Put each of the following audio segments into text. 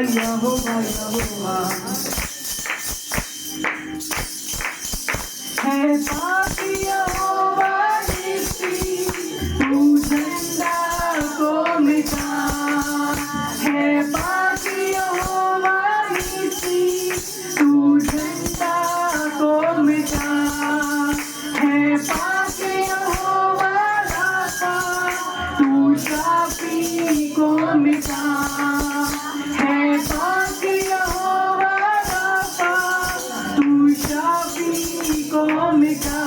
यहोवा यहोवा है पाक यहोवा निस्सी तू झंडा को मिटा है पाक यहोवा निस्सी तू झंडा को मिटा है पाक यहोवा राफा तू शाफी को मिटा है पाक यहोवा राफा तू शाफी को मिटा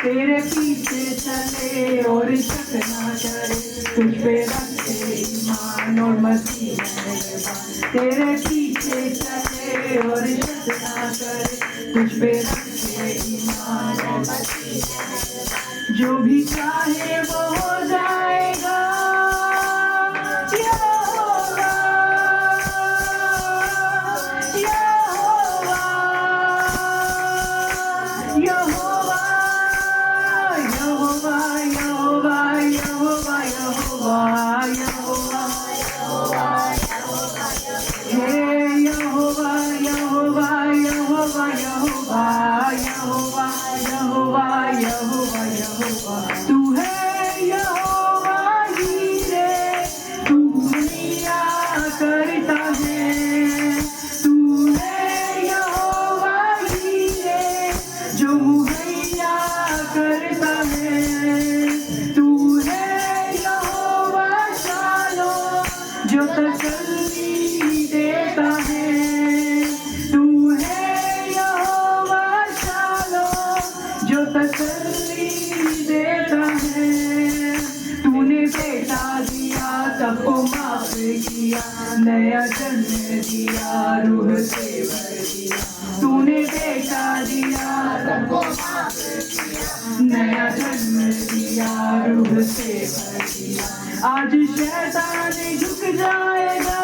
तेरे पीछे चले और शक ना करे तुझ पे रखे ईमान और मसीह मेहरबान तेरे पीछे चले और शक ना करे तुझ पे रखे ईमान और मसीह मेहरबान जो भी चाहे वो हो जाएगा यहोवा यहोवा यहोवा यहोवा यहोवा यहोवा यहोवा यहोवा हे यहोवा यहोवा यहोवा यहोवा यहोवा यहोवा यहोवा यहोवा तू है यहोवा हीरे तू मैया करता है तू है यहोवा हीरे जो मुहैया करता है तू है यहोवा शालो जो तसल्ली देता है तू है यहोवा शालो जो तसल्ली देता है तूने बेटा दिया सबको माफ किया नया जन्म दिया रूह से भर दिया तूने बेटा दिया सबको माफ किया नया जन्म दिया रूह से भर दिया आज शैतान झुक जाएगा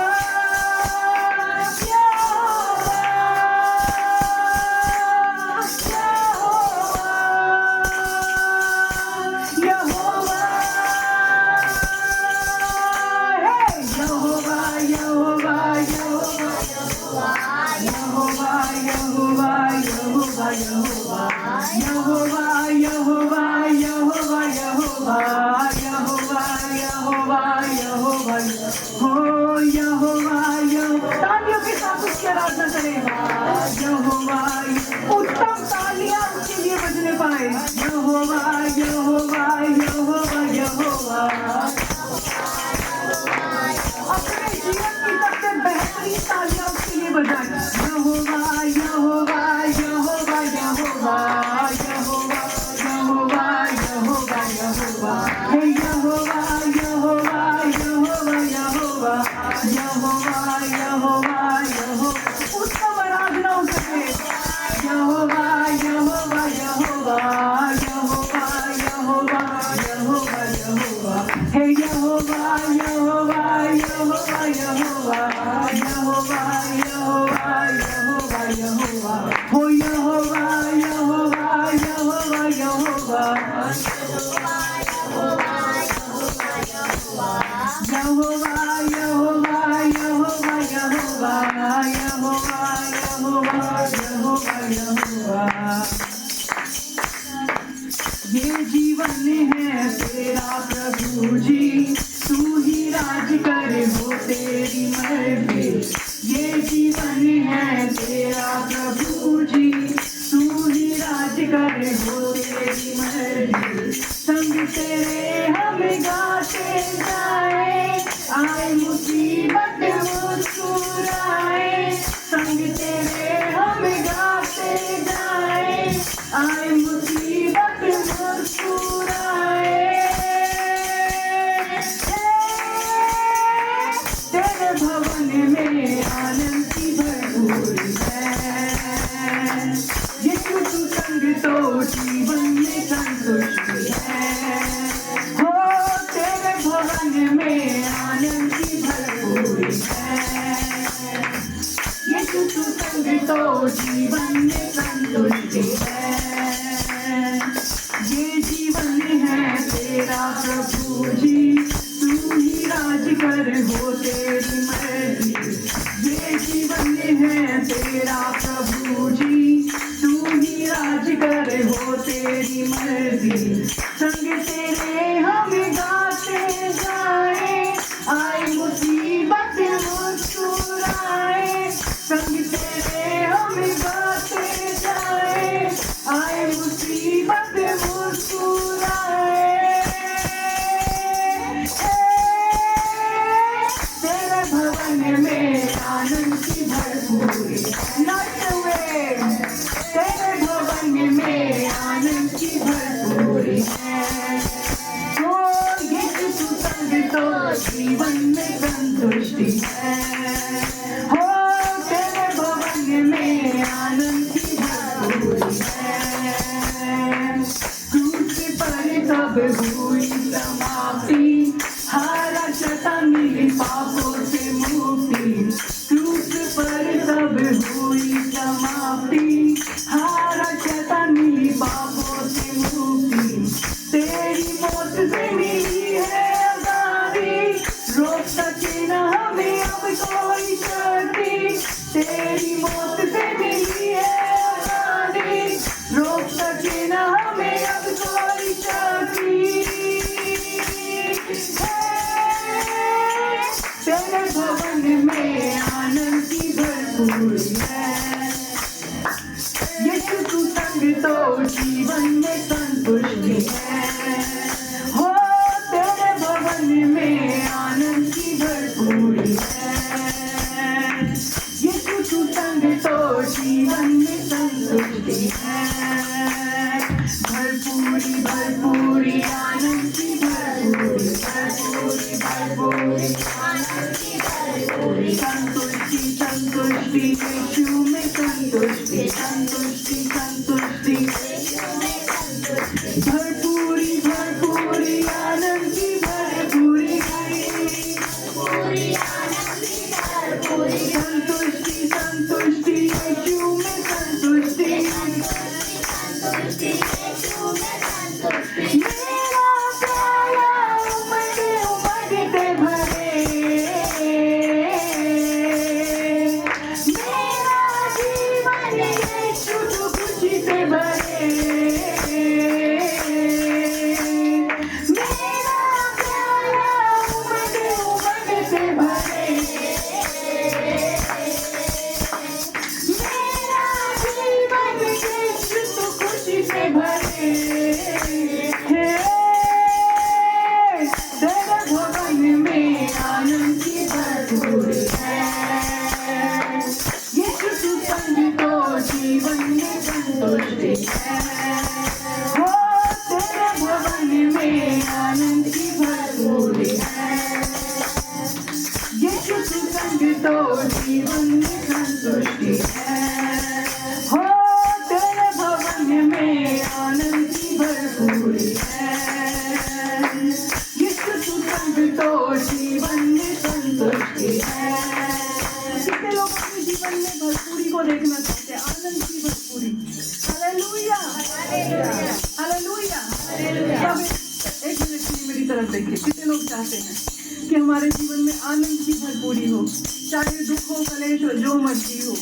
यहोवा यहोवा यहोवा यहोवा यहोवा यहोवा यहोवा यहोवा यहोवा यहोवा यहोवा यहोवा यहोवा यहोवा यहोवा यहोवा हो यहोवा यहोवा तालियों के साथ उसकी आराधना करेगा यहोवा उत्तम तालियां उसके लिए बजने पाए यहोवा यहोवा यहोवा यहोवा अपने जीवन की सबसे बेहतरीन तालियां उसके लिए बजाएं यहोवा यहोवा यहोवा यहोवा यहोवा यहोवा यहोवा यहोवा हे यहोवा यहोवा यहोवा यहोवा यहोवा यहोवा यहोवा उत्तम आराधना हो सके यहोवा यहोवा यहोवा यहोवा यहोवा यहोवा यहोवा हे यहोवा यहोवा यहोवा यहोवा यहोवा यहोवा यहोवा यहोवा हो यहोवा यहोवा यहोवा यहोवा यहोवा यहोवा यहोवा यहोवा यहोवा यहोवा यहोवा ये जीवन है तेरा प्रभु जी तू ही राज कर हो तेरी मर्जी ये जीवन है तेरा प्रभु जी तू ही राज कर हो तेरी मर्जी संग तेरे हम गाते जाए आए मुसीबत मुस्कुराए संग तेरे हम गाते जाए आए मुसीबत मुस्कुराए तेरे भवन में आनंद की भरपूर है यीशु तू संग तो जीवन में संतुष्टि है हो तेरे भवन में आनंद की भरपूर है यीशु तू संग तो जीवन में संतुष्टि है ये जीवन है तेरा प्रभु जी तू ही राज कर हो तेरी मर्जी तो जीवन में संतुष्टि है। हो तेरे भवन में आनंद की भरपूरी है। क्रूस पर तब हुई समाप्ति, हारा शैतान मिली पापों से मुक्ति। क्रूस पर तब हुई समाप्ति, हारा शैतान मिली पापों से मुक्ति। तेरी मौत से मिली है आजादी, रोक सके न हमें अब कोई शक्ति। तेरी मौत से मिली है आजादी, रोक सके न हमें अब कोई शक्ति। तेरे भवन में आनंद की भरपूरी है। यीशु तू संग तो जीवन में संतुष्टि है। हो तेरे भवन में आनंद की भरपूरी है। यीशु तू संग तो जीवन में संतुष्टि है। भरपूरी भरपूरी आनंद की भरपूरी, भरपूरी भरपूरी आनंद की भरपूरी। संतुष्टि संतुष्टि यीशु में संतुष्टि, संतुष्टि संतुष्टि भरपूरी भरपूरी आनंद की भरपूरी। संतुष्टि संतुष्टि यीशु में संतुष्टि। मेरा प्याला उमड़े उमड़ते भरे, मेरा जीवन यीशु तू खुशी से भरे। मेरा प्याला उमड़े उमड़ते भरे, मेरा जीवन यीशु तू खुशी से भरे। तेरे भवन में आनंद की भरपूरी है। यीशु तू संग तो जीवन में संतुष्टि है। हो तेरे भवन में आनंद की भरपूरी है। यीशु तू संग तो जीवन में संतुष्टि है। हो तेरे भवन में आनंद की भरपूरी है। यीशु तू संग तो जीवन में संतुष्टि है। कितने लोग अपने जीवन में भरपूरी को देखना चाहते हैं, आनंद की भरपूरी। Hallelujah hallelujah hallelujah. एक मिनट के लिए मेरी तरफ देखिए। कितने लोग चाहते हैं कि हमारे जीवन में आनंद की भरपूरी हो, चाहे दुख हो, कलेश हो, जो मर्जी हो,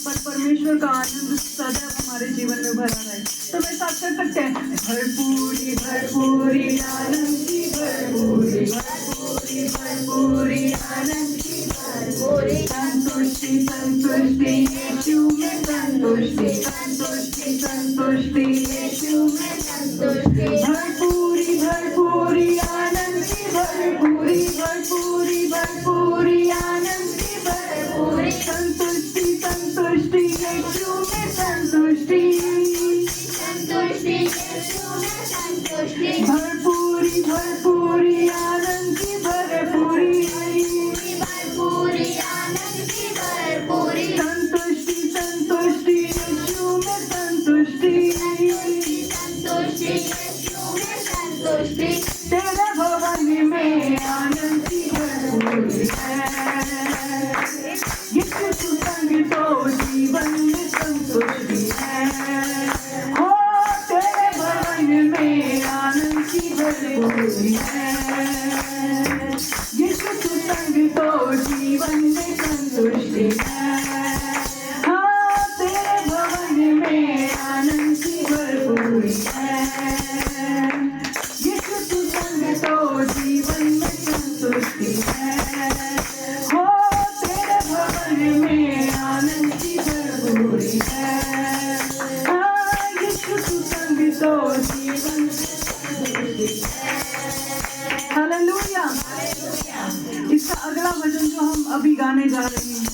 पर परमेश्वर का आनंद सदैव हमारे जीवन में भरा रहे। तो मैं साथ कर सकते हैं, भरपूरी भरपूरी आनंद की भरपूरी, भरपूरी भरपूरी आनंद की भरपूरी। संतुष्टि संतुष्टि यीशु में संतुष्टि, संतुष्टि संतुष्टि यीशु में संतुष्टि। भरपूरी भरपूरी आनंद की भरपूरी, भरपूरी भरपूरी आनंद की भरपूरी। संतुष्टि संतुष्टि यीशु में संतुष्टि, संतुष्टि यीशु में संतुष्टि। भरपूरी भरपूरी आनंद की भरपूरी, भरपूरी आनंद की भरपूरी। संतुष्टि संतुष्टि यीशु में संतुष्टि, संतुष्टि यीशु में संतुष्टि। तेरे भवन में आनंद की भरपूरी है। यीशु तू संग तो जीवन में संतुष्टि है। हो तेरे भवन में आनंद की भरपूरी है। यीशु तू संग तो जीवन में संतुष्टि है। हाँ तेरे भवन में आनंद की भरपूरी है। यीशु तू संग तो जीवन में संतुष्टि है। हो तेरे भवन में आनंद की भरपूरी है। हाँ यीशु तू संग तो जीवन में संतुष्टि है। हालेलुया। इसका अगला भजन जो हम अभी गाने जा रहे हैं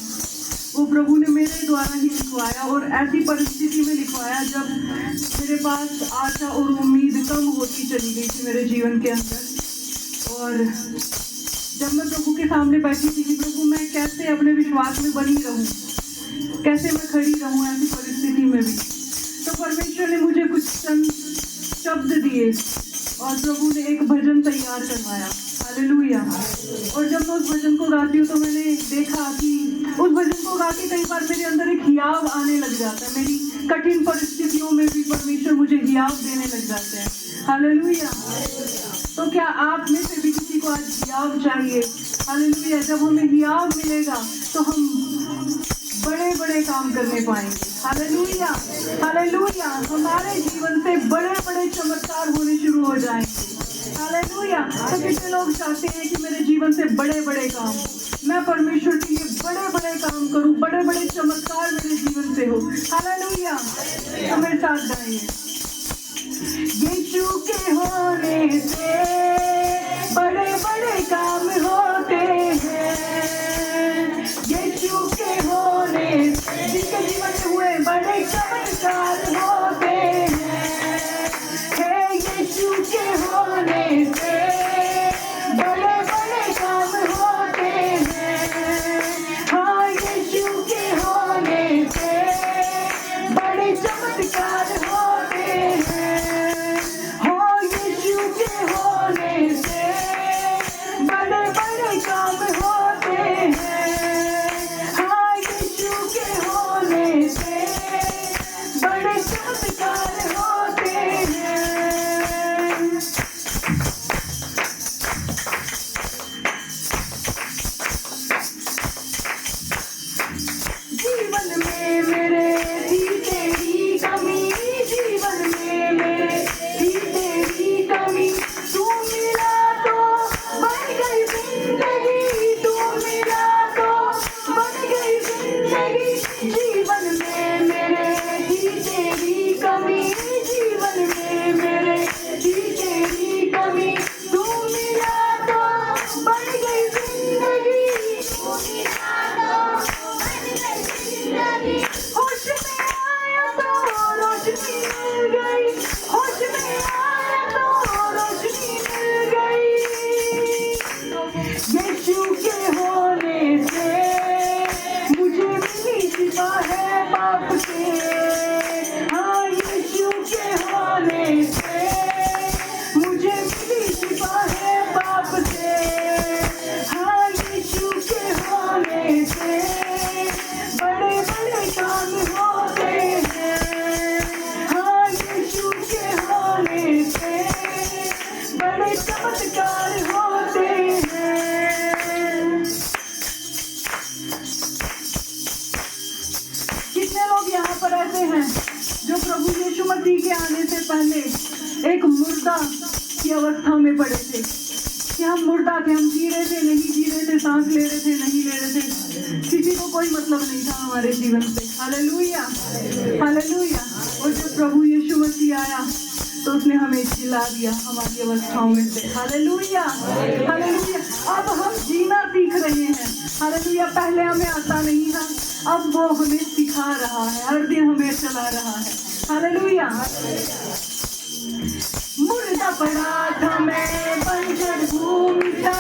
वो प्रभु ने मेरे द्वारा ही लिखवाया, और ऐसी परिस्थिति में लिखवाया जब मेरे पास आशा और उम्मीद कम होती चली गई थी मेरे जीवन के अंदर। और जब मैं प्रभु के सामने बैठी थी कि प्रभु मैं कैसे अपने विश्वास में बनी रहूं, कैसे मैं खड़ी रहूं ऐसी परिस्थिति में भी, तो परमेश्वर ने मुझे कुछ चंद शब्द दिए और प्रभु ने एक भजन तैयार करवाया। हालेलुया। और जब मैं उस भजन को गाती हूँ तो मैंने देखा कि उस भजन को गा के कई बार मेरे अंदर एक हियाव आने लग जाता है। मेरी कठिन परिस्थितियों में भी परमेश्वर मुझे हियाव देने लग जाते हैं। हालेलुया। तो क्या आप में से भी किसी को आज हियाव चाहिए? हालेलुया। जब हमें हियाव मिलेगा तो हम बड़े बड़े काम करने पाएंगे। Hallelujah, hallelujah. हमारे जीवन से बड़े बड़े चमत्कार होने शुरू हो जाएंगे। हालेलुया। तो कितने लोग चाहते हैं कि मेरे जीवन से बड़े बड़े काम, मैं परमेश्वर के लिए बड़े बड़े काम करूं, बड़े बड़े चमत्कार मेरे जीवन से हो। हालेलुया। तो मेरे साथ गाइए। यीशु के होने से बड़े बड़े काम होते हैं। यीशु के होने से जिनके जीवन में हुए बड़े चमत्कार होते हैं। हे यीशु के होने से बड़े बड़े काम होते हैं। हाँ, यीशु के होने से बड़े चमत्कार होते हैं। हाँ, यीशु के होने से बड़े बड़े काम होते हैं। हाँ, यीशु के होने से बड़े चमत्कार होते हैं। जीवन में मेरे थी तेरी कमी, जीवन में मेरे थी तेरी कमी, तू मिला तो बन गई जिंदगी, तू मिला तो बन गई जिंदगी। जीवन में मेरे थी तेरी कमी, जीवन में मेरे थी तेरी कमी, तू मिला तो बन गई जिंदगी, तू मिला तो बन गई जिंदगी। होश में आया तो रोशनी मिल गई, होश में आया तो रोशनी मिल गई। यीशु के होने से मुझे मिली शिफा है पाप से। हाँ, यीशु के होने से मुझे मिली शिफा है पाप से। हाँ, यीशु के होने से बड़े बड़े काम होते हैं। हाँ, यीशु के होने से बड़े चमत्कार होते हैं। कितने लोग यहाँ पर ऐसे हैं जो प्रभु यीशु मसीह के आने से पहले एक मुर्दा की अवस्था में पड़े थे कि हम मुर्दा थे, हम जी रहे थे, नहीं जी रहे थे, सांस ले रहे थे, नहीं ले रहे थे, किसी को कोई मतलब नहीं था हमारे जीवन से। Hallelujah, hallelujah. और जब प्रभु यीशु मसीह आया तो उसने हमें जिला दिया हमारी अवस्थाओं में से। Hallelujah, hallelujah. अब हम जीना सीख रहे हैं। हालेलुया। पहले हमें आता नहीं था, अब वो हमें सिखा रहा है, हर दिन हमें चला रहा है। हालेलुया। मुर्दा पड़ा था मैं बंजर भूमि था,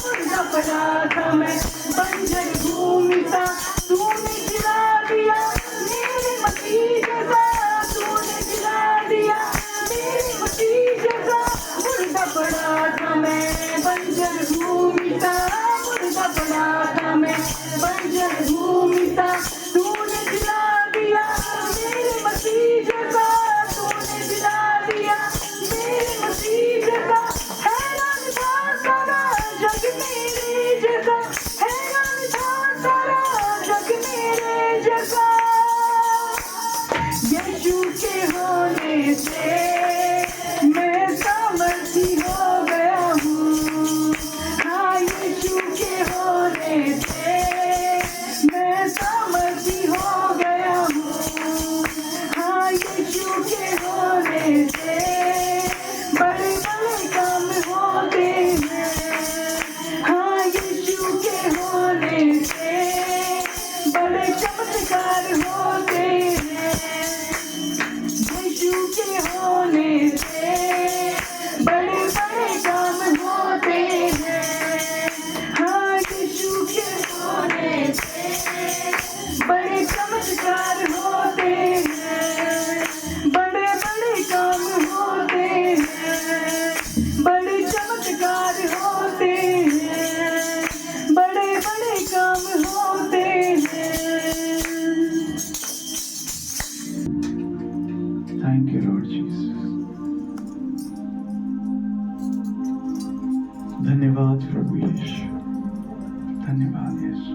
मुर्दा पड़ा था मैं बंजर भूमि था, तूने जिला दिया मेरे मसीह जैसा, तूने जिला दिया मेरे मसीह जैसा। मुर्दा पड़ा था मैं बंजर भूमि था, मुर्दा पड़ा था मैं बंजर भूमि था, तूने जिला दिया मेरे मसीह जैसा, तूने जिला दिया मेरे मसीह जैसा। हैरान था सारा जग मेरे जैसा, हैरान था सारा जग मेरे जैसा। यीशु के होने से मैं सामर्थी हो गया हूँ। हाँ, यीशु के होने से मैं सामर्थी हो गया हूँ। हाँ, यीशु के होने से बड़े बड़े काम होते हैं। हाँ, यीशु के होने धन्यवाद प्रभु यीशु, धन्यवाद यीशु।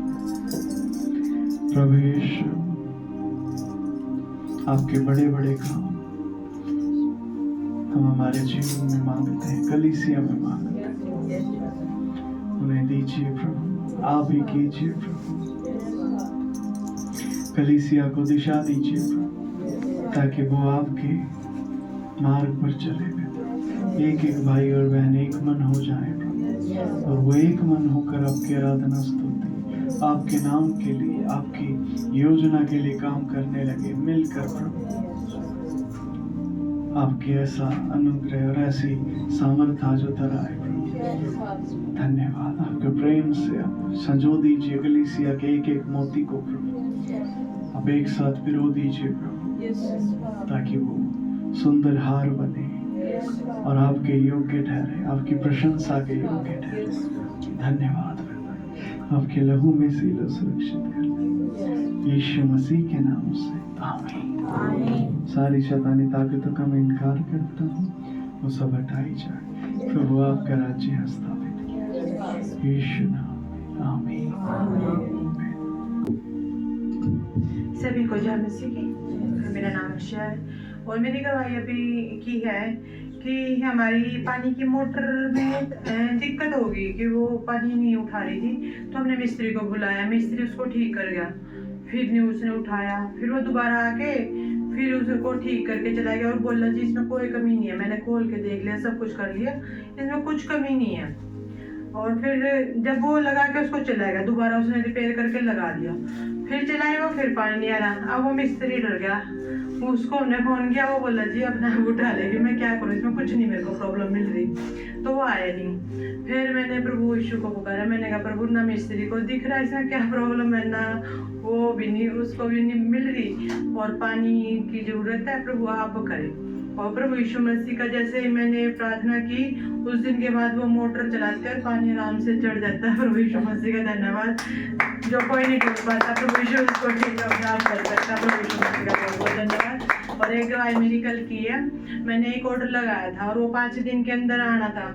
प्रभु यीशु, आपके बड़े बड़े काम हम हमारे जीवन में मांगते हैं, कलीसिया में मांगते हैं। उन्हें दीजिए प्रभु, आप ही कीजिए प्रभु। कलीसिया को दिशा दीजिए प्रभु, ताकि वो आपके मार्ग पर चले गए। एक एक भाई और बहन एक मन हो जाए प्रभु, और वो एक मन होकर आपकी आराधना स्तुति, आपके नाम के लिए, आपकी योजना के लिए काम करने लगे मिलकर प्रभु। आपकी ऐसा अनुग्रह और ऐसी सामर्थ्य जो तरह है प्रभु, धन्यवाद। आपके प्रेम से आप संजो दीजिए कलीसिया के एक एक मोती को प्रभु, आप एक साथ पिरो दीजिए प्रभु, ताकि वो सुंदर हार बने और आपके योग्य ठहरे, आपकी प्रशंसा के योग्य ठहरे। धन्यवाद प्रभु, आपके लहू में सीलो सुरक्षित कर यीशु मसीह के नाम से, आमीन। सारी शैतानी ताकतों का मैं इनकार करता हूँ, वो सब हटाई जाए। प्रभु आपका राज्य स्थापित किया, यीशु नाम में, आमीन। सभी को जय मसीह की। मेरा नाम अक्षय है और मैंने गवाही अभी की है कि हमारी पानी की मोटर में दिक्कत होगी कि वो पानी नहीं उठा रही थी। तो हमने मिस्त्री को बुलाया, मिस्त्री उसको ठीक कर गया। फिर नहीं उसने उठाया, फिर वो दोबारा आके फिर उसको ठीक करके चला गया और बोला जी इसमें कोई कमी नहीं है। मैंने खोल के देख लिया, सब कुछ कर लिया, इसमें कुछ कमी नहीं है। और फिर जब वो लगा के उसको चला गया, दोबारा उसने रिपेयर करके लगा दिया, फिर चलाए वो, फिर पानी नहीं आ रहा। अब वो मिस्त्री डर गया, उसको हमने फोन किया, वो बोला जी अपना उठा लेगी, मैं क्या करूँ, इसमें कुछ नहीं मेरे को प्रॉब्लम मिल रही। तो वो आया नहीं। फिर मैंने प्रभु यीशु को पुकारा, मैंने कहा प्रभु ना मिस्त्री को दिख रहा है इसमें क्या प्रॉब्लम है, ना वो भी नहीं, उसको भी नहीं मिल रही और पानी की जरूरत है, प्रभु आप करें। और प्रभु यीशु मसीह का जैसे ही मैंने प्रार्थना की, उस दिन के बाद वो मोटर चलाते और पानी आराम से चढ़ जाता है। प्रभु यीशु मसीह का धन्यवाद। जो कोई नहीं कर पाता प्रभु यीशु उसको ठीक अपराध कर सकता। प्रभु यीशु मसीह का बहुत बहुत धन्यवाद। और एक गवाही मेरी कल की है, मैंने एक ऑर्डर लगाया था और वो 5 दिन के अंदर आना था।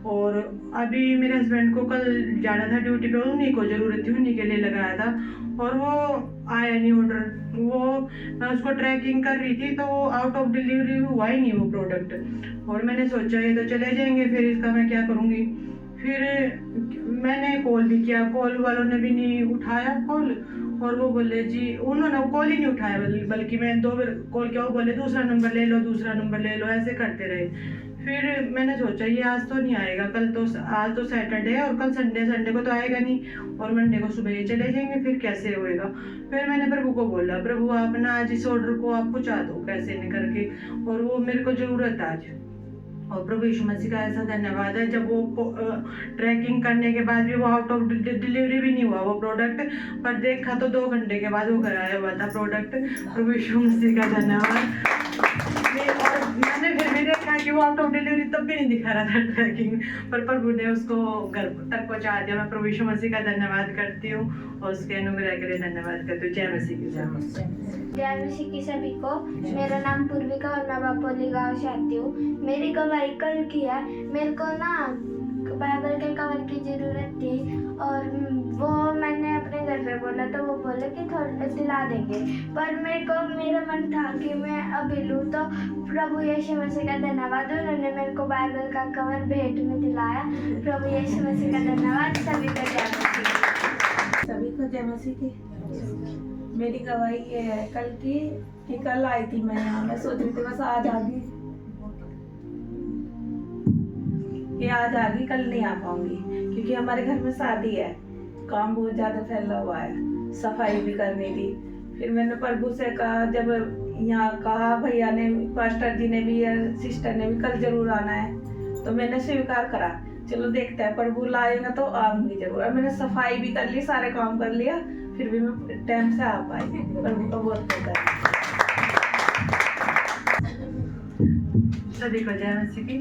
और अभी मेरे हस्बैंड को कल जाना था ड्यूटी पे, उन्हीं को ज़रूरत थी, उन्हीं के लिए लगाया था और वो आया नहीं ऑर्डर। वो मैं उसको ट्रैकिंग कर रही थी तो आउट ऑफ डिलीवरी हुआ ही नहीं वो प्रोडक्ट। और मैंने सोचा ये तो चले जाएंगे, फिर इसका मैं क्या करूँगी। फिर मैंने कॉल भी किया, कॉल वालों ने भी नहीं उठाया कॉल। और वो बोले जी, उन्होंने कॉल ही नहीं उठाया, बल्कि मैं 2 बार कॉल किया, वो बोले दूसरा नंबर ले लो, दूसरा नंबर ले लो, ऐसे करते रहे। फिर मैंने सोचा ये आज तो नहीं आएगा, कल तो आज तो सैटरडे है और कल संडे को तो आएगा नहीं और मंडे को सुबह ही चले जाएंगे, फिर कैसे होएगा। फिर मैंने प्रभु को बोला, प्रभु आप ना आज इस ऑर्डर को आप पहुँचा दो कैसे नहीं करके, और वो मेरे को ज़रूरत है आज। और प्रभु यीशु मसीह का ऐसा धन्यवाद है, जब वो ट्रैकिंग करने के बाद भी वो आउट ऑफ डिलीवरी भी नहीं हुआ वो प्रोडक्ट, पर देखा तो 2 घंटे के बाद वो घर आया हुआ था प्रोडक्ट। प्रभु यीशु मसीह का धन्यवाद। और मैंने फिर भी देखा कि वो आउट ऑफ डिलीवरी तब भी नहीं दिखा रहा था ट्रैकिंग, पर प्रभु ने उसको घर तक पहुंचा दिया। मैं प्रभु यीशु मसीह का धन्यवाद करती हूँ और उसके अनुग्रह के लिए धन्यवाद करती हूँ। जय मसीह की जय मसीह की सभी को। मेरा नाम पूर्विका और मैं बापोली गाँव से आती हूँ। मेरी गवाही कल की है। मेरे को ना बाइबल के कवर की ज़रूरत थी और वो मैंने अपने घर पे बोला तो वो बोले कि थोड़ा दिला देंगे, पर मेरा मन था कि मैं अभी लूँ। तो प्रभु यीशु मसीह का धन्यवाद, उन्होंने मेरे को बाइबल का कवर भेंट में दिलाया। प्रभु यीशु मसीह का धन्यवाद। सभी को जय मसीह। सभी को जय मसीह की। मेरी गवाही ये है कल की, कि कल आई थी मैं यहाँ, मैं सोच रही थी बस आज आ गई, कि आज आ गई, कल नहीं आ पाऊंगी क्योंकि हमारे घर में शादी है, काम बहुत ज़्यादा फैला हुआ है, सफाई भी करनी थी। फिर मैंने प्रभु से कहा, जब यहाँ कहा भैया ने, पास्टर जी ने भी, सिस्टर ने भी कल जरूर आना है, तो मैंने स्वीकार करा, चलो देखते हैं प्रभु लाएगा तो आऊंगी जरूर। और मैंने सफाई भी कर ली, सारे काम कर लिया, फिर भी मैं टाइम से आ पाई। प्रभु का बहुत होता है। सभी को जय मसीह की।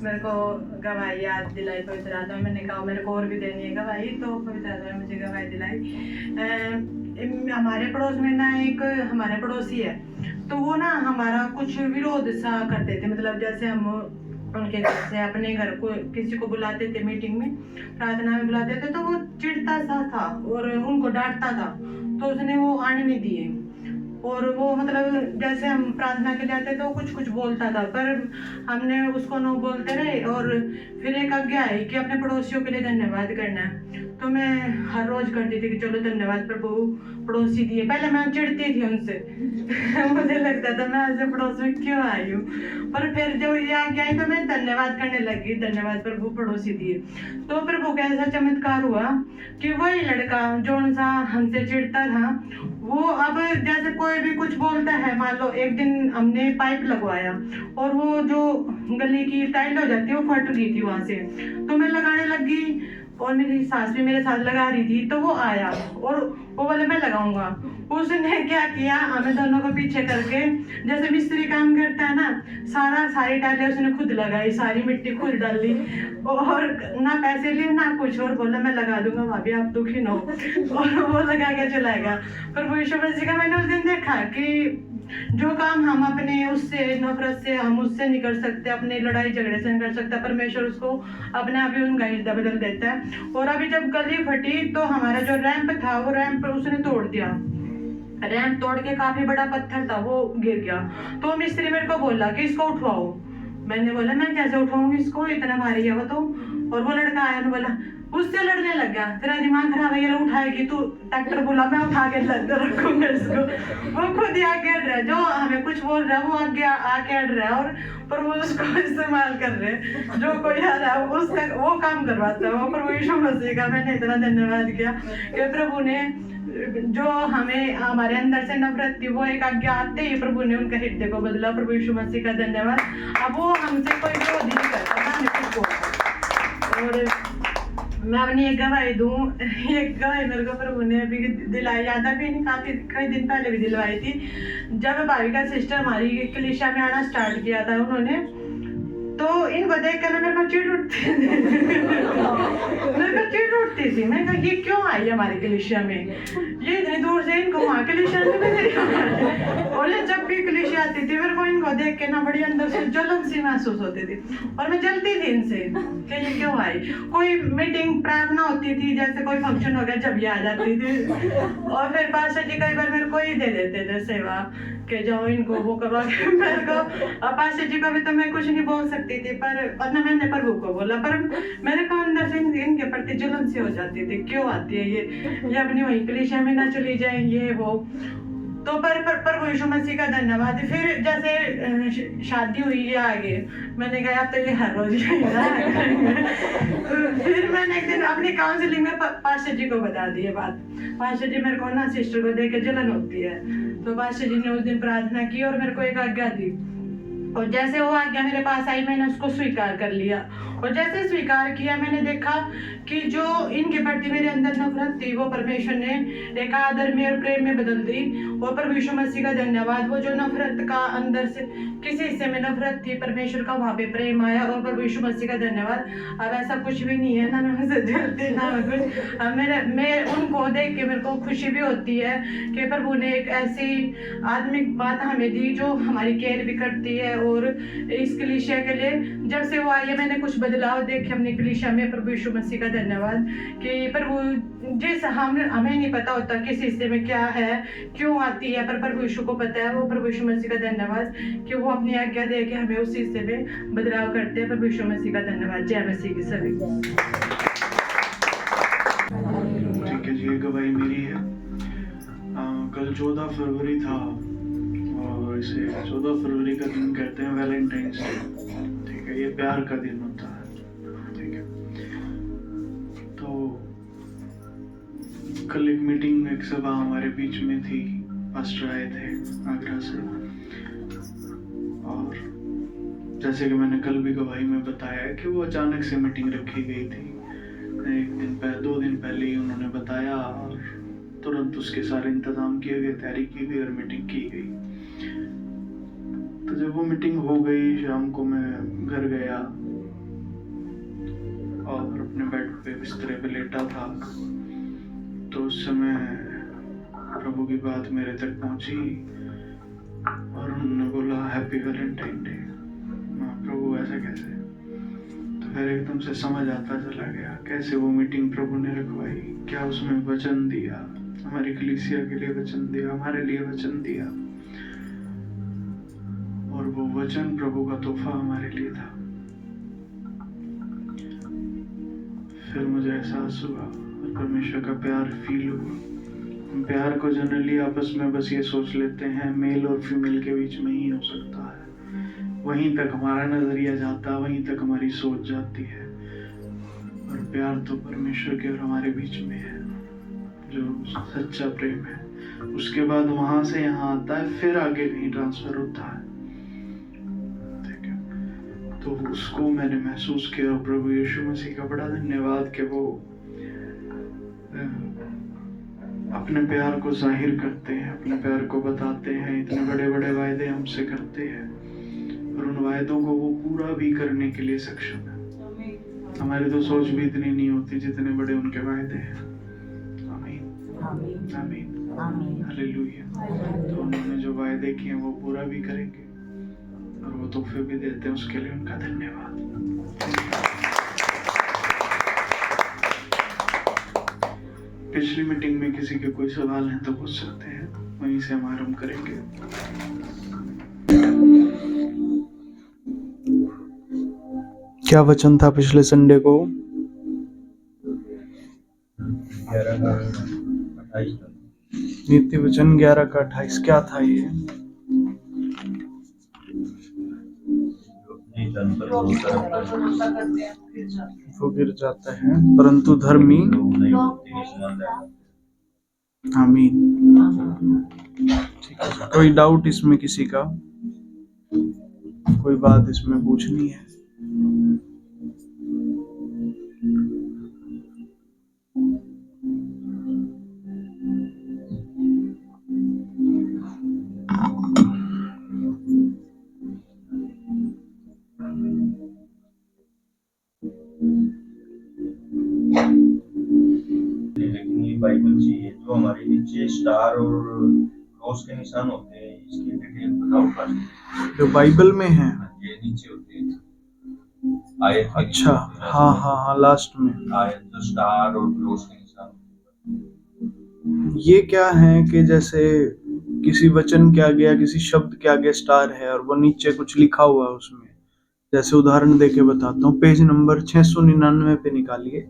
मेरे को गवाही याद दिलाई पवित्र आत्मा, मैंने कहा मेरे को और भी देनी है गवाही, तो पवित्र आत्मा ने मुझे गवाही दिलाई। हमारे पड़ोस में ना एक हमारे पड़ोसी है, तो वो ना हमारा कुछ विरोध सा करते थे, मतलब जैसे हम उनके घर से अपने घर को किसी को बुलाते थे, मीटिंग में प्रार्थना में बुलाते थे, तो वो चिढ़ता सा था और उनको डांटता था, तो उसने वो आने नहीं दिए। और वो मतलब जैसे हम प्रार्थना के जाते तो कुछ कुछ बोलता था, पर हमने उसको नो बोलते रहे। और फिर एक आज्ञा है कि अपने पड़ोसियों के लिए धन्यवाद करना है, तो मैं हर रोज करती थी कि चलो धन्यवाद प्रभु, पड़ोसी दिए। पहले मैं चिढ़ती थी उनसे मुझे लगता था मैं ऐसे पड़ोस में क्यों आई हूँ, पर फिर जब ये आज्ञा आई तो मैं धन्यवाद करने लगी, धन्यवाद प्रभु पड़ोसी दिए। तो प्रभु का ऐसा चमत्कार हुआ कि वही लड़का जो सा हमसे चिढ़ता था, वो अब जैसे कोई भी कुछ बोलता है, मान लो एक दिन हमने पाइप लगवाया और वो जो गली की टाइल हो जाती है वो फट गई थी वहां से, तो मैं लगाने लगी और मेरी सास भी मेरे साथ लगा रही थी। तो वो आया और वो बोले मैं लगाऊंगा। उसने क्या किया, हमें दोनों को पीछे करके जैसे मिस्त्री काम करता है ना, सारी टाइलें उसने खुद लगाई, सारी मिट्टी खुद डाली और ना पैसे लिए ना कुछ, और बोला मैं लगा दूंगा भाभी आप दुखी ना हो, और वो लगा के चलाएगा। पर वो यीशु मसीह का मैंने उस दिन देखा कि जो काम हम अपने उससे नफरत से हम उससे नहीं कर सकते, अपने लड़ाई झगड़े से नहीं कर सकता, परमेश्वर उसको अपने आप ही उनका हृदय बदल देता है। और अभी जब गली फटी तो हमारा जो रैंप था वो रैंप उसने तोड़ दिया, रैंप तोड़ के काफी बड़ा पत्थर था वो गिर गया। तो मिस्त्री मेरे को बोला कि इसको उठवाओ। मैंने बोला मैं कैसे उठाऊंगी इसको, इतना भारी है वो तो। और वो लड़का आया और बोला, उससे लड़ने लग गया, तेरा दिमाग खराब है, ये लोग उठाएगी, तू ट्रैक्टर बोला मैं उठा के रखूंगा इसको। वो खुद ही आगे हट रहा है, जो हमें कुछ बोल रहा है वो आगे आके हट रहा है, और पर वो उसको इस्तेमाल कर रहे हैं, जो कोई आ रहा है उसका वो काम करवाता है वो। पर वो यीशु मसीह का मैंने इतना धन्यवाद किया कि प्रभु ने जो हमें हमारे अंदर से नफरत थी वो एक आज्ञा आते ही प्रभु ने उनका हृदय को बदला। प्रभु यीशु मसीह का धन्यवाद। अब वो हमसे कोई विरोध नहीं करता ना हमें कुछ। और मैं अपनी एक गवाही दूं, एक गवाही मेरे को प्रभु ने अभी दिलाई, ज़्यादा भी नहीं, काफी कई दिन पहले भी दिलवाई थी। जब भाभी का सिस्टर हमारी कलीसिया में आना स्टार्ट किया था उन्होंने, तो इनको देख कर मेरे को चिढ़ उठती थी। मैं कहा ये क्यों आई हमारी कलीसिया में, ये इतनी दूर से इनको वहाँ कलीसिया में। और ये जब भी कलीसिया आती थी मेरे को इनको देख के ना बड़ी अंदर से जलन सी महसूस होती थी, और मैं जलती थी इनसे कि ये क्यों आई। कोई मीटिंग प्रार्थना होती थी, जैसे कोई फंक्शन हो गया, जब ये आ जाती थी। और फिर पास्टर जी कई बार मेरे को ही दे देते थे सेवा के जाओ इनको वो करवा के। मेरे को पास्टर जी को भी तो मैं कुछ नहीं बोल सकती थी, पर ना मैंने प्रभु को बोला, पर मेरे को अंदर से इनके प्रति जलन सी हो जाती थी, क्यों आती है ये अपनी वही कलीसिया में ना चली जाए ये वो। तो पर यीशु मसीह का धन्यवाद। फिर जैसे शादी हुई है आगे, मैंने कहा अब तो ये हर रोज फिर मैंने एक दिन अपनी काउंसलिंग में पास्टर जी को बता दी ये बात। पास्टर जी मेरे को ना सिस्टर को देख के जलन होती है, तो पास्टर जी ने उस दिन प्रार्थना की और मेरे को एक आज्ञा दी, और जैसे वो आज्ञा मेरे पास आई मैंने उसको स्वीकार कर लिया। और जैसे स्वीकार किया मैंने देखा कि जो इनके प्रति मेरे अंदर नफरत थी वो परमेश्वर ने एक आदर में और प्रेम में बदल दी। और प्रभु यीशु मसीह का धन्यवाद, वो जो नफरत का अंदर से किसी हिस्से में नफरत थी, परमेश्वर का वहाँ पे प्रेम आया। और प्रभु यीशु मसीह का धन्यवाद, अब ऐसा कुछ भी नहीं है, ना मैं उनसे जलती ना मैं कुछ। अब मैं उनको देख के मेरे को खुशी भी होती है कि प्रभु ने एक ऐसी आत्मिक बात हमें दी जो हमारी केयर भी करती है। और इस कलीसिया के लिए जब से वो आई है मैंने कुछ बदलाव देखे अपनी कलीसिया में। प्रभु यीशु मसीह का धन्यवाद कि प्रभु जिस हमें नहीं पता होता किस हिस्से में क्या है, क्यों आती है, पर प्रभु यीशु को पता है। वो प्रभु यीशु मसीह का धन्यवाद कि वो अपनी आज्ञा दे के हमें उस हिस्से में बदलाव करते हैं। प्रभु यीशु मसीह का धन्यवाद। जय मसीह की सभी। ठीक है जी, गवाही मेरी है। कल 14 फरवरी था और इसे 14 फरवरी का दिन कहते हैं वैलेंटाइंस डे। ठीक है, ये प्यार का दिन होता है। ठीक है, तो कल एक मीटिंग, एक सभा हमारे बीच में थी, पास्टर आए थे आगरा से। और जैसे कि मैंने कल भी गवाही में बताया कि वो अचानक से मीटिंग रखी गई थी। 2 दिन पहले ही उन्होंने बताया और तुरंत उसके सारे इंतजाम किए गए, तैयारी की गई और मीटिंग की गई। तो जब वो मीटिंग हो गई, शाम को मैं घर गया और अपने बेड पे बिस्तरे पे लेटा था, तो उस समय प्रभु की बात मेरे तक पहुंची और उन्होंने बोला हैप्पी वैलेंटाइन डे। प्रभु ऐसा कैसे? फिर एकदम से समझ आता चला गया कैसे वो मीटिंग प्रभु ने रखवाई, क्या उसमें वचन दिया, हमारी कलीसिया के लिए वचन दिया, हमारे लिए वचन दिया, और वो वचन प्रभु का तोहफा हमारे लिए था। फिर मुझे एहसास हुआ और परमेश्वर का प्यार फील हुआ। हम प्यार को जनरली आपस में बस ये सोच लेते हैं मेल और फीमेल के बीच में ही हो सकता है, वहीं तक हमारा नजरिया जाता है, वहीं तक हमारी सोच जाती है। और प्यार तो परमेश्वर के और हमारे बीच में है, जो सच्चा प्रेम है। उसके बाद वहां से यहाँ आता है, फिर आगे कहीं ट्रांसफर होता है, ठीक है। तो उसको मैंने महसूस किया। प्रभु यीशु मसीह का बड़ा धन्यवाद कि वो अपने प्यार को जाहिर करते हैं, अपने प्यार को बताते हैं, इतने बड़े बड़े वायदे हमसे करते हैं और उन वायदों को वो पूरा भी करने के लिए सक्षम है। हमारी तो सोच भी इतनी नहीं होती जितने बड़े उनके वायदे हैं। आमीन आमीन आमीन हालेलुया। तो उन्होंने जो वायदे किए वो पूरा भी करेंगे और वो तोहफे भी देते हैं, उसके लिए उनका धन्यवाद। पिछली मीटिंग में किसी के कोई सवाल हैं तो पूछ सकते हैं, वहीं से हम आरंभ करेंगे। क्या वचन था पिछले संडे को? 11 नीति वचन 11 का 28 क्या था ये? वो गिर जाता है परंतु धर्मी आमीन। ठीक है, कोई डाउट इसमें किसी का? कोई बात इसमें पूछनी है? लेकिन ये बाइबल चाहिए जो हमारे नीचे स्टार और क्रॉस के निशान होते हैं, इसकी डिटेल बताओ पास्टर। जो बाइबल में है ये नीचे होते हैं आयत के अच्छा, नीचे हाँ हाँ हाँ, लास्ट में आयत जो स्टार और क्रॉस के निशान होते हैं। ये क्या है कि जैसे किसी वचन के आगे या किसी शब्द के आगे स्टार है और वो नीचे कुछ लिखा हुआ है उसमें। जैसे उदाहरण देके बताता हूँ, पेज नंबर 699 पे निकालिए।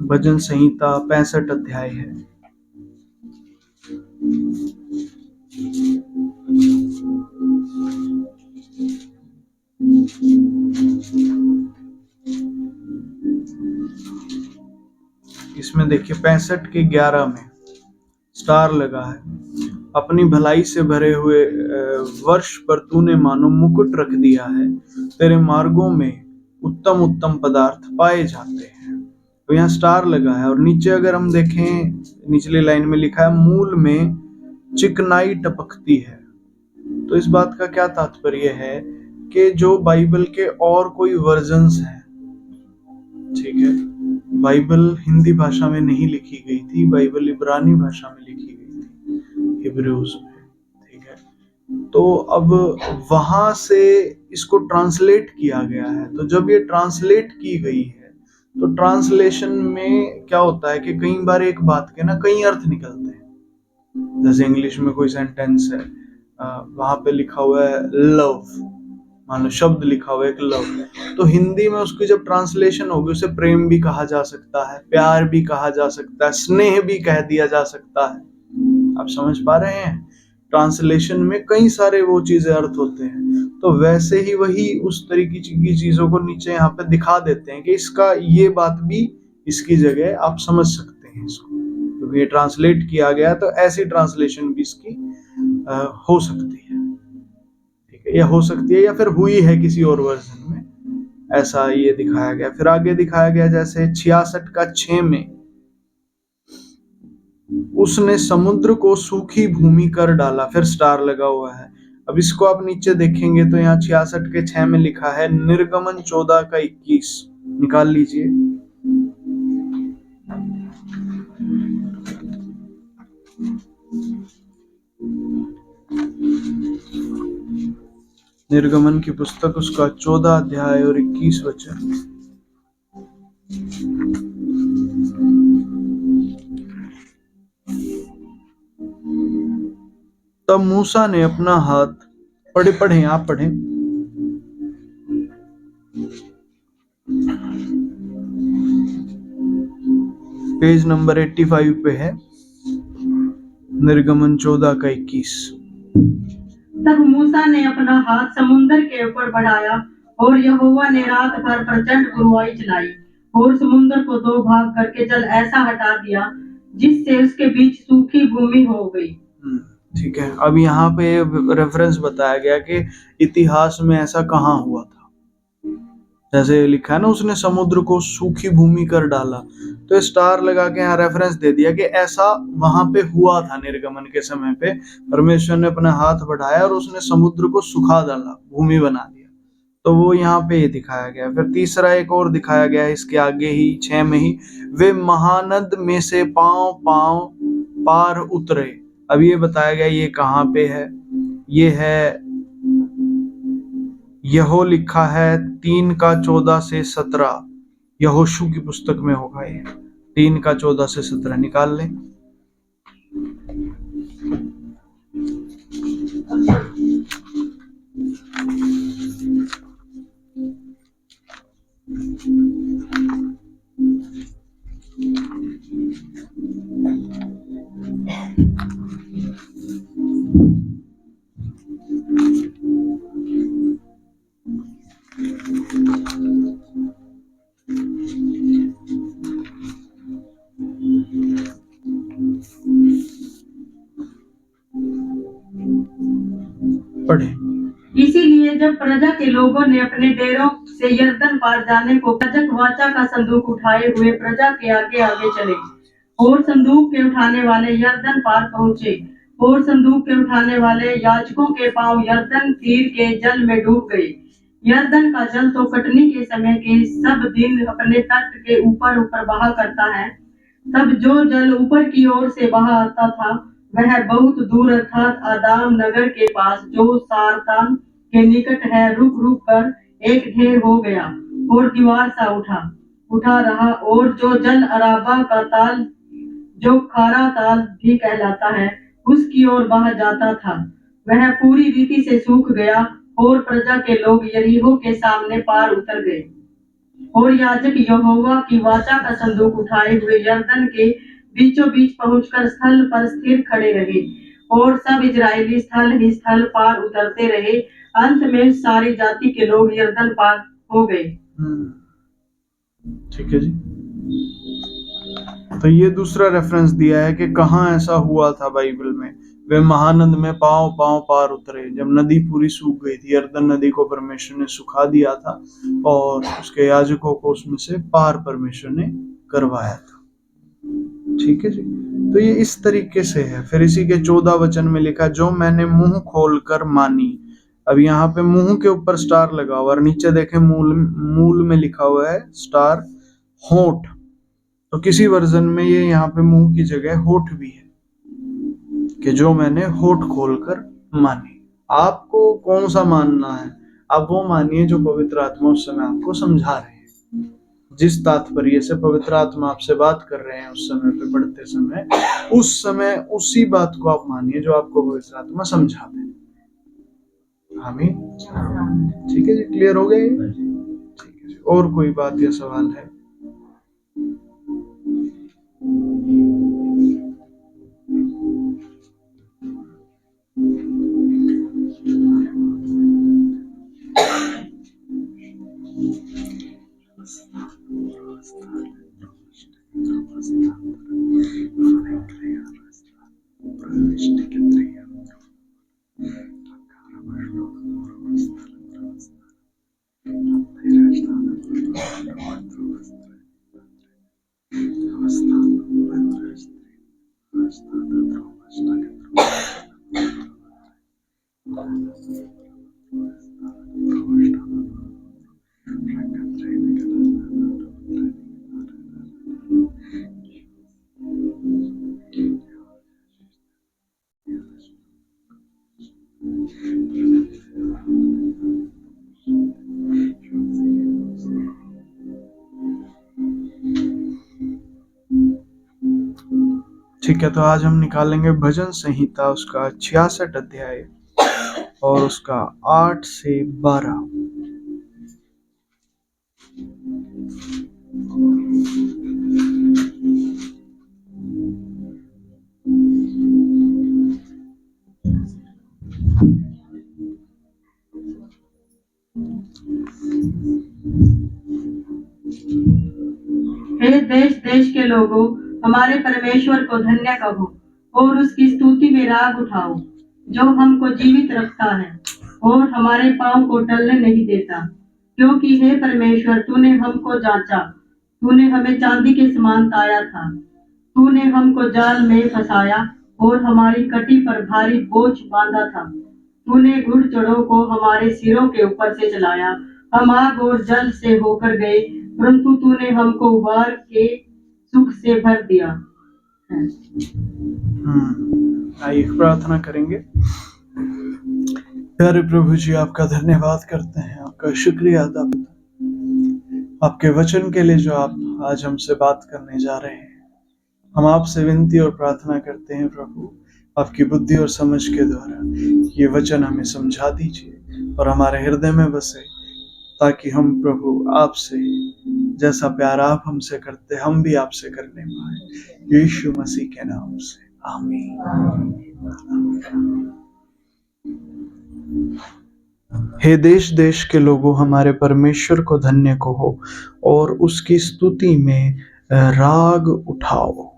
भजन संहिता 65 अध्याय है। इसमें देखिए 65 के 11 में स्टार लगा है। अपनी भलाई से भरे हुए वर्ष पर तूने मानो मुकुट रख दिया है, तेरे मार्गों में उत्तम उत्तम पदार्थ पाए जाते हैं। तो यहाँ स्टार लगा है और नीचे अगर हम देखें, निचली लाइन में लिखा है मूल में चिकनाई टपकती है। तो इस बात का क्या तात्पर्य है कि जो बाइबल के और कोई वर्जन्स हैं, ठीक है, बाइबल हिंदी भाषा में नहीं लिखी गई थी, बाइबल इब्रानी भाषा में लिखी गई थी, हिब्रूज में, ठीक है। तो अब वहां से इसको ट्रांसलेट किया गया है। तो जब ये ट्रांसलेट की गई है तो ट्रांसलेशन में क्या होता है कि कई बार एक बात के ना कई अर्थ निकलते हैं। जैसे इंग्लिश में कोई सेंटेंस है, वहां पे लिखा हुआ है लव, मान लो शब्द लिखा हुआ है एक लव, तो हिंदी में उसकी जब ट्रांसलेशन होगी उसे प्रेम भी कहा जा सकता है, प्यार भी कहा जा सकता है, स्नेह भी कह दिया जा सकता है। आप समझ पा रहे हैं? ट्रांसलेशन में कई सारे वो चीजें अर्थ होते हैं। तो वैसे ही वही उस तरीके की चीजों को नीचे यहाँ पे दिखा देते हैं कि इसका ये बात भी इसकी जगह आप समझ सकते हैं इसको, क्योंकि ये ट्रांसलेट किया गया तो ऐसी ट्रांसलेशन भी इसकी हो सकती है, ठीक है, या हो सकती है या फिर हुई है किसी और वर्जन में, ऐसा ये दिखाया गया। फिर आगे दिखाया गया जैसे 66 का 6 में, उसने समुद्र को सूखी भूमि कर डाला, फिर स्टार लगा हुआ है। अब इसको आप नीचे देखेंगे तो यहाँ 66 के 6 में लिखा है निर्गमन 14 का 21, निकाल लीजिए। निर्गमन की पुस्तक उसका 14 अध्याय और 21 वचन। तब मूसा ने अपना हाथ, पढ़े आप पढ़ें। पेज नंबर 85 पे है, निर्गमन 14 का 21। तब मूसा ने अपना हाथ समुद्र के ऊपर बढ़ाया और यहोवा ने रात भर प्रचंड गुरुआई चलाई और समुद्र को दो भाग करके जल ऐसा हटा दिया जिससे उसके बीच सूखी भूमि हो गई। ठीक है, अब यहाँ पे रेफरेंस बताया गया कि इतिहास में ऐसा कहाँ हुआ था। जैसे लिखा है ना, उसने समुद्र को सूखी भूमि कर डाला, तो स्टार लगा के यहाँ रेफरेंस दे दिया कि ऐसा वहां पे हुआ था। निर्गमन के समय पे परमेश्वर ने अपना हाथ बढ़ाया और उसने समुद्र को सुखा डाला, भूमि बना दिया। तो वो यहाँ पे ये दिखाया गया। फिर तीसरा एक और दिखाया गया है इसके आगे ही 6 में ही, वे महानद में से पांव पांव पार उतरे। अब ये बताया गया ये कहाँ पे है, ये है यहो लिखा है 3 का 14 से 17, यहोशू की पुस्तक में होगा ये 3 का 14 से 17 निकाल लें। पढ़े। इसीलिए जब प्रजा के लोगों ने अपने डेरों से यरदन पार जाने को याजक वाचा का संदूक उठाए हुए प्रजा के आगे आगे चले और संदूक के उठाने वाले यरदन पार पहुंचे और संदूक के उठाने वाले याजकों के पांव यरदन तीर के जल में डूब गए। यरदन का जल तो कटनी के समय के सब दिन अपने तट के ऊपर ऊपर बहा करता है। तब जो जल ऊपर की ओर से बहा आता था वह बहुत दूर अर्थात आदाम नगर के पास जो सारतान के निकट है रुक रुक कर एक ढेर हो गया और दीवार सा उठा रहा, और जो जल अराबा का ताल जो खारा ताल भी कहलाता है उसकी ओर बह जाता था, वह पूरी रीति से सूख गया और प्रजा के लोग यरीहो के सामने पार उतर गए। और याजक यहोवा की वाचा का संदूक उठाए हुए यरदन के बीचों बीच पहुंचकर स्थल पर स्थिर खड़े रहे और सब इजरायली स्थल ही स्थल पार उतरते रहे। अंत में सारी जाति के लोग यरदन पार हो गए। ठीक है जी। तो ये दूसरा रेफरेंस दिया है कि कहाँ ऐसा हुआ था बाइबल में। वे महानद में पांव पांव पार उतरे, जब नदी पूरी सूख गई थी। यरदन नदी को परमेश्वर ने सुखा दिया था और उसके याजकों को उसमें से पार परमेश्वर ने करवाया था। ठीक है जी। तो ये इस तरीके से है। फिर इसी के 14 वचन में लिखा, जो मैंने मुंह खोलकर मानी। अब यहाँ पे मुंह के ऊपर स्टार लगा हुआ और नीचे देखें मूल में लिखा हुआ है स्टार होठ। तो किसी वर्जन में ये यहाँ पे मुंह की जगह होठ भी है कि जो मैंने होठ खोलकर मानी। आपको कौन सा मानना है? आप वो मानिए जो पवित्र आत्मा उस समय आपको समझा रहे हैं। जिस तात्पर्य से पवित्र आत्मा आपसे बात कर रहे हैं उस समय पे पढ़ते समय, उस समय उसी बात को आप मानिए जो आपको पवित्र आत्मा समझा दे। आमीन। ठीक है जी, क्लियर हो गए? ठीक है जी। और कोई बात या सवाल है? ठीक है, तो आज हम निकालेंगे भजन संहिता उसका 66 अध्याय और उसका 8 से 12। हे देश देश के लोगों, हमारे परमेश्वर को धन्य कहो और उसकी स्तुति में राग उठाओ, जो हमको जीवित रखता है और हमारे पांव को टलने नहीं देता। क्योंकि हे परमेश्वर, तूने हमको जांचा, तूने हमें चांदी के समान ताया था। तूने हमको जाल में फंसाया और हमारी कटी पर भारी बोझ बांधा था। तूने घुड़ चढ़ों को हमारे सिरों के ऊपर से चलाया। हम आग और जल से होकर गए, परंतु तूने हमको उबार के सुख से भर दिया। आइए प्रार्थना करेंगे। प्यारे प्रभु जी, आपका धन्यवाद करते हैं, आपका शुक्रिया अदा आपके वचन के लिए जो आप आज हमसे बात करने जा रहे हैं। हम आपसे विनती और प्रार्थना करते हैं प्रभु, आपकी बुद्धि और समझ के द्वारा ये वचन हमें समझा दीजिए और हमारे हृदय में बसे, ताकि हम प्रभु आपसे जैसा प्यार आप हमसे करते हम भी आपसे करने पाए। यीशु मसीह के नाम से आमीन। हे देश देश के लोगों, हमारे परमेश्वर को धन्य कहो और उसकी स्तुति में राग उठाओ।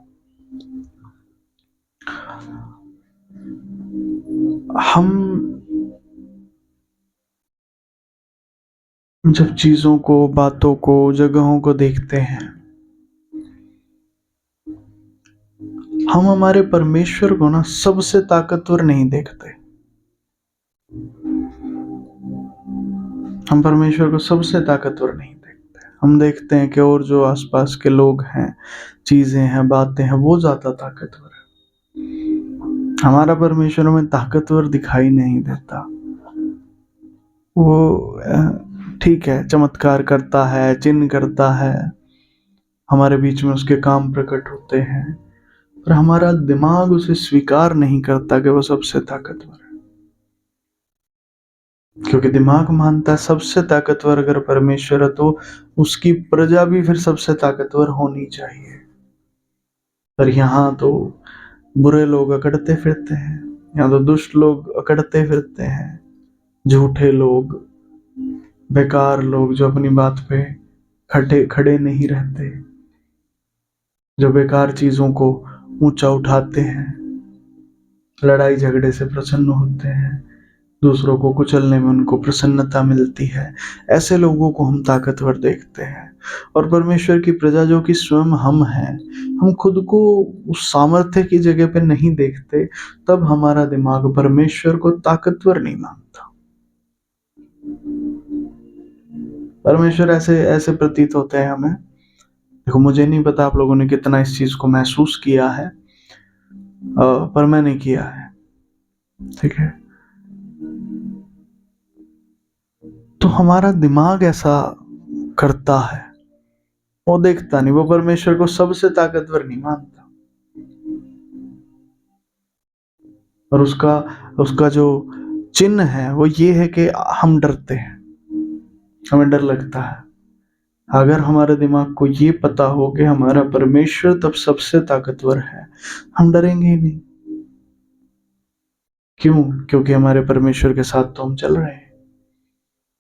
हम जब चीजों को, बातों को, जगहों को देखते हैं, हम हमारे परमेश्वर को ना सबसे ताकतवर नहीं देखते। हम परमेश्वर को सबसे ताकतवर नहीं देखते। हम देखते हैं कि और जो आसपास के लोग हैं, चीजें हैं, बातें हैं, वो ज्यादा ताकतवर है। हमारा परमेश्वर में ताकतवर दिखाई नहीं देता। वो ठीक है, चमत्कार करता है, चिन्ह करता है, हमारे बीच में उसके काम प्रकट होते हैं, पर हमारा दिमाग उसे स्वीकार नहीं करता कि वो सबसे ताकतवर है। क्योंकि दिमाग मानता है सबसे ताकतवर अगर परमेश्वर है तो उसकी प्रजा भी फिर सबसे ताकतवर होनी चाहिए। पर यहाँ तो बुरे लोग अकड़ते फिरते हैं, यहाँ तो दुष्ट लोग अकड़ते फिरते हैं, झूठे लोग, बेकार लोग जो अपनी बात पे खड़े नहीं रहते, जो बेकार चीजों को ऊंचा उठाते हैं, लड़ाई झगड़े से प्रसन्न होते हैं, दूसरों को कुचलने में उनको प्रसन्नता मिलती है, ऐसे लोगों को हम ताकतवर देखते हैं। और परमेश्वर की प्रजा जो कि स्वयं हम हैं, हम खुद को उस सामर्थ्य की जगह पे नहीं देखते, तब हमारा दिमाग परमेश्वर को ताकतवर नहीं मानता। परमेश्वर ऐसे प्रतीत होते हैं हमें। देखो, मुझे नहीं पता आप लोगों ने कितना इस चीज को महसूस किया है, पर मैंने किया है, ठीक है। तो हमारा दिमाग ऐसा करता है, वो देखता नहीं, वो परमेश्वर को सबसे ताकतवर नहीं मानता। और उसका जो चिन्ह है वो ये है कि हम डरते हैं, हमें डर लगता है। अगर हमारे दिमाग को ये पता हो कि हमारा परमेश्वर तब सबसे ताकतवर है, हम डरेंगे ही नहीं। क्यों? क्योंकि हमारे परमेश्वर के साथ तो हम चल रहे हैं,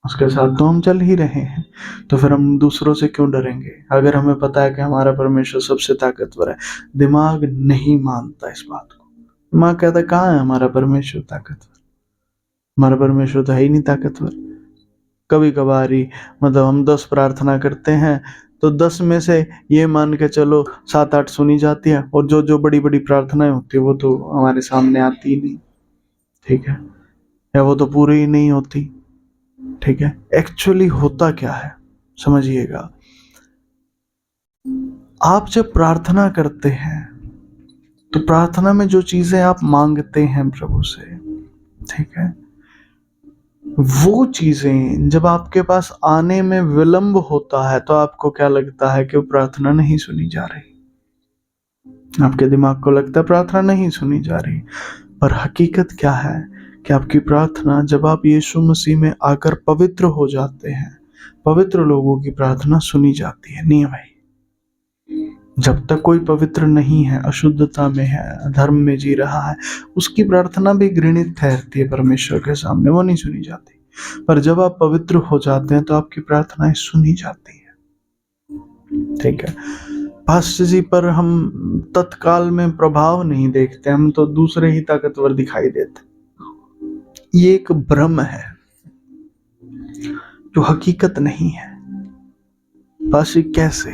उसके साथ तो हम चल ही रहे हैं, तो फिर हम दूसरों से क्यों डरेंगे? अगर हमें पता है कि हमारा परमेश्वर सबसे ताकतवर है। दिमाग नहीं मानता इस बात को। दिमाग कहता है कहाँ है हमारा परमेश्वर ताकतवर? हमारा परमेश्वर तो है ही नहीं ताकतवर। कभी कभार ही मतलब हम 10 प्रार्थना करते हैं तो 10 में से ये मान के चलो 7-8 सुनी जाती है, और जो बड़ी बड़ी प्रार्थनाएं होती है वो तो हमारे सामने आती ही नहीं, ठीक है, या वो तो पूरी ही नहीं होती, ठीक है। एक्चुअली होता क्या है समझिएगा, आप जब प्रार्थना करते हैं तो प्रार्थना में जो चीजें आप मांगते हैं प्रभु से, ठीक है, वो चीजें जब आपके पास आने में विलंब होता है तो आपको क्या लगता है कि वो प्रार्थना नहीं सुनी जा रही, आपके दिमाग को लगता है प्रार्थना नहीं सुनी जा रही, पर हकीकत क्या है कि आपकी प्रार्थना, जब आप यीशु मसीह में आकर पवित्र हो जाते हैं, पवित्र लोगों की प्रार्थना सुनी जाती है। नहीं भाई, जब तक कोई पवित्र नहीं है, अशुद्धता में है, धर्म में जी रहा है, उसकी प्रार्थना भी घृणित ठहरती है परमेश्वर के सामने, वो नहीं सुनी जाती। पर जब आप पवित्र हो जाते हैं तो आपकी प्रार्थनाएं सुनी जाती है। ठीक है पास्टर जी, पर हम तत्काल में प्रभाव नहीं देखते, हम तो दूसरे ही ताकतवर दिखाई देते। ये एक भ्रम है जो हकीकत नहीं है। पास्टर जी कैसे?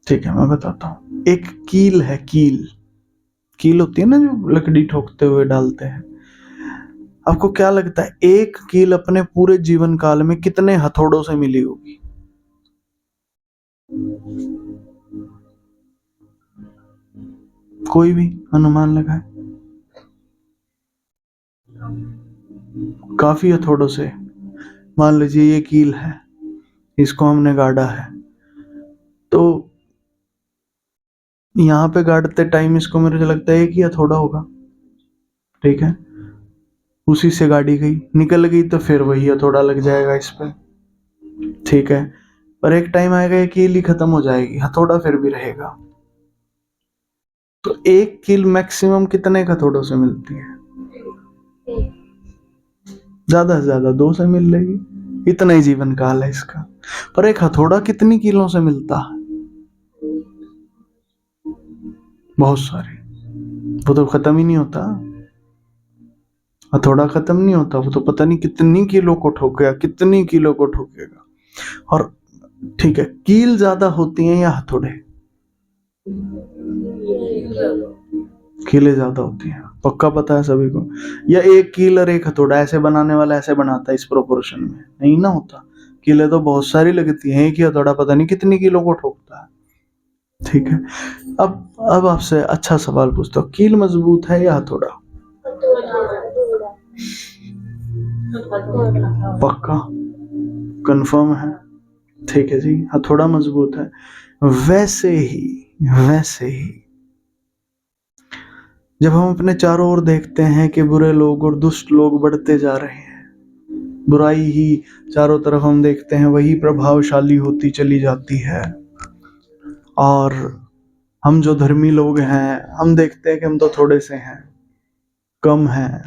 ठीक है मैं बताता हूँ। एक कील है, कील होती है ना जो लकड़ी ठोकते हुए डालते हैं। आपको क्या लगता है एक कील अपने पूरे जीवन काल में कितने हथौड़ों से मिली होगी? कोई भी अनुमान लगाए? काफी हथौड़ों से। मान लीजिए ये कील है, इसको हमने गाड़ा है, तो यहाँ पे गाड़ते टाइम इसको मुझे लगता है एक ही हथौड़ा होगा। ठीक है, उसी से गाड़ी गई, निकल गई तो फिर वही हथौड़ा लग जाएगा इस पे। ठीक है, पर एक टाइम आएगा ये कील ही खत्म हो जाएगी, हथौड़ा फिर भी रहेगा। तो एक कील मैक्सिमम कितने हथौड़ों से मिलती है? ज्यादा से ज्यादा 2 से मिल लेगी, इतना ही जीवन काल है इसका। पर एक हथौड़ा कितनी कीलों से मिलता है? बहुत सारी। वो तो खत्म ही नहीं होता, हथौड़ा खत्म नहीं होता, वो तो पता नहीं कितनी किलो को ठोकेगा, कितनी किलो को ठोकेगा। और ठीक है, कील ज्यादा होती हैं या हथौड़े? कीलें ज्यादा होती हैं, पक्का पता है सभी को। या एक कील और एक हथौड़ा, ऐसे बनाने वाला ऐसे बनाता है इस प्रोपोर्शन में? नहीं ना होता। कीलें तो बहुत सारी लगती हैं, एक ही हथौड़ा पता नहीं कितनी किलो को ठोकता है। ठीक है, अब आपसे अच्छा सवाल पूछता हूँ, कील मजबूत है या हथौड़ा? पक्का कंफर्म है? ठीक है जी, हथौड़ा मजबूत है। वैसे ही जब हम अपने चारों ओर देखते हैं कि बुरे लोग और दुष्ट लोग बढ़ते जा रहे हैं, बुराई ही चारों तरफ हम देखते हैं, वही प्रभावशाली होती चली जाती है, और हम जो धर्मी लोग हैं हम देखते हैं कि हम तो थोड़े से हैं, कम हैं।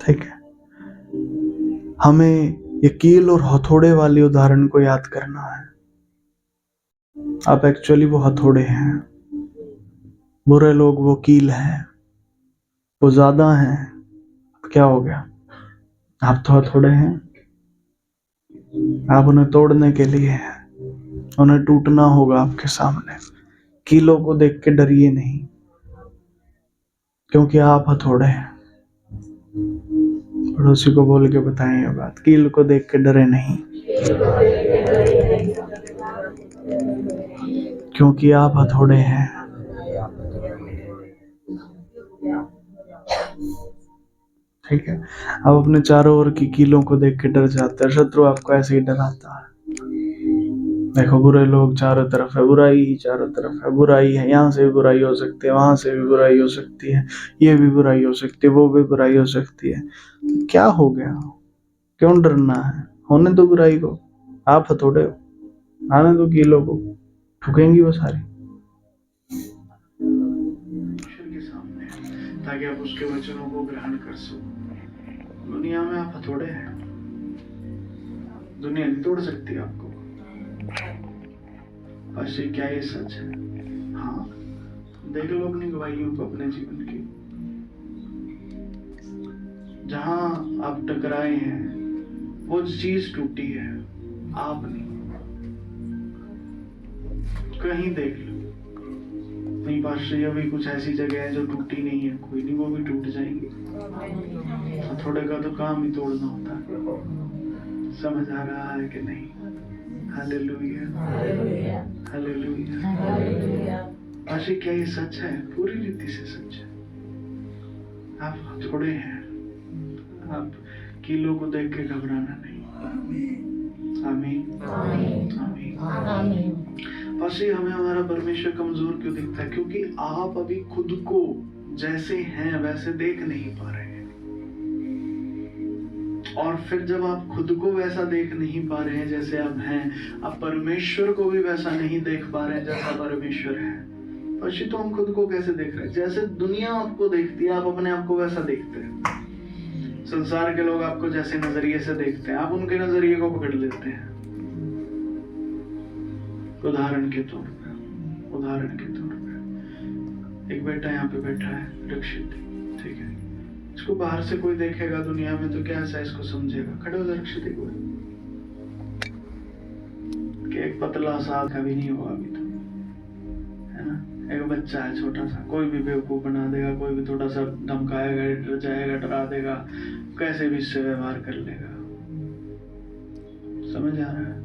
ठीक है, हमें ये कील और हथौड़े वाले उदाहरण को याद करना है। आप एक्चुअली वो हथौड़े हैं, बुरे लोग वो कील हैं, वो ज्यादा हैं। क्या हो गया? आप तो हथौड़े हैं, आप उन्हें तोड़ने के लिए हैं, उन्हें टूटना होगा आपके सामने। कीलों को देख के डरिए नहीं, क्योंकि आप हथौड़े हैं। पड़ोसी को बोल के बताएं ये बात, कील को देख के डरे नहीं, क्योंकि आप हथौड़े हैं। ठीक है, आप अपने चारों ओर की कीलों को देख के डर जाते हैं। शत्रु आपको ऐसे ही डराता है। देखो बुरे लोग चारों तरफ है, बुराई ही चारों तरफ है, बुराई है, यहाँ से भी बुराई हो सकती है, वहां से भी बुराई हो सकती है, ये भी बुराई हो सकती है, वो भी बुराई हो सकती है। तो क्या हो गया? क्यों डरना है? होने दो बुराई को, आप हथौड़े हो, आने दो कीलों को, ठुकेंगी वो सारी के सामने, ताकि आप उसके वचनों को ग्रहण कर सको। दुनिया में आप हथौड़े हैं, दुनिया नहीं तोड़ सकती आपको। पास्टर क्या ये सच है? हाँ, देख लो अपनी गवाहियों को अपने जीवन की। जहां आप टकराए हैं वो चीज टूटी है, आप नहीं। कहीं देख लो, नहीं पास्टर अभी कुछ ऐसी जगह है जो टूटी नहीं है, कोई नहीं, वो भी टूट जाएंगे। हथौड़े का तो काम ही तोड़ना होता है। समझ आ रहा है कि नहीं? Hallelujah, hallelujah. पास्टर क्या ये सच है? पूरी रीति से सच है। आप हथौड़े हैं, आप कीलों को देख के घबराना नहीं। आमीन आमीन। बस ये हमें हमारा परमेश्वर कमजोर क्यों दिखता है? क्योंकि आप अभी खुद को जैसे हैं वैसे देख नहीं पा रहे हैं। और फिर जब आप खुद को वैसा देख नहीं पा रहे हैं जैसे आप हैं, आप परमेश्वर को भी वैसा नहीं देख पा रहे हैं जैसा परमेश्वर है। पशी तो हम खुद को कैसे देख रहे हैं? जैसे दुनिया आपको देखती है, आप अपने आप को वैसा देखते हैं। संसार के लोग आपको जैसे नजरिए से देखते हैं, आप उनके नजरिए को पकड़ लेते हैं। उदाहरण के तौर पे एक बेटा यहाँ पे बैठा है, रक्षित, ठीक है। इसको बाहर से कोई देखेगा दुनिया में तो क्या ऐसा इसको समझेगा? खड़े हो जा रक्षित, एक बार कि एक पतला सा कभी नहीं हुआ अभी तो, है ना। एक बच्चा है छोटा सा, कोई भी बेवकूफ बना देगा, कोई भी थोड़ा सा धमकाएगा, डर जाएगा, डरा देगा, कैसे भी इससे व्यवहार कर लेगा। समझ आ रहा है?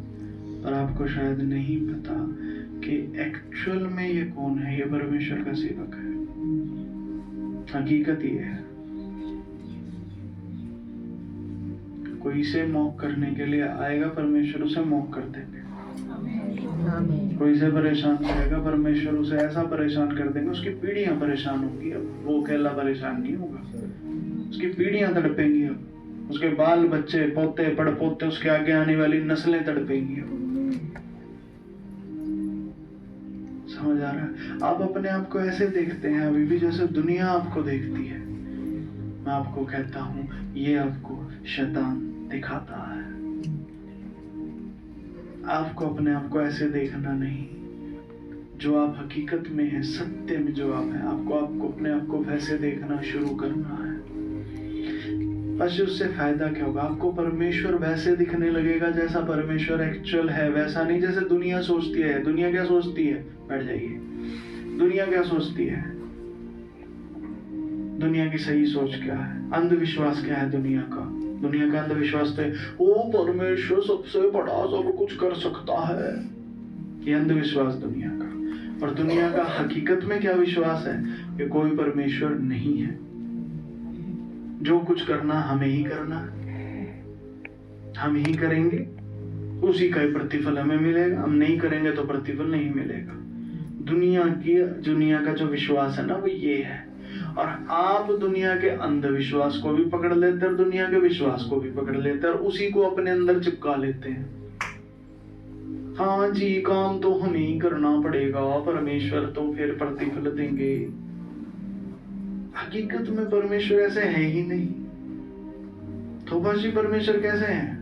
पर आपको शायद नहीं पता कि एक्चुअल में ये कौन है। ये परमेश्वर का सेवक है। हकीकत ये है। कोई इसे मॉक करने के लिए आएगा, परमेश्वर उसे मॉक कर देंगे। कोई इसे परेशान करेगा, परमेश्वर उसे ऐसा परेशान कर देंगे, उसकी पीढ़ियां परेशान होंगी। अब वो अकेला परेशान नहीं होगा, उसकी पीढ़ियां तड़पेंगी। अब उसके बाल बच्चे, पोते, पड़पोते, उसके आगे आने वाली नस्लें तड़पेंगी। अब समझ आ रहा है? आप अपने आप को ऐसे देखते हैं अभी भी जैसे दुनिया आपको देखती है। मैं आपको कहता हूं, ये आपको शैतान दिखाता है। आपको अपने आप को ऐसे देखना नहीं, जो आप हकीकत में है, सत्य में जो आप हैं, आपको अपने आप को वैसे देखना शुरू करना है। बस उससे फायदा क्या होगा? आपको परमेश्वर वैसे दिखने लगेगा जैसा परमेश्वर एक्चुअल है, वैसा नहीं जैसे दुनिया सोचती है। दुनिया क्या सोचती है? बैठ जाइए। दुनिया क्या सोचती है? दुनिया की सही सोच क्या है? अंधविश्वास क्या है दुनिया का? दुनिया का अंधविश्वास तो वो परमेश्वर सबसे बड़ा, सब कुछ कर सकता है। ये अंधविश्वास दुनिया का। और दुनिया का हकीकत में क्या विश्वास है? कि कोई परमेश्वर नहीं है। जो कुछ करना हमें ही करना है, हम ही करेंगे, उसी का ही प्रतिफल हमें मिलेगा। हम नहीं करेंगे तो प्रतिफल नहीं मिलेगा। दुनिया का जो विश्वास है ना, वो ये है। और आप दुनिया के अंधविश्वास को भी पकड़ लेते हैं, दुनिया के विश्वास को भी पकड़ लेते हैं और उसी को अपने अंदर चिपका लेते हैं। हाँ जी, काम तो हमें ही करना पड़ेगा, परमेश्वर तो फिर प्रतिफल देंगे। हकीकत में परमेश्वर ऐसे है ही नहीं। तो बस जी परमेश्वर कैसे हैं?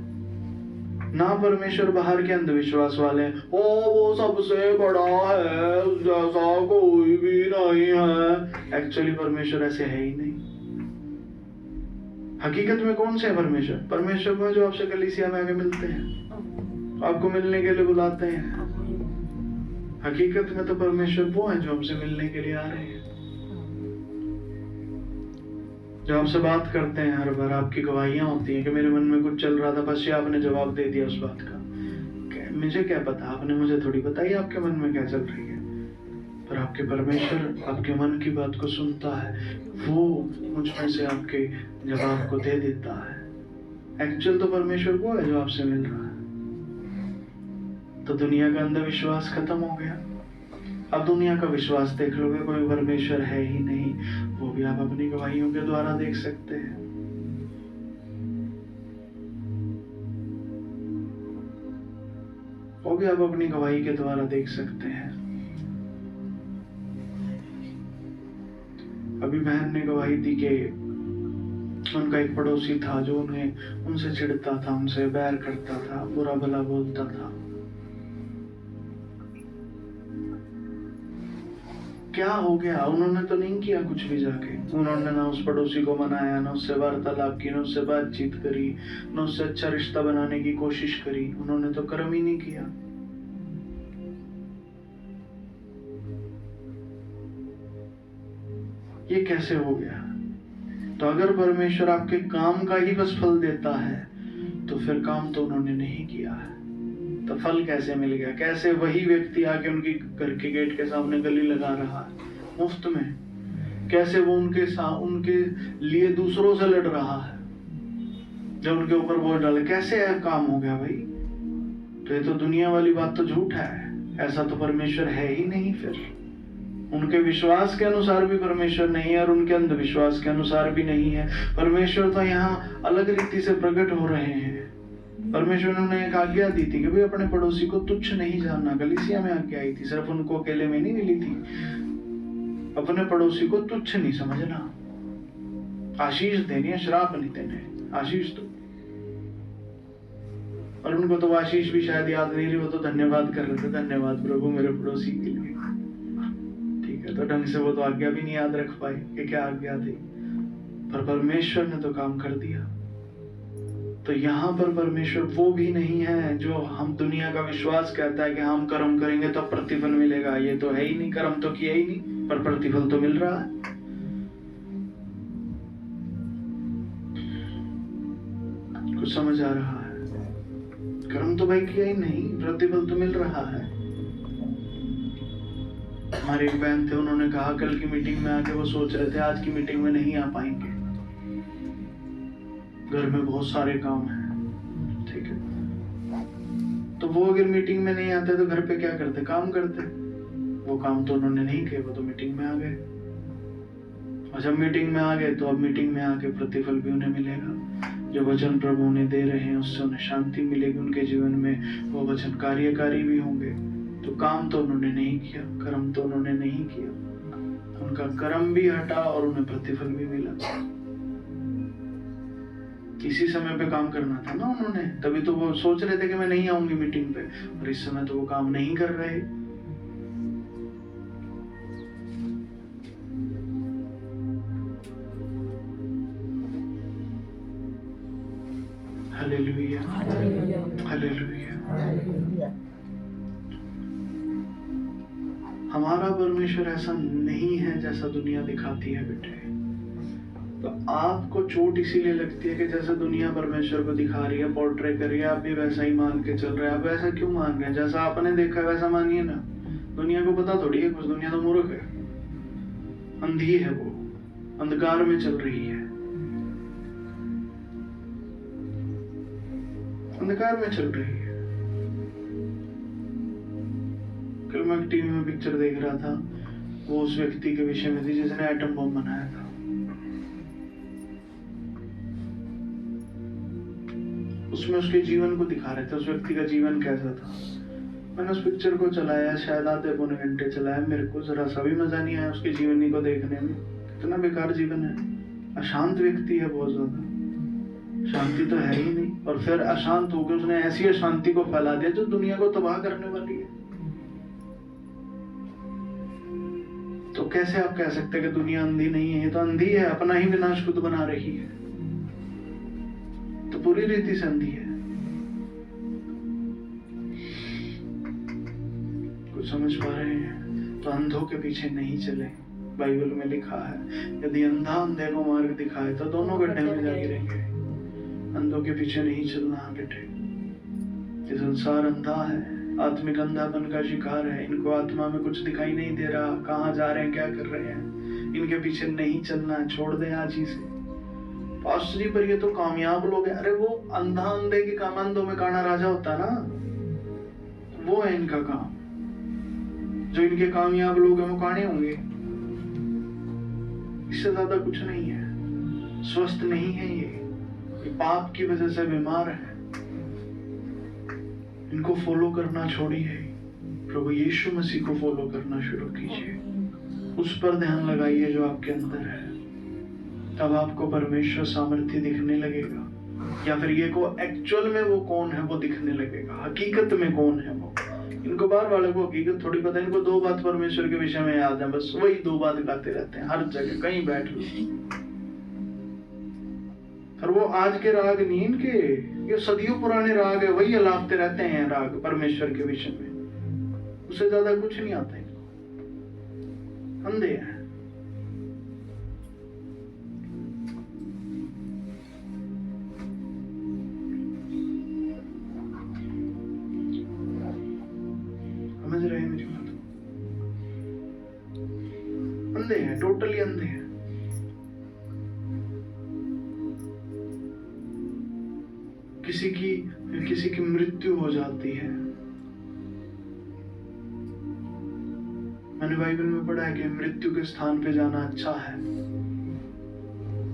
ना परमेश्वर बाहर के अंधविश्वास वाले, ओ वो सबसे बड़ा है, जैसा कोई भी नहीं है। एक्चुअली परमेश्वर ऐसे है ही नहीं। हकीकत में कौन से है परमेश्वर? परमेश्वर में जो आपसे कलीसिया में आके मिलते हैं, आपको मिलने के लिए बुलाते हैं। हकीकत में तो परमेश्वर वो है जो हमसे मिलने के लिए आ रहे हैं, जो आपसे बात करते हैं। हर बार आपकी गवाहियां होती हैं कि मेरे मन में कुछ चल रहा था, बस ये आपने जवाब दे दिया उस बात का। मुझे क्या पता, आपने मुझे थोड़ी बताई आपके मन में क्या चल रही है। पर आपके परमेश्वर आपके मन की बात को सुनता है, वो मुझ में से आपके जवाब को दे देता है। एक्चुअल तो परमेश्वर वो है जो आपसे मिल रहा है। तो दुनिया का अंधविश्वास खत्म हो गया। अब दुनिया का विश्वास देख लोगे, कोई परमेश्वर है ही नहीं, वो भी आप अपनी गवाहियों के द्वारा देख सकते हैं। वो भी आप अपनी गवाही के द्वारा देख सकते हैं। अभी बहन ने गवाही दी कि उनका एक पड़ोसी था जो उनसे चिढ़ता था, उनसे बैर करता था, बुरा भला बोलता था। क्या हो गया? उन्होंने तो नहीं किया कुछ भी जाके। उन्होंने ना उस पड़ोसी को मनाया, ना उससे वार्तालाप की, ना उससे बातचीत करी, ना उससे अच्छा रिश्ता बनाने की कोशिश करी। उन्होंने तो कर्म ही नहीं किया। ये कैसे हो गया? तो अगर परमेश्वर आपके काम का ही बस फल देता है तो फिर काम तो उन्होंने नहीं किया है, तो फल कैसे मिल गया? कैसे वही व्यक्ति आके उनकी घर के गेट के सामने गली लगा रहा है मुफ्त में? कैसे वो उनके लिए दूसरों से लड़ रहा है? जब उनके ऊपर बोझ डाले, कैसे काम हो गया भाई? तो ये तो दुनिया वाली बात तो झूठ है, ऐसा तो परमेश्वर है ही नहीं। फिर उनके विश्वास के अनुसार भी परमेश्वर नहीं है और उनके अंधविश्वास के अनुसार भी नहीं है। परमेश्वर तो यहाँ अलग रीति से प्रकट हो रहे हैं। परमेश्वर ने उन्हें एक आज्ञा दी थी कि भाई अपने पड़ोसी को तुच्छ नहीं जानना। गलीसिया में आज्ञा आई थी, सिर्फ उनको अकेले में नहीं मिली थी। अपने पड़ोसी को तुच्छ नहीं समझना, आशीष देनी है, श्राप नहीं देने, आशीष दो। और उनको तो आशीष भी शायद याद नहीं रही, वो तो धन्यवाद कर रहे थे, धन्यवाद प्रभु मेरे पड़ोसी के लिए। ठीक है, तो ढंग से वो तो आज्ञा भी नहीं याद रख पाए कि क्या आज्ञा थी, पर परमेश्वर ने तो काम कर दिया। तो यहाँ पर परमेश्वर वो भी नहीं है जो हम दुनिया का विश्वास कहता है कि हम कर्म करेंगे तो प्रतिफल मिलेगा। ये तो है ही नहीं, कर्म तो किया ही नहीं पर प्रतिफल तो मिल रहा है। कुछ समझ आ रहा है? कर्म तो भाई किया ही नहीं, प्रतिफल तो मिल रहा है। हमारे एक बहन थे, उन्होंने कहा कल की मीटिंग में आके वो सोच रहे थे आज की मीटिंग में नहीं आ पाएंगे, घर में बहुत सारे काम हैं। ठीक है, तो वो अगर मीटिंग में नहीं आते तो घर पे क्या करते? काम करते। वो काम तो उन्होंने नहीं किए, वो तो मीटिंग में आ गए। और जब मीटिंग में आ गए तो अब मीटिंग में आके प्रतिफल भी उन्हें मिलेगा। जो वचन प्रभु उन्हें दे रहे हैं उससे उन्हें शांति मिलेगी उनके जीवन में, वो वचन कार्यकारी भी होंगे। तो काम तो उन्होंने नहीं किया, कर्म तो उन्होंने नहीं किया, उनका कर्म भी हटा और उन्हें प्रतिफल भी मिला। इसी समय पे काम करना था ना उन्होंने, तभी तो वो सोच रहे थे कि मैं नहीं आऊंगी मीटिंग पे, और इस समय तो वो काम नहीं कर रहे। Hallelujah, hallelujah. हमारा परमेश्वर ऐसा नहीं है जैसा दुनिया दिखाती है बेटे। तो आपको चोट इसीलिए लगती है कि जैसे दुनिया परमेश्वर को दिखा रही है, पोर्ट्रे कर रही है, आप भी वैसा ही मान के चल रहे हैं। आप वैसा क्यों मान रहे हैं? जैसा आपने देखा है वैसा मानिए ना। दुनिया को पता थोड़ी है कुछ, दुनिया तो मूर्ख है, अंधी है, वो अंधकार में चल रही है, अंधकार में चल रही है। कल मैं टीवी में पिक्चर देख रहा था, वो उस व्यक्ति के विषय में थी जिसने एटम बम बनाया था। उसमें उसके जीवन को दिखा रहे थे, उस व्यक्ति का जीवन कैसा था। मैंने उस पिक्चर को चलाया, शायद आधे पौने घंटे चलाया, मेरे को जरा सा भी मजा नहीं आया उसके जीवन को देखने में। कितना बेकार जीवन है, अशांत व्यक्ति है, बहुत ज्यादा शांति तो है ही नहीं। और फिर अशांत होकर उसने ऐसी अशांति को फैला दिया जो दुनिया को तबाह करने वाली है। तो कैसे आप कह सकते हैं कि दुनिया अंधी नहीं है? ये तो अंधी है, अपना ही विनाश खुद बना रही है, तो पूरी रीति से अंधी है। कुछ समझ पा रहे हैं? तो अंधों के पीछे नहीं चले। बाइबल में लिखा है यदि अंधा अंधे को मार्ग दिखाए तो दोनों गड्ढे में जा गिरेंगे। अंधों के पीछे नहीं चलना बेटे। ये संसार अंधा है, आत्मिक अंधापन का शिकार है। इनको आत्मा में कुछ दिखाई नहीं दे रहा, कहाँ जा रहे हैं, क्या कर रहे हैं, इनके पीछे नहीं चलना है, छोड़ दें आज ही से। पास्टर जी पर ये तो कामयाब लोग हैं। अरे वो अंधा अंधे के काम, अंधों में काना राजा होता ना, वो है इनका काम। जो इनके कामयाब लोग हैं वो काने होंगे, इससे ज्यादा कुछ नहीं है। स्वस्थ नहीं है ये पाप की वजह से बीमार है। इनको फॉलो करना छोड़िए, प्रभु यीशु मसीह को फॉलो करना शुरू कीजिए। उस पर ध्यान लगाइए जो आपके अंदर है। तब आपको परमेश्वर सामर्थ्य दिखने लगेगा, या फिर ये को एक्चुअल में वो कौन है वो दिखने लगेगा, हकीकत में कौन है वो। इनको बार वाले को हकीकत थोड़ी पता है। इनको दो बात परमेश्वर के विषय में याद है, बस वही दो बात गाते रहते हैं हर जगह, कहीं बैठ लो। और वो आज के राग नहीं इनके, ये सदियों पुराने राग है, वही अलापते रहते हैं राग परमेश्वर के विषय में। उससे ज्यादा कुछ नहीं आता इनको। अंधे हैं। समझ रहे हैं मेरी बात? अंधे हैं, टोटली अंधे हैं। किसी की मृत्यु हो जाती है। मैंने बाइबल में पढ़ा है कि मृत्यु के स्थान पे जाना अच्छा है,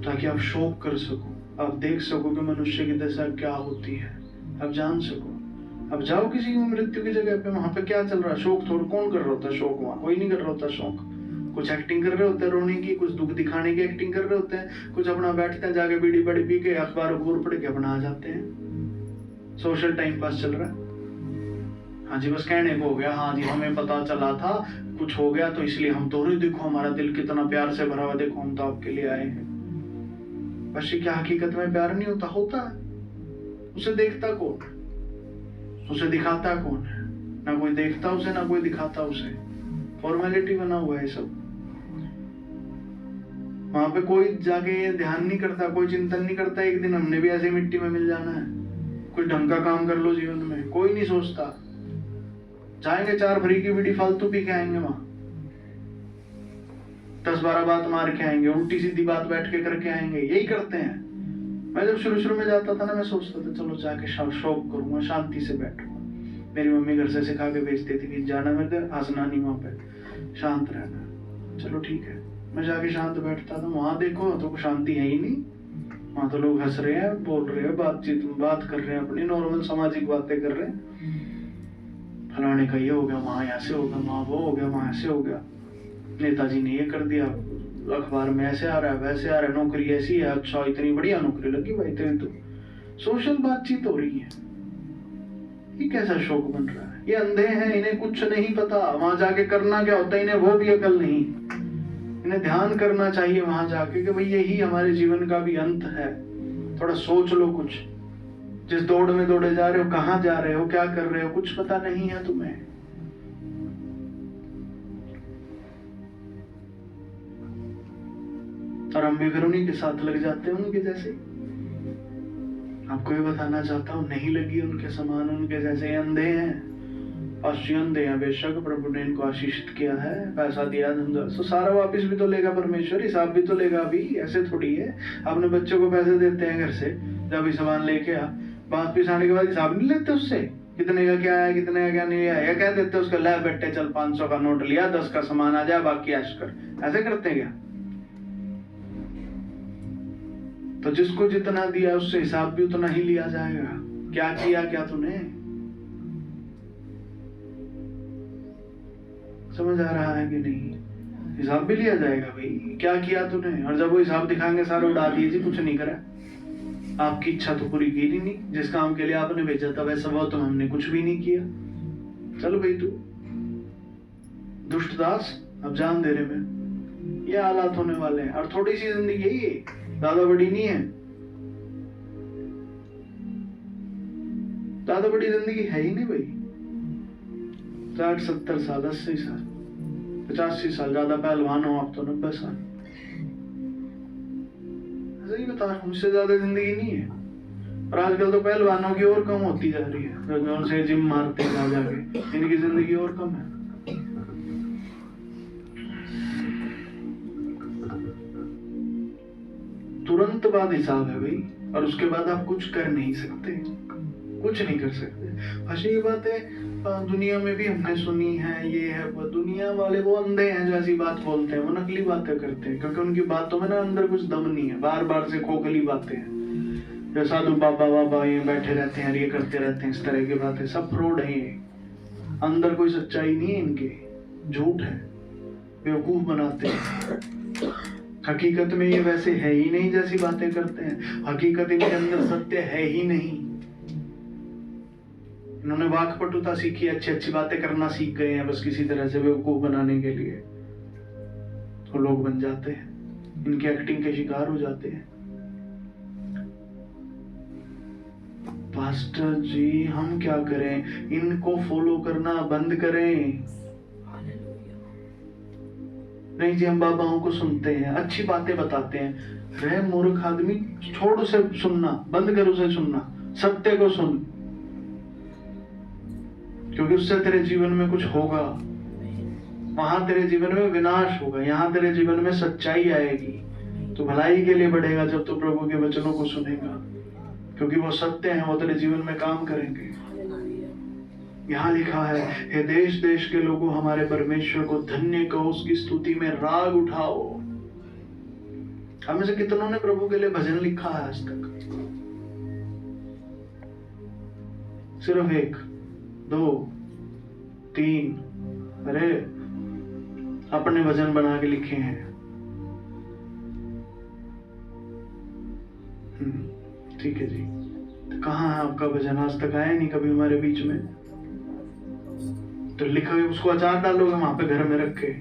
ताकि आप शोक कर सको, आप देख सको कि मनुष्य की दशा क्या होती है, आप जान सको। अब जाओ किसी की मृत्यु की जगह पे, वहां पे क्या चल रहा है? शोक थोड़ा कौन कर रहा होता है? शोक वहां कोई नहीं कर रहा होता शोक। कुछ एक्टिंग कर रहे होते हैं रोने की, कुछ दुख दिखाने की एक्टिंग कर रहे होते हैं, कुछ अपना बैठते हैं जाके बीड़ी बड़ी पी के अखबार पढ़ के अपना आ जाते हैं। सोशल टाइम पास चल रहा है। हाँ जी, बस कहने को हो गया, हाँ जी हमें पता चला था कुछ हो गया तो इसलिए हम तो, देखो हमारा दिल कितना प्यार से भरा हुआ, देखो हम तो आपके लिए आए हैं। बस ये क्या हकीकत में प्यार नहीं होता? होता है। उसे देखता कौन? उसे दिखाता कौन है? ना कोई देखता उसे, ना कोई दिखाता उसे। फॉर्मेलिटी बना हुआ है सब। वहां पे कोई जाके ध्यान नहीं करता, कोई चिंतन नहीं करता एक दिन हमने भी ऐसे मिट्टी में मिल जाना है, कोई ढंग का काम कर लो जीवन में, कोई नहीं सोचता। जाएंगे 4 भरी की बीड़ी फालतू पी के आएंगे, वहां 10-12 बात मार के आएंगे, उल्टी सीधी बात बैठ के करके आएंगे, यही करते हैं। मैं जब शुरू में जाता था ना, मैं सोचता था चलो जाके शौक करूंगा, शांति से बैठूंगा। मेरी मम्मी घर से सिखा के भेजती थी कि जाना मेरे हंसना नहीं, वहां पे शांत रहना। चलो ठीक है, मैं जाके शांत बैठता था। वहां देखो तो शांति है ही नहीं, वहां तो लोग हंस रहे हैं, बोल रहे हैं, बात कर रहे हैं, अपनी नॉर्मल सामाजिक बातें कर रहे हैं। फलाने का ये हो गया, वहां ऐसे हो गया, वहां वो हो गया, वहां ऐसे हो गया, नेताजी ने ये कर दिया, अखबार में ऐसे आ रहा है, वैसे आ रहा है, नौकरी ऐसी है, अच्छा इतनी बढ़िया नौकरी लगी भाई तेरे तो। सोशल बातचीत हो रही है। ये कैसा शौक बन रहा है? ये अंधे हैं, इन्हें कुछ नहीं पता वहां जाके करना क्या होता है, इन्हें वो भी अकल नहीं। इन्हें ध्यान करना चाहिए वहां जाके कि भाई यही हमारे जीवन का भी अंत है। थोड़ा सोच लो कुछ। जिस दौड़ में दौड़े जा रहे हो, कहाँ जा रहे हो, क्या कर रहे हो, कुछ पता नहीं है तुम्हें। और हम भी फिर उन्हीं के साथ लग जाते हैं, उनके जैसे। आपको ये बताना चाहता हूँ, नहीं लगी उनके समान, उनके जैसे अंधे हैं। आशी अंधे हैं बेशक, प्रभु ने इनको आशीषित किया है, पैसा दिया, धंधा, तो सारा वापस भी तो लेगा परमेश्वर, हिसाब भी तो लेगा अभी। ऐसे थोड़ी है अपने बच्चों को पैसे देते हैं घर से, जब भी सामान लेके आ, वापस आने के बाद हिसाब नहीं लेते उससे, कितने का क्या है, कितने का क्या नहीं है। या कह देते उसका ले बेटे चल 500 का नोट लिया, 10 का सामान आ जाए, बाकी ऐश कर। ऐसे करते क्या? तो जिसको जितना दिया उससे हिसाब भी उतना ही लिया जाएगा। क्या किया क्या तूने? समझ आ रहा है कि नहीं? हिसाब भी लिया जाएगा भाई, क्या किया तूने। और जब वो हिसाब दिखाएंगे सारे उड़ा दिए जी, कुछ नहीं करा, आपकी इच्छा तो पूरी की नहीं, जिस काम के लिए आपने भेजा था वैसा वो तो हमने कुछ भी नहीं किया। चलो भाई तू दुष्ट दास, अब जान दे रहे मैं, ये हालात होने वाले हैं। और थोड़ी सी जिंदगी है ये, ज्यादा बड़ी नहीं है, ज्यादा बड़ी जिंदगी है ही नहीं भाई। 60-70 साल, 80 साल, 85 साल, ज्यादा पहलवान हो आप तो 90 साल। सही बता रहा हूं, उससे ज्यादा जिंदगी नहीं है। और आजकल तो पहलवानों की और कम होती जा रही है, जो उनसे जिम मारते हैं जाके, इनकी जिंदगी और कम है। तुरंत बाद हिसाब है भाई, और उसके बाद आप कुछ कर नहीं सकते, कुछ नहीं कर सकते। हंसी की बात है, दुनिया में भी हमने सुनी है, ये है वो। दुनिया वाले वो अंधे हैं जो ऐसी बात बोलते हैं, वो नकली बातें करते हैं, क्योंकि उनकी बातों में ना अंदर कुछ दम नहीं है, बार बार से खोखली बातें हैं। जो साधु बाबा बाबा ये बैठे रहते हैं, ये करते रहते हैं, इस तरह की बातें सब फ्रॉड है। ये अंदर कोई सच्चाई नहीं है इनके, झूठ है, बेवकूफ बनाते हैं। हकीकत में ये वैसे है ही नहीं जैसी बातें करते हैं, हकीकत इनके अंदर सत्य है ही नहीं। इन्होंने वाकपटुता सीखी, अच्छी अच्छी बातें करना सीख गए हैं, बस किसी तरह से बेवकूफ बनाने के लिए। तो लोग बन जाते हैं, इनकी एक्टिंग के शिकार हो जाते हैं। पास्टर जी हम क्या करें? इनको फॉलो करना बंद करें। नहीं जी, हम बाबाओं को सुनते हैं, अच्छी बातें बताते हैं। रे मूर्ख आदमी, छोड़ उसे सुनना, बंद कर उसे सुनना, सत्य को सुन, क्योंकि उससे तेरे जीवन में कुछ होगा। वहां तेरे जीवन में विनाश होगा, यहाँ तेरे जीवन में सच्चाई आएगी। तो भलाई के लिए बढ़ेगा जब तू प्रभु के वचनों को सुनेगा। क्योंकि वो सत्य हैं, वो तेरे जीवन में काम करेंगे। यहाँ लिखा है, हे देश देश के लोगों हमारे परमेश्वर को धन्य कहो, उसकी स्तुति में राग उठाओ। हमें से कितनों ने प्रभु के लिए भजन लिखा है आज तक? सिर्फ 1, 2, 3, अरे अपने भजन बना के लिखे हैं। ठीक है जी, तो कहाँ है आपका भजन? आज तक आया नहीं कभी हमारे बीच में। तो लिखोगे, उसको अचार डालोगे वहां पे घर में रख के,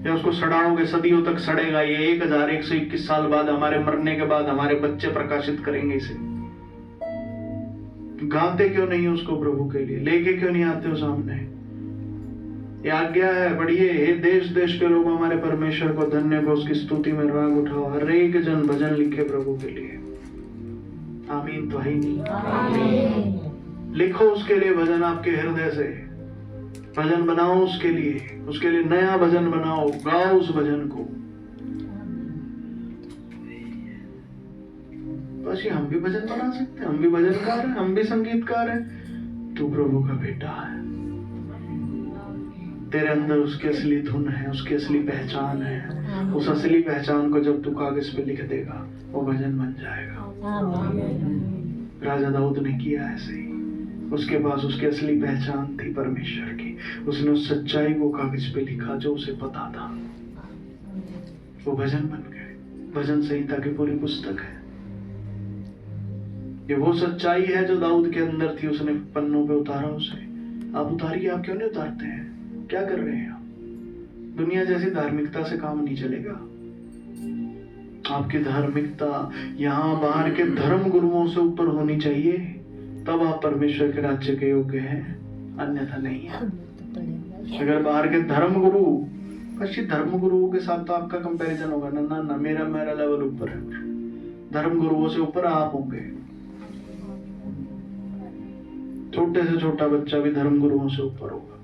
या उसको सड़ाओगे, सदियों तक सड़ेगा ये। 1121 साल बाद, हमारे मरने के बाद हमारे बच्चे प्रकाशित करेंगे इसे। गाते क्यों नहीं उसको प्रभु के लिए? लेके क्यों नहीं आते हो सामने? ये आज्ञा है, पढ़िए, हे देश देश के लोग हमारे परमेश्वर को धन्य को, उसकी स्तुति में राग उठाओ। हर एक जन भजन लिखे प्रभु के लिए। आमीन तो है ही नहीं। लिखो उसके लिए भजन आपके हृदय से, भजन बनाओ उसके लिए नया भजन बनाओ, गाओ उस भजन को। बस ये हम भी भजन बना सकते हैं, हम भी भजनकार हैं, हम भी संगीतकार हैं। तू प्रभु का बेटा है, तेरे अंदर उसकी असली धुन है, उसकी असली पहचान है। उस असली पहचान को जब तू कागज पे लिख देगा, वो भजन बन जाएगा। राजा दाऊद ने किया ऐसे ही। उसके पास उसकी असली पहचान थी परमेश्वर की। उसने उस सच्चाई को कागज पे लिखा जो उसे पता था, वो भजन बन गए। भजन संहिता की पूरी पुस्तक है। ये वो सच्चाई है जो दाऊद के अंदर थी, उसने पन्नों पे उतारा उसे। आप उतारिए, आप क्यों नहीं उतारते हैं? क्या कर रहे हैं आप? दुनिया जैसी धार्मिकता से काम नहीं चलेगा। आपकी धार्मिकता यहाँ बाहर के धर्म गुरुओं से ऊपर होनी चाहिए, तब आप परमेश्वर के राज्य के योग्य हैं, अन्यथा नहीं है। अगर बाहर के धर्म गुरु, अच्छी धर्म गुरुओं के साथ तो आपका कंपैरिजन होगा ना, ना मेरा लेवल ऊपर है। धर्म गुरुओं से ऊपर आप होंगे। छोटे से छोटा बच्चा भी धर्म गुरुओं से ऊपर होगा,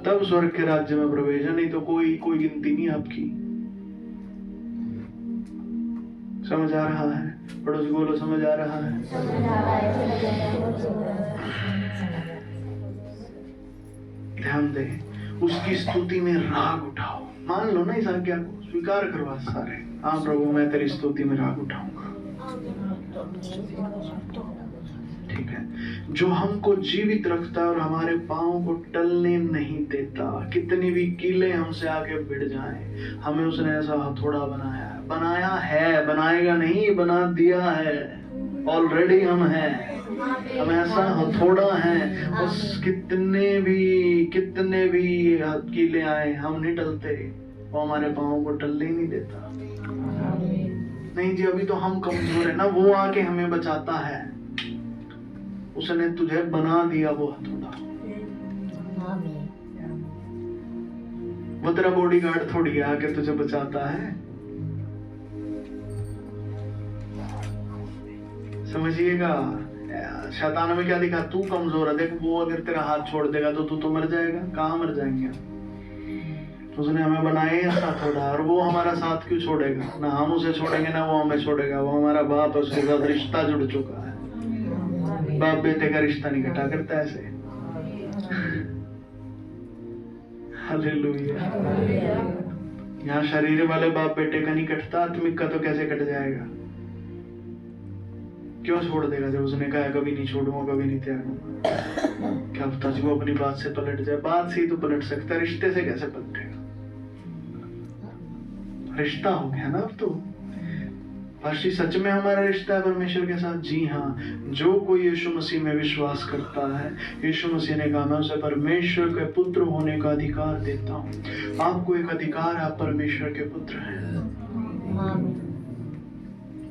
तब स्वर्ग के राज्य में प्रवेश है। नहीं तो कोई गिनती नहीं आपकी। समझ आ रहा है? पड़ोसी बोलो, समझ आ रहा है? ध्यान दे, उसकी स्तुति में राग उठाओ। मान लो ना इस आज्ञा को, स्वीकार करो आज सारे। हाँ प्रभु, मैं तेरी स्तुति में राग उठाऊंगा। ठीक है, जो हमको जीवित रखता है और हमारे पांव को टलने नहीं देता। कितनी भी कीले हमसे आगे भिड़ जाएं, हमें उसने ऐसा हथौड़ा बनाया है, बनाएगा नहीं, बना दिया है। ऑलरेडी हम हैं, हम ऐसा हथौड़ा है। बस कितने भी कीले आए, हम नहीं टलते। वो हमारे पांव को टलने ही नहीं देता। नहीं जी, अभी तो हम कमजोर है ना, वो आके हमें बचाता है। उसने तुझे बना दिया वो हथौड़ा। वो तेरा बॉडीगार्ड थोड़ी आके तुझे बचाता है। समझिएगा, शैतान में क्या दिखा? तू कमजोर है। देख, वो अगर तेरा हाथ छोड़ देगा तो तू तो मर जाएगा। कहाँ मर जाएंगे? उसने हमें बनाया ऐसा थोड़ा, और वो हमारा साथ क्यों छोड़ेगा? ना हम उसे छोड़ेंगे ना वो हमें छोड़ेगा। वो हमारा बाप है, उसके साथ रिश्ता जुड़ चुका है। बाप बेटे का रिश्ता नहीं कटा करता ऐसे। हालेलुया। यहाँ शरीर वाले बाप बेटे का नहीं कटता, आत्मिक का तो कैसे कट जाएगा? क्यों छोड़ देगा? जब उसने कहा कभी नहीं छोड़ूंगा, कभी नहीं त्यागूंगा। क्या पता जी वो अपनी बात से पलट जाए। बात से ही तो पलट सकता है, रिश्ते से कैसे पलटेगा? रिश्ता हो गया ना अब तो। फाशी सच में हमारा रिश्ता है परमेश्वर के साथ। जी हाँ, जो कोई यीशु मसीह में विश्वास करता है, यीशु मसीह ने कहा मैं उसे परमेश्वर के पुत्र होने का अधिकार देता हूँ। आपको एक अधिकार है, आप परमेश्वर के पुत्र हैं।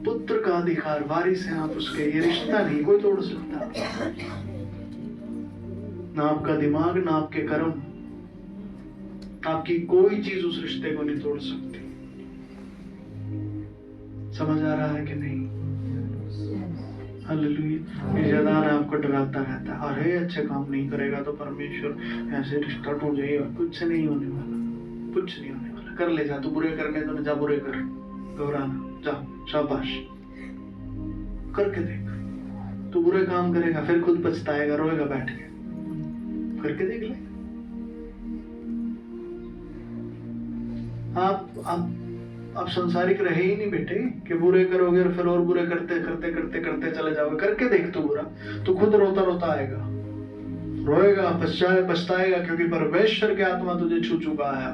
पुत्र का अधिकार, वारिस हैं आप उसके। ये रिश्ता नहीं कोई तोड़ सकता, ना आपका दिमाग, ना आपके कर्म, आपकी कोई चीज उस रिश्ते को नहीं तोड़ सकती। समझ आ रहा है कि नहीं? हालेलुया। ये शैतान आपको डराता रहता है, अरे अच्छे काम नहीं करेगा तो परमेश्वर ऐसे रिश्ता टूट जाएगा। कुछ नहीं होने वाला, कुछ नहीं होने वाला। कर ले जा, तू बुरे करने तो जा, बुरे कर, घबराना, जा, शाबाश, करके देख। तू बुरे काम करेगा, फिर खुद पछताएगा, रोएगा बैठ के। करके देख ले। आप संसारिक रहे ही नहीं बेटे कि बुरे करोगे और फिर और बुरे करते करते करते करते चले जाओगे। करके देख तू बुरा, तू खुद रोता रोता आएगा, रोएगा, पछताएगा, क्योंकि परमेश्वर की आत्मा तुझे छू चुका है।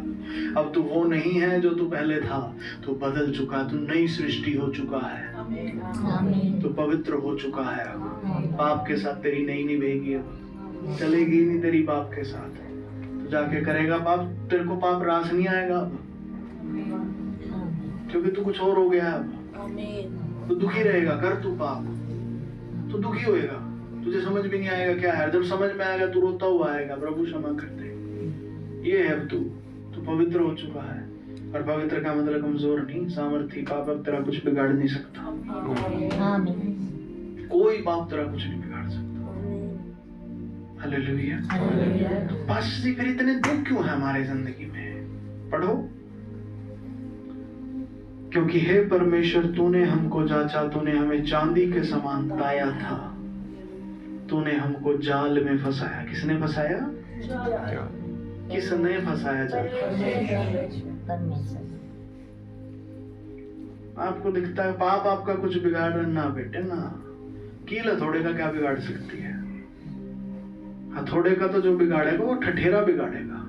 अब तू वो नहीं है जो तू पहले था, तू बदल चुका, तू नई सृष्टि हो चुका है, तू पवित्र हो चुका है। पाप के साथ तेरी नहीं निभेगी, अब चलेगी नहीं तेरी पाप के साथ। तू जाके करेगा पाप, तेरे को पाप रास नहीं आएगा अब, क्योंकि तू कुछ और हो गया है। अब तू दुखी रहेगा, कर तू पाप, तू दुखी होएगा, तुझे समझ भी नहीं आएगा क्या है। जब समझ में आएगा तू रोता हुआ आएगा, प्रभु क्षमा कर दे। ये है अब तू पवित्र हो चुका है। और पवित्र का मतलब कमजोर नहीं, सामर्थी। पाप अब तेरा कुछ बिगाड़ नहीं सकता, कोई पाप तेरा कुछ नहीं बिगाड़ सकता। हालेलुया। बस फिर इतने दुख क्यों है हमारे जिंदगी में? पढ़ो। क्योंकि हे परमेश्वर, तूने हमको जांचा, तूने हमें चांदी के समान ताया था, तूने हमको जाल में फंसाया। किसने फंसाया? किसने फंसाया जाल? आपको दिखता है पाप आपका कुछ बिगाड़ ना बेटे ना। कील हथौड़े का क्या बिगाड़ सकती है? हथौड़े का तो जो बिगाड़ेगा वो ठठेरा बिगाड़ेगा।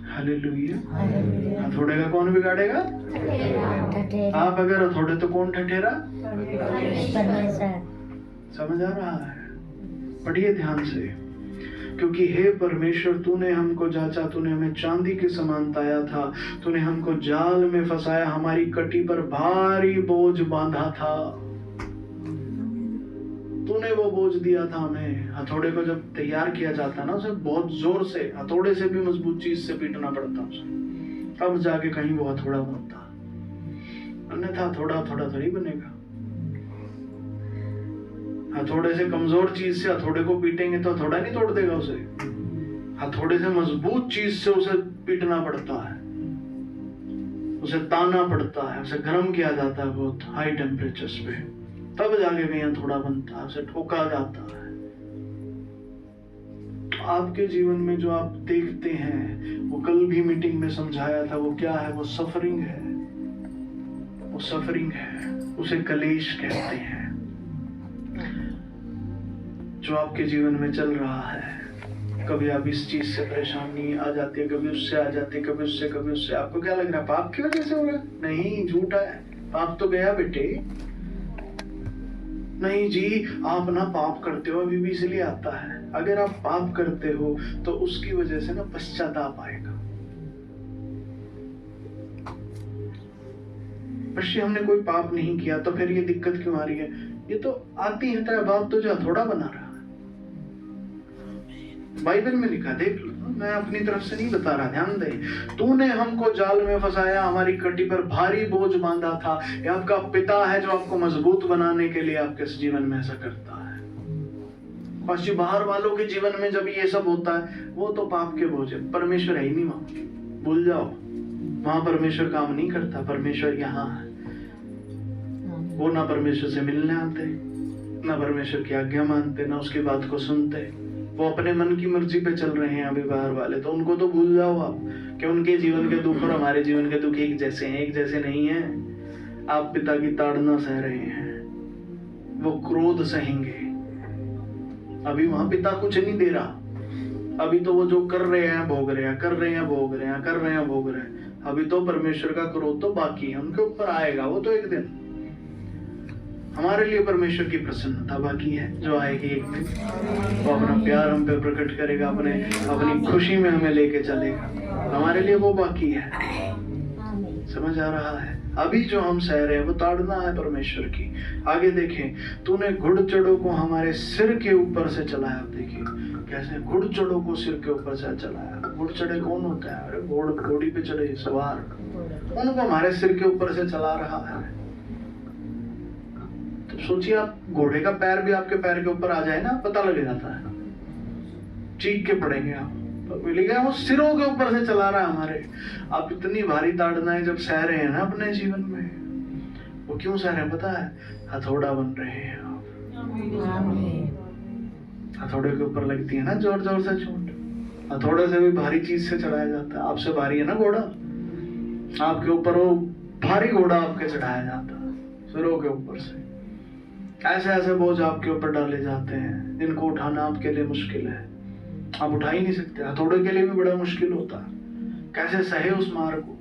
हालेलुया। हथौड़े का कौन बिगाड़ेगा? आप अगर हथौड़े तो कौन ठठेरा? समझ आ रहा है? पढ़िए ध्यान से। क्योंकि हे परमेश्वर, तूने हमको जांचा, तूने हमें चांदी के समान ताया था, तूने हमको जाल में फंसाया, हमारी कटी पर भारी बोझ बांधा था। तूने वो बोझ दिया था हमें। हथौड़े को जब तैयार किया जाता ना, उसे बहुत जोर से, हथौड़े से भी मजबूत चीज से पीटना पड़ता उसे, तब जाके कहीं वो हथौड़ा बनता। अन्यथा हथौड़ा थोड़ी बनेगा। हथौड़े से कमजोर चीज से हथौड़े को पीटेंगे तो हथौड़ा नहीं तोड़ देगा उसे। हथौड़े से मजबूत चीज से उसे पीटना पड़ता है, उसे ताना पड़ता है, उसे गर्म किया जाता है बहुत हाई टेम्परेचर्स पे, तब जाके कहीं हथौड़ा बनता है, उसे ठोका जाता है। आपके जीवन में जो आप देखते हैं, वो कल भी मीटिंग में समझाया था, वो क्या है? वो सफरिंग है। वो सफरिंग है, उसे कलेश कहते हैं। जो आपके जीवन में चल रहा है, कभी आप इस चीज से परेशानी आ जाती है, कभी उससे आ जाती है, कभी उससे। आपको क्या लग रहा है? पाप की वजह से हो रहा है? नहीं, झूठा है। पाप तो गया बेटे। नहीं जी, आप ना पाप करते हो अभी भी, इसलिए आता है। अगर आप पाप करते हो तो उसकी वजह से ना पश्चाताप आएगा। पश्चिम हमने कोई पाप नहीं किया तो फिर ये दिक्कत क्यों आ रही है? ये तो आती है, तेरा बाप तो जो हथौड़ा बना रहा है। बाइबल में लिखा, देख लो, मैं अपनी तरफ से नहीं बता रहा, ध्यान दे। तूने हमको जाल में फंसाया, हमारी कटी पर भारी बोझ बांधा था। ये आपका पिता है जो आपको मजबूत बनाने के लिए आपके जीवन में ऐसा करता है। पश्चिम बाहर वालों के जीवन में जब ये सब होता है, वो तो पाप के बोझ है। परमेश्वर है ही नहीं वहां, भूल जाओ। वहां परमेश्वर काम नहीं करता, परमेश्वर यहाँ है। वो ना परमेश्वर से मिलने आते, ना परमेश्वर की आज्ञा मानते, ना उसकी बात को सुनते। वो अपने मन की मर्जी पे चल रहे हैं अभी बाहर वाले। तो उनको तो भूल जाओ आप कि उनके जीवन के दुख और हमारे जीवन के दुख एक जैसे हैं, एक जैसे नहीं हैं। आप पिता की ताड़ना सह रहे हैं, वो क्रोध सहेंगे। अभी वहां पिता कुछ नहीं दे रहा, अभी तो वो जो कर रहे हैं भोग रहे हैं, कर रहे हैं भोग रहे हैं, कर रहे हैं भोग रहे हैं। अभी तो परमेश्वर का क्रोध तो बाकी है, उनके ऊपर आएगा वो तो एक दिन। हमारे लिए परमेश्वर की प्रसन्नता बाकी है, जो आएगी एक दिन। वो अपना प्यार हम पे प्रकट करेगा, अपनी खुशी में हमें लेके चलेगा। हमारे लिए वो बाकी है। समझ आ रहा है? अभी जो हम सह रहे हैं वो ताड़ना है परमेश्वर की। आगे देखें, तूने घुड़चढ़ों को हमारे सिर के ऊपर से चलाया। देखिए कैसे घुड़चढ़ों को सिर के ऊपर से चलाया। घुड़चढ़े कौन होता है? अरे घोड़ी पे चढ़े सवार, उनको हमारे सिर के ऊपर से चला रहा है। तो सोचिए, आप घोड़े का पैर भी आपके पैर के ऊपर आ जाए ना, पता लग जाता है, चीख के पड़ेंगे आप। तो मिलेगा वो सिरों के ऊपर से चला रहा है हमारे। आप इतनी भारी ताड़नाएं जब सह रहे हैं ना अपने जीवन में, वो क्यों सह रहे हैं पता है? हथौड़ा बन रहे हैं आप। हथौड़े के ऊपर लगती है ना जोर जोर से चोट, हथौड़े से भी भारी चीज से चढ़ाया जाता है। आपसे भारी है ना घोड़ा, आपके ऊपर वो भारी घोड़ा आपके चढ़ाया जाता है सिरों के ऊपर से। ऐसे ऐसे बोझ आपके ऊपर डाले जाते हैं जिनको उठाना आपके लिए मुश्किल है, आप उठा ही नहीं सकते। हथौड़े के लिए भी बड़ा मुश्किल होता है। कैसे सहे उस मार को,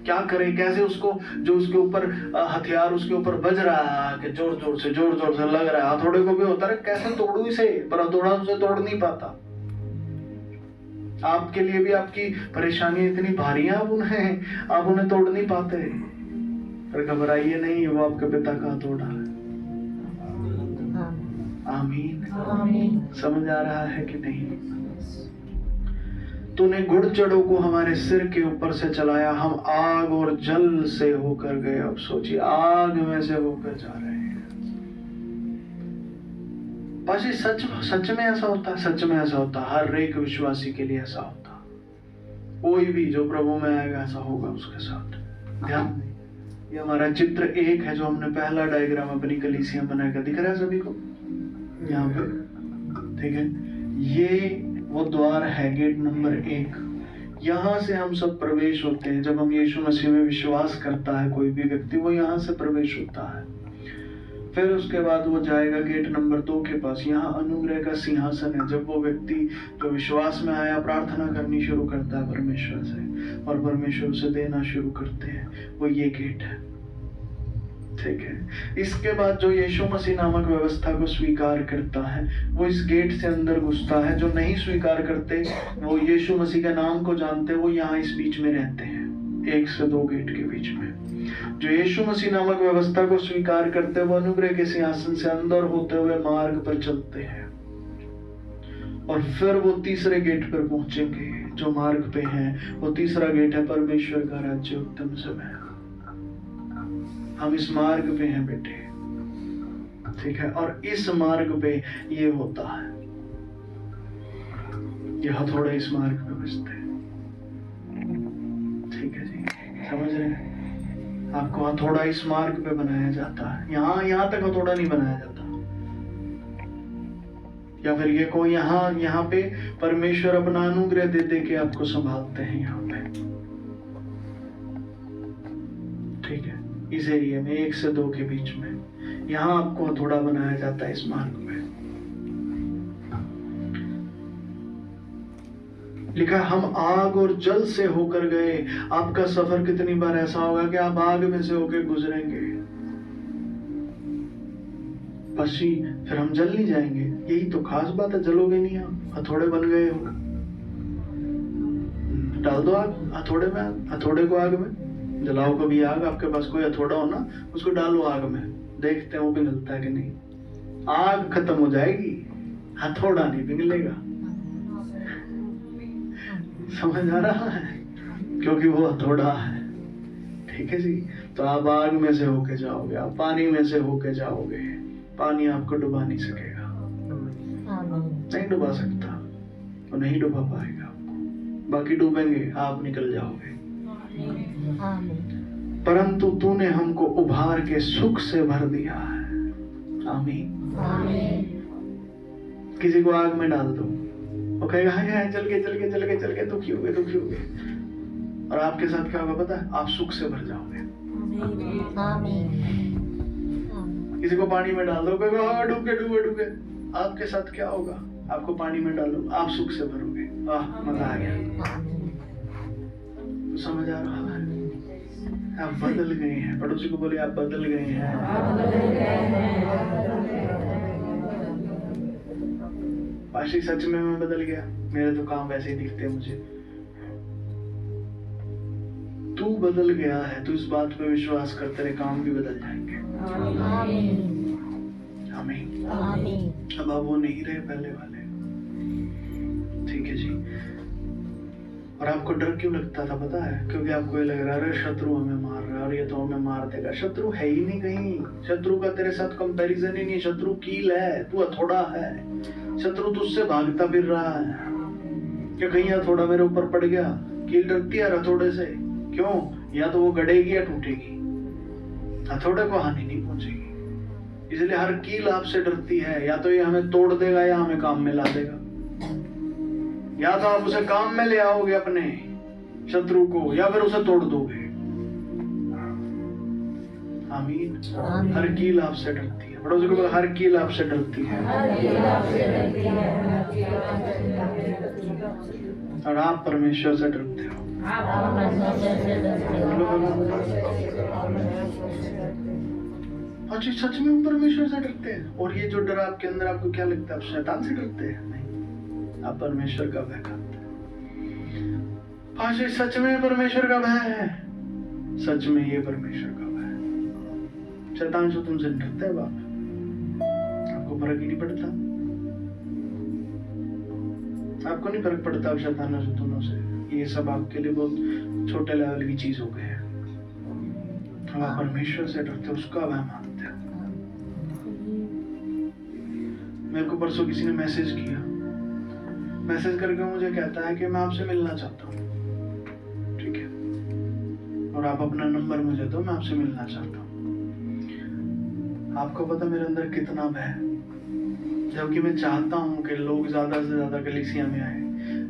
क्या करे, कैसे उसको, जो उसके ऊपर हथियार उसके ऊपर बज रहा है कि जोर जोर से लग रहा है, हथौड़े को भी होता है कैसे तोड़ू इसे, पर हथौड़ा उसे तोड़ नहीं पाता। आपके लिए भी आपकी परेशानी इतनी भारी है, आप उन्हें तोड़ नहीं पाते। पर घबराइए नहीं, वो आपके पिता का हथौड़ा है। आमीन। समझ आ रहा है कि नहीं? तूने घुड़चढ़ों को हमारे सिर के ऊपर से चलाया, हम आग और जल से होकर गए। अब सोचिए, आग में से होकर जा रहे हैं। बस सच में ऐसा होता है, सच में ऐसा होता है। हर एक विश्वासी के लिए ऐसा होता है। कोई भी जो प्रभु में आएगा ऐसा होगा उसके साथ। ध्यान दें, ये हमारा चित्र 1 है जो हमने पहला डायग्राम अपनी कलीसिया बनाया। दिख रहा है सभी को यहाँ पे? ठीक है, ये वो द्वार है, गेट नंबर 1। यहाँ से हम सब प्रवेश होते हैं। जब हम यीशु मसीह में विश्वास करता है कोई भी व्यक्ति, वो यहाँ से प्रवेश होता है। फिर उसके बाद वो जाएगा गेट नंबर 2 के पास। यहाँ अनुग्रह का सिंहासन है। जब वो व्यक्ति जो विश्वास में आया प्रार्थना करनी शुरू करता है परमेश्वर से, और परमेश्वर उसे देना शुरू करते हैं, वो ये गेट है। ठीक है, इसके बाद जो यीशु मसीह नामक व्यवस्था को स्वीकार करता है वो इस गेट से अंदर घुसता है। जो नहीं स्वीकार करते, वो यीशु मसीह के नाम को जानते, वो यहाँ इस बीच में रहते हैं, 1 से 2 गेट के बीच में। जो यीशु मसीह नामक व्यवस्था को स्वीकार करते, वो अनुग्रह के सिंहासन से अंदर होते हुए मार्ग पर चलते हैं, और फिर वो तीसरे गेट पर पहुंचेंगे जो मार्ग पे है। वो तीसरा गेट है परमेश्वर का राज्य उत्तम समय। हम इस मार्ग पे हैं बेटे, ठीक है, और इस मार्ग पे ये होता है। ये हथौड़े इस मार्ग पे बजते हैं। ठीक है जी, समझ रहे हैं? आपको हथौड़ा इस मार्ग पे बनाया जाता है। यहाँ तक हथौड़ा नहीं बनाया जाता, या फिर ये कोई यहाँ पे परमेश्वर अपना अनुग्रह दे दे के आपको संभालते हैं यहाँ पे। ठीक है, इस एरिया में 1 से 2 के बीच में यहाँ आपको हथौड़ा बनाया जाता है इस मार्ग में। लिखा, हम आग और जल से होकर गए। आपका सफर कितनी बार ऐसा होगा कि आप आग में से होकर गुजरेंगे, पसी फिर हम जल नहीं जाएंगे। यही तो खास बात है, जलोगे नहीं आप, हथौड़े बन गए हो। डाल दो आग हथौड़े में, हथौड़े को आग में जलाओ। कभी आग, आपके पास कोई हथौड़ा हो ना, उसको डालो आग में, देखते हैं वो पिघलता है कि नहीं। आग खत्म हो जाएगी, हथौड़ा नहीं पिघलेगा। समझ आ रहा है? क्योंकि वो हथौड़ा है। ठीक है जी, तो आप आग में से होके जाओगे, आप पानी में से होके जाओगे। पानी आपको डुबा नहीं सकेगा, नहीं डुबा सकता, वो नहीं डुबा पाएगा। बाकी डूबेंगे, आप निकल जाओगे। परंतु तूने हमको उभार के सुख से भर दिया है। आमीन। किसी को आग में डाल दो, वो कहेगा हाँ चल के दुखी हो गए। और आपके साथ क्या होगा पता है? आप सुख से भर जाओगे। किसी को पानी में डाल दो, कहेगा हाँ डूब के। आपके साथ क्या होगा? आपको पानी में डालो, आप सुख से भरोगे। मजा आ गया। तो समझ आ रहा है? आप बदल गए हैं। पड़ोसी को बोले आप बदल गए हैं। पाशी सच में मैं बदल गया, मेरे तो काम वैसे ही दिखते हैं मुझे। तू बदल गया है, तू इस बात पे विश्वास कर, तेरे काम भी बदल जाएंगे। आमीन। अब आप वो नहीं रहे पहले वाले। ठीक है जी। और आपको डर क्यों लगता था पता है? क्योंकि आपको ये लग रहा है शत्रु हमें मार रहा है और ये तो हमें मार देगा। शत्रु है ही नहीं कहीं। शत्रु का तेरे साथ कंपैरिजन ही नहीं। शत्रु कील है, तू हथौड़ा है। शत्रु तुझसे भागता फिर रहा है कि कहीं हथौड़ा मेरे ऊपर पड़ गया। कील डरती है हथौड़े से, क्यों? या तो वो गड़ेगी या टूटेगी। हथौड़े को हानि नहीं पहुंचेगी। इसलिए हर कील आपसे डरती है, या तो ये हमें तोड़ देगा या हमें काम में ला देगा। या तो आप उसे काम में ले आओगे अपने शत्रु को, या फिर उसे तोड़ दोगे। आमीन। हर कील आपसे डरती है। पड़ोसी को बोलो, हर कील आपसे डरती है और आप परमेश्वर से डरते हो। अच्छा, सच में हम परमेश्वर से डरते हैं? और ये जो डर आपके अंदर, आपको क्या लगता है, आप शैतान से डरते हैं? नहीं, आप परमेश्वर का भय करते हैं। पाशे, सच में परमेश्वर का भय है? सच में ये परमेश्वर का भय है। शैतान से तुमसे डरता है बाप, आपको फर्क ही नहीं पड़ता। आपको नहीं फर्क पड़ता शैतानों से, तुमों से। ये सब आपके लिए बहुत छोटे लेवल की चीज हो गए है। हम आप परमेश्वर से डरते, उसका भय मानते हैं। मेरे को परसों किसी ने मैसेज किया, मैसेज करके मुझे कहता है कि मैं आपसे मिलना चाहता हूँ। ठीक है, और आप अपना नंबर मुझे दो, मैं आपसे मिलना चाहता हूँ। आपको पता मेरे अंदर कितना भय है, जबकि मैं चाहता हूँ कि लोग ज्यादा से ज्यादा कलीसिया में आए,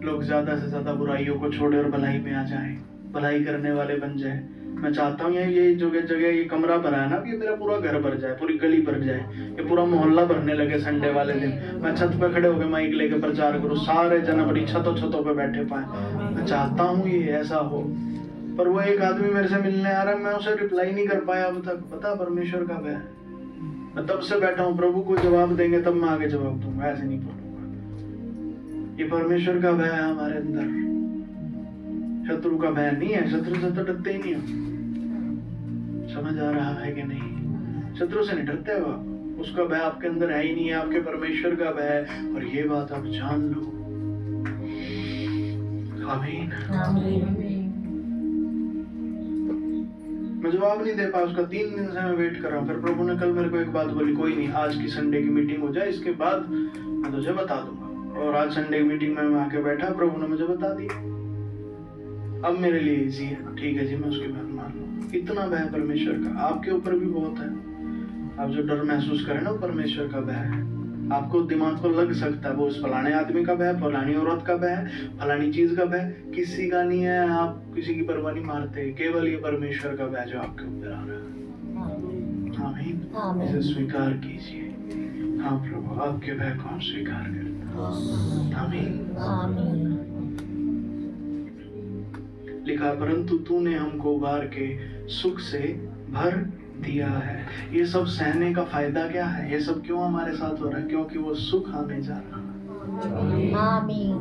लोग ज्यादा से ज्यादा बुराइयों को छोड़े और भलाई में आ जाएं, भलाई करने वाले बन जाए। मैं चाहता हूँ ये जगह जगह ये कमरा भरा है ना, कि मेरा पूरा घर भर जाए, पूरी गली भर जाए, ये पूरा मोहल्ला भरने लगे। संडे वाले दिन मैं छत पे खड़े होकर माइक लेके प्रचार करूँ, सारे जन अपनी छतों पे बैठे पाए। मैं चाहता हूँ ये ऐसा हो। पर वो एक आदमी मेरे से मिलने आ रहा है, मैं उसे रिप्लाई नहीं कर पाया अब तक। पता, परमेश्वर का भय। मैं तब से बैठा हूँ, प्रभु को जवाब देंगे तब मैं आगे जवाब दूंगा, ऐसे नहीं बोलूंगा। ये परमेश्वर का भय है हमारे अंदर, शत्रु का भय नहीं है। शत्रु से तो डरते ही नहीं हो। समझ आ रहा है कि नहीं? शत्रु से नहीं डरते हो आप, उसका भय आपके अंदर है ही नहीं है। आपके परमेश्वर का भय है, और ये बात आप जान लो। आमीन। मैं जवाब नहीं दे पाया उसका, 3 दिन से मैं वेट कर रहा हूँ। फिर प्रभु ने कल मेरे को एक बात बोली, कोई नहीं, आज की संडे की मीटिंग हो जाए, इसके बाद मैं तुझे बता दूंगा। और आज संडे की मीटिंग में मैं आके बैठा, प्रभु ने मुझे बता दिया। अब मेरे लिए इजी है। ठीक है जी, मैं उसकी बात मान लूँ। इतना भय परमेश्वर का आपके ऊपर भी बहुत है। आप जो डर महसूस करें ना, परमेश्वर का भय है। आपको दिमाग को लग सकता है वो उस फलाने आदमी का भय, फलानी औरत का भय, फलानी चीज का भय, किसी का नहीं है। आप किसी की परवाह नहीं मारते, केवल ये परमेश्वर का भय जो आपके ऊपर आ रहा है। आमीन। इसे स्वीकार कीजिए। हाँ प्रभु, आपके भय को हम स्वीकार करते। आमीन। लिखा, परंतु तूने हमको उबार के सुख से भर दिया है। ये सब सहने का फायदा क्या है? ये सब क्यों हमारे साथ हो रहा है? क्योंकि वो सुख आने जा रहा है। आमीन।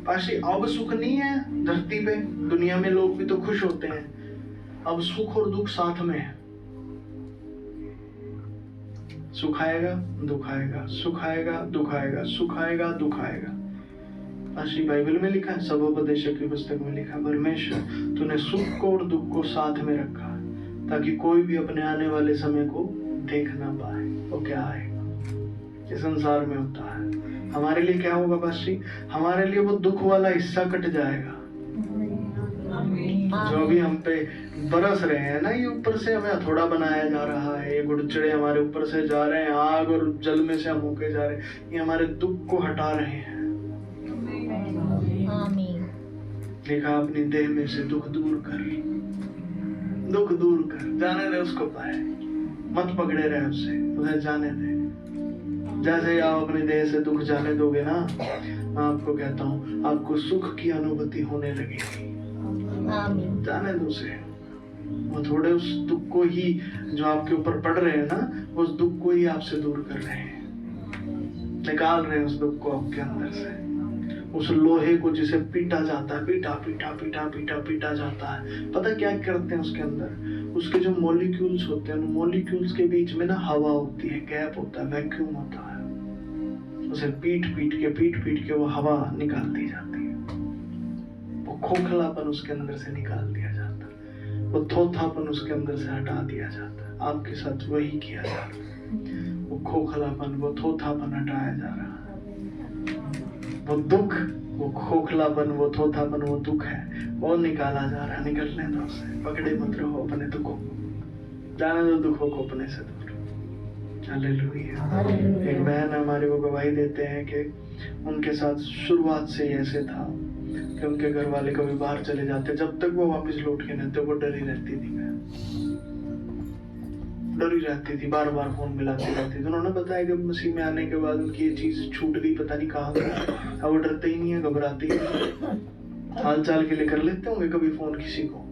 पाशी, अब सुख नहीं है धरती पे, दुनिया में लोग भी तो खुश होते हैं। अब सुख और दुख साथ में है। सुख आएगा, दुख आएगा, सुख आएगा, दुख आएगा, सुख आएगा, दुख आएगा। पाशी, बाइबल में लिखा है, सबोपदेशक की पुस्तक में लिखा है, परमेश्वर तूने सुख को और दुख को साथ में रखा ताकि कोई भी अपने आने वाले समय को देख ना पाए। वो क्या आएगा, इस संसार में होता है। हमारे लिए क्या होगा पाशी? हमारे लिए वो दुख वाला हिस्सा कट जाएगा। जो भी हम पे बरस रहे हैं ना, ये ऊपर से हमें हथौड़ा बनाया जा रहा है, ये गुड़चड़े हमारे ऊपर से जा रहे हैं, आग और जल में से हम होके जा रहे हैं, ये हमारे दुख को हटा रहे हैं। लिखा, अपनी देह में से दुख दूर कर, दुख दूर कर, जाने दे उसको पाए, मत पकड़े रहे उससे, उसे जाने दे। जैसे आप अपनी देह से दुख जाने दोगे ना, मैं आपको कहता हूँ आपको सुख की अनुभूति होने लगेगी। जाने दो उसे। वो थोड़े उस दुख को ही जो आपके ऊपर पड़ रहे हैं ना, उस दुख को ही आपसे दूर कर रहे हैं, निकाल रहे हैं उस दुख को आपके अंदर से। उस लोहे को जिसे पीटा जाता है, पीटा पीटा पीटा पीटा पीटा जाता है, पता क्या करते हैं उसके अंदर? उसके जो मॉलिक्यूल्स होते हैं, उन मॉलिक्यूल्स के बीच में ना हवा होती है, गैप होता है, वैक्यूम होता है। उसे पीट पीट के वो हवा निकाल दी जाती है। वो खोखलापन उसके अंदर से निकाल दिया जाता है, वो थोथापन उसके अंदर से हटा दिया जाता है। आपके साथ वही किया जा रहा है। वो खोखलापन, वो थोथापन हटाया जा रहा है। वो दुख, वो खोखलापन, वो थोथापन, वो दुख है, वो निकाला जा रहा है। निकलने दो उसे, पकड़े मत रहो अपने दुखों को। जाने दो दुखों को अपने से दूर। हालेलुया। एक बहन हमारे वो गवाही देते हैं कि उनके साथ शुरुआत से ही ऐसे था कि उनके घर वाले कभी बाहर चले जाते, जब तक वो वापस लौट के नहीं आते वो डरी रहती थी, डरी रहती थी, बार बार फोन मिलाती रहती थी। उन्होंने बताया कि मसीह में आने के बाद उनकी ये चीज छूट गई, पता नहीं कहाँ गई। अब वो डरते ही नहीं है, घबराते ही नहीं। हाल चाल के लिए कर लेते होंगे कभी फोन किसी को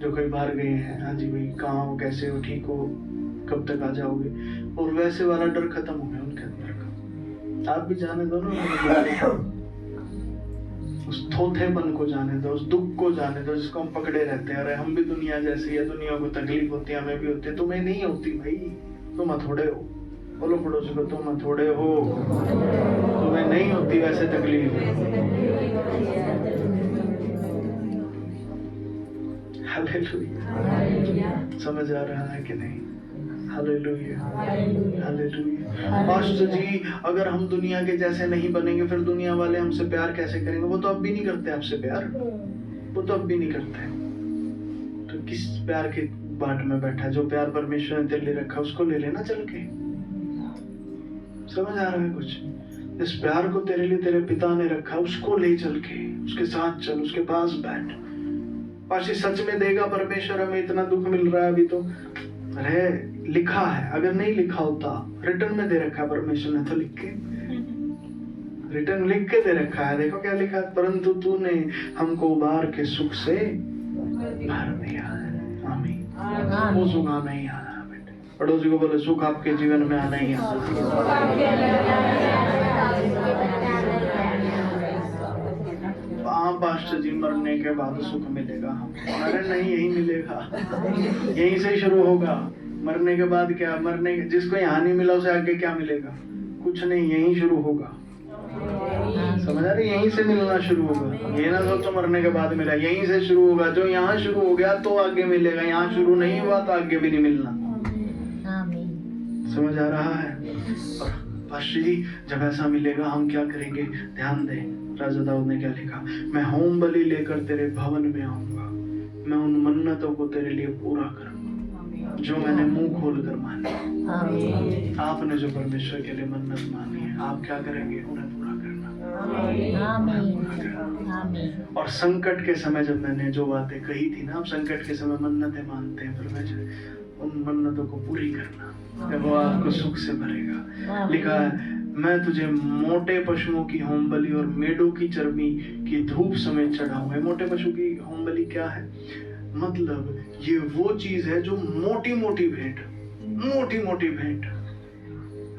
जो कहीं बाहर गए हैं, हाँ जी भाई कहाँ हो, कैसे हो, ठीक हो, कब तक आ जाओगे, और वैसे वाला डर खत्म हो गया उनके अंदर का। आप भी जाने दो ना, उस थोथेपन को जाने दो, उस दुख को जाने दो जिसको हम पकड़े रहते हैं। अरे हम भी दुनिया जैसी है, दुनिया को तकलीफ होती है, हमें भी होती है, तुम्हें नहीं होती भाई, तुम थोड़े हो। बोलो पड़ोसी को, तुम थोड़े हो, तुम्हें नहीं होती वैसे तकलीफ। हालेलुया। समझ आ रहा है कि नहीं? Hallelujah, hallelujah. पास्टर जी, अगर हम दुनिया के जैसे नहीं बनेंगे फिर दुनिया वाले हमसे प्यार कैसे करेंगे? वो तो अब भी नहीं करते आपसे प्यार, वो तो अब भी नहीं करते। तो किस प्यार के बाट में बैठा? जो प्यार परमेश्वर ने तेरे लिए रखा उसको ले लेना चल के। समझ आ रहा है कुछ? इस प्यार को तेरे लिए तेरे पिता ने रखा, उसको ले चल के, उसके साथ चल, उसके पास बैठ। पाशी सच में देगा परमेश्वर, हमें इतना दुख मिल रहा है अभी तो अरे लिखा है, अगर नहीं लिखा होता रिटर्न में दे रखा है परमेश्वर ने, तो लिख के रिटर्न लिख के दे रखा है। देखो क्या लिखा है, परंतु तूने हमको उबार के सुख से भर दिया है। आमीन। वो सुख आना ही आना है बेटे। पड़ोसी को बोले सुख आपके जीवन में आना ही आना। हाँ पास्टर जी, मरने के बाद सुख मिलेगा। अरे नहीं, यही मिलेगा, यहीं से शुरू होगा। मरने के बाद क्या? मरने के जिसको यहाँ नहीं मिला उसे आगे क्या मिलेगा? कुछ नहीं, यहीं शुरू होगा। समझ आ रही? यहीं से मिलना शुरू होगा। ये ना सोचो मरने के बाद मिला, यहीं से शुरू होगा। जो यहाँ शुरू हो गया तो आगे मिलेगा, यहाँ शुरू नहीं हुआ तो आगे भी नहीं मिलना। समझ आ रहा है? और पास्टर जी, जब ऐसा मिलेगा हम क्या करेंगे? ध्यान दें, राजा दाऊद ने क्या लिखा, मैं होम बलि लेकर तेरे भवन में आऊंगा, मैं उन मन्नतों को तेरे लिए पूरा करूंगा जो मैंने मुंह खोल कर मानी। आपने जो परमेश्वर के लिए मन्नत मानी है, आप क्या करेंगे? उन्हें पूरा करना। और संकट के समय जब मैंने जो बातें कही थी ना, आप संकट के समय मन्नतें मानते हैं, परमेश्वर उन मन्नतों को पूरी करना, वो आपको सुख से भरेगा। लिखा है, मैं तुझे मोटे पशुओं की होम बलि और मेढ़ों की चर्बी की धूप समेत चढ़ाऊंगा। मोटे पशु की होम बलि क्या है? मतलब ये वो चीज है जो मोटी मोटी भेंट, मोटी मोटी भेंट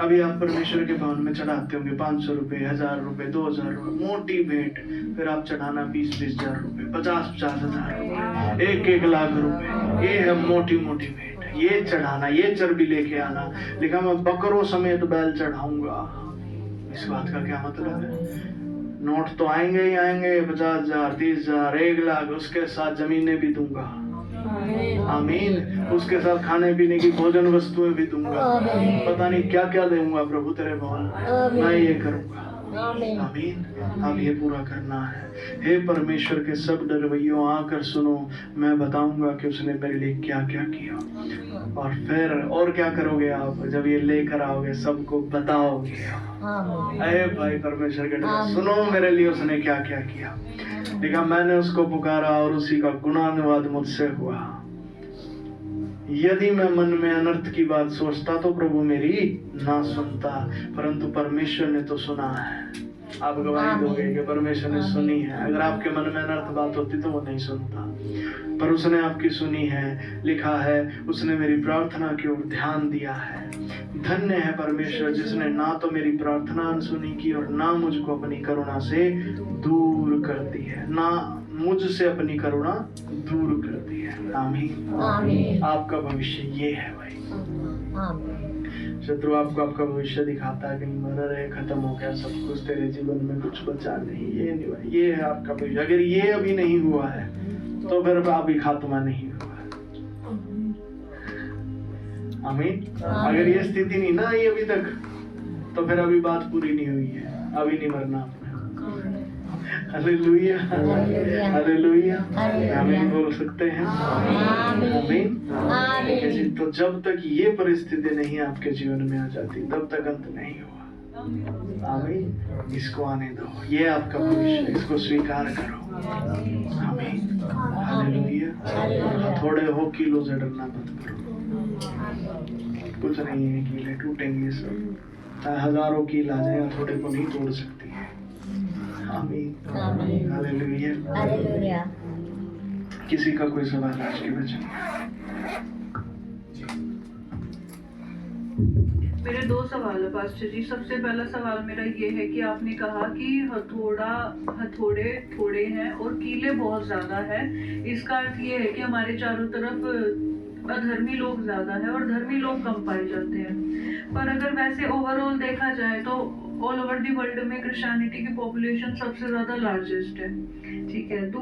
अभी आप परमेश्वर के भवन में चढ़ाते होंगे, 500 रुपए, 1000 रुपए, 2000 रुपए, मोटी भेंट। फिर आप चढ़ाना 20-20 हजार रुपए, 50-50 हजार रुपए, 1-1 लाख रुपए। ये है मोटी मोटी भेंट। ये चढ़ाना, ये चर्बी लेके आना। लिखा, मैं बकरों समेत बैल चढ़ाऊंगा। इस बात का क्या मतलब है? नोट तो आएंगे ही आएंगे, 50,000, 30,000, 1 लाख, उसके साथ जमीनें भी दूंगा। आमीन। उसके साथ खाने पीने की भोजन वस्तुएं भी दूंगा। पता नहीं क्या क्या दूंगा प्रभु तेरे भवन, मैं ये करूंगा। आमीन। अब ये पूरा करना है। हे परमेश्वर के सब डरवैयों, आकर सुनो, मैं बताऊंगा कि उसने मेरे लिए क्या क्या किया। और फिर और क्या करोगे आप? जब ये लेकर आओगे सबको बताओगे। अरे भाई परमेश्वर के डर, सुनो मेरे लिए उसने क्या क्या किया। देखा, मैंने उसको पुकारा और उसी का गुणानुवाद मुझसे हुआ। यदि मैं मन में अनर्थ की बात सोचता तो प्रभु मेरी ना सुनता, परंतु परमेश्वर ने तो सुना है। आप गवाही दोगे कि परमेश्वर ने सुनी है। अगर आपके मन में अनर्थ बात होती तो वो नहीं सुनता, पर उसने आपकी सुनी है। लिखा है, उसने मेरी प्रार्थना की ओर ध्यान दिया है। धन्य है परमेश्वर जिसने ना तो मेरी प्रार्थना सुनी की और ना मुझको अपनी करुणा से दूर कर दी है, ना मुझसे अपनी करुणा दूर कर दी है। आमीन। आपका भविष्य ये है भाई। शत्रु आपको आपका भविष्य दिखाता है, कहीं मर रहे, खत्म हो गया सब कुछ, तेरे जीवन में कुछ बचा नहीं। ये नहीं भाई, ये है आपका भविष्य। अगर ये अभी नहीं हुआ है तो फिर अभी खात्मा नहीं हुआ है। आमीन। अगर ये स्थिति नहीं ना आई अभी तक तो फिर अभी बात पूरी नहीं हुई है, अभी नहीं मरना आपने। Hallelujah, hallelujah. आमीन बोल सकते हैं? आमीन। ठीक है जी। तो जब तक ये परिस्थिति नहीं आपके जीवन में आ जाती तब तक अंत नहीं हुआ। आमीन। इसको आने दो, ये आपका भविष्य है, इसको स्वीकार करो। आमीन। हालेलुया। थोड़े हो किलो से डरना मत करो, कुछ नहीं है, कीले टूटेंगे सब, चाहे हजारों कील आ जाए, थोड़े को नहीं तोड़ सकती है। आमीन। हालेलुया। किसी का कोई सवाल आज के वचन में? मेरे 2 सवाल है पास्टर जी। सबसे पहला सवाल मेरा ये है कि आपने कहा कि हथौड़े थोड़े हैं और कीले बहुत ज्यादा है। इसका अर्थ ये है कि हमारे चारों तरफ अधर्मी लोग ज्यादा है और धर्मी लोग कम पाए जाते हैं। पर अगर वैसे ओवरऑल देखा जाए तो ऑल ओवर दी वर्ल्ड में क्रिश्चियनिटी की पॉपुलेशन सबसे ज्यादा लार्जेस्ट है। ठीक है, तो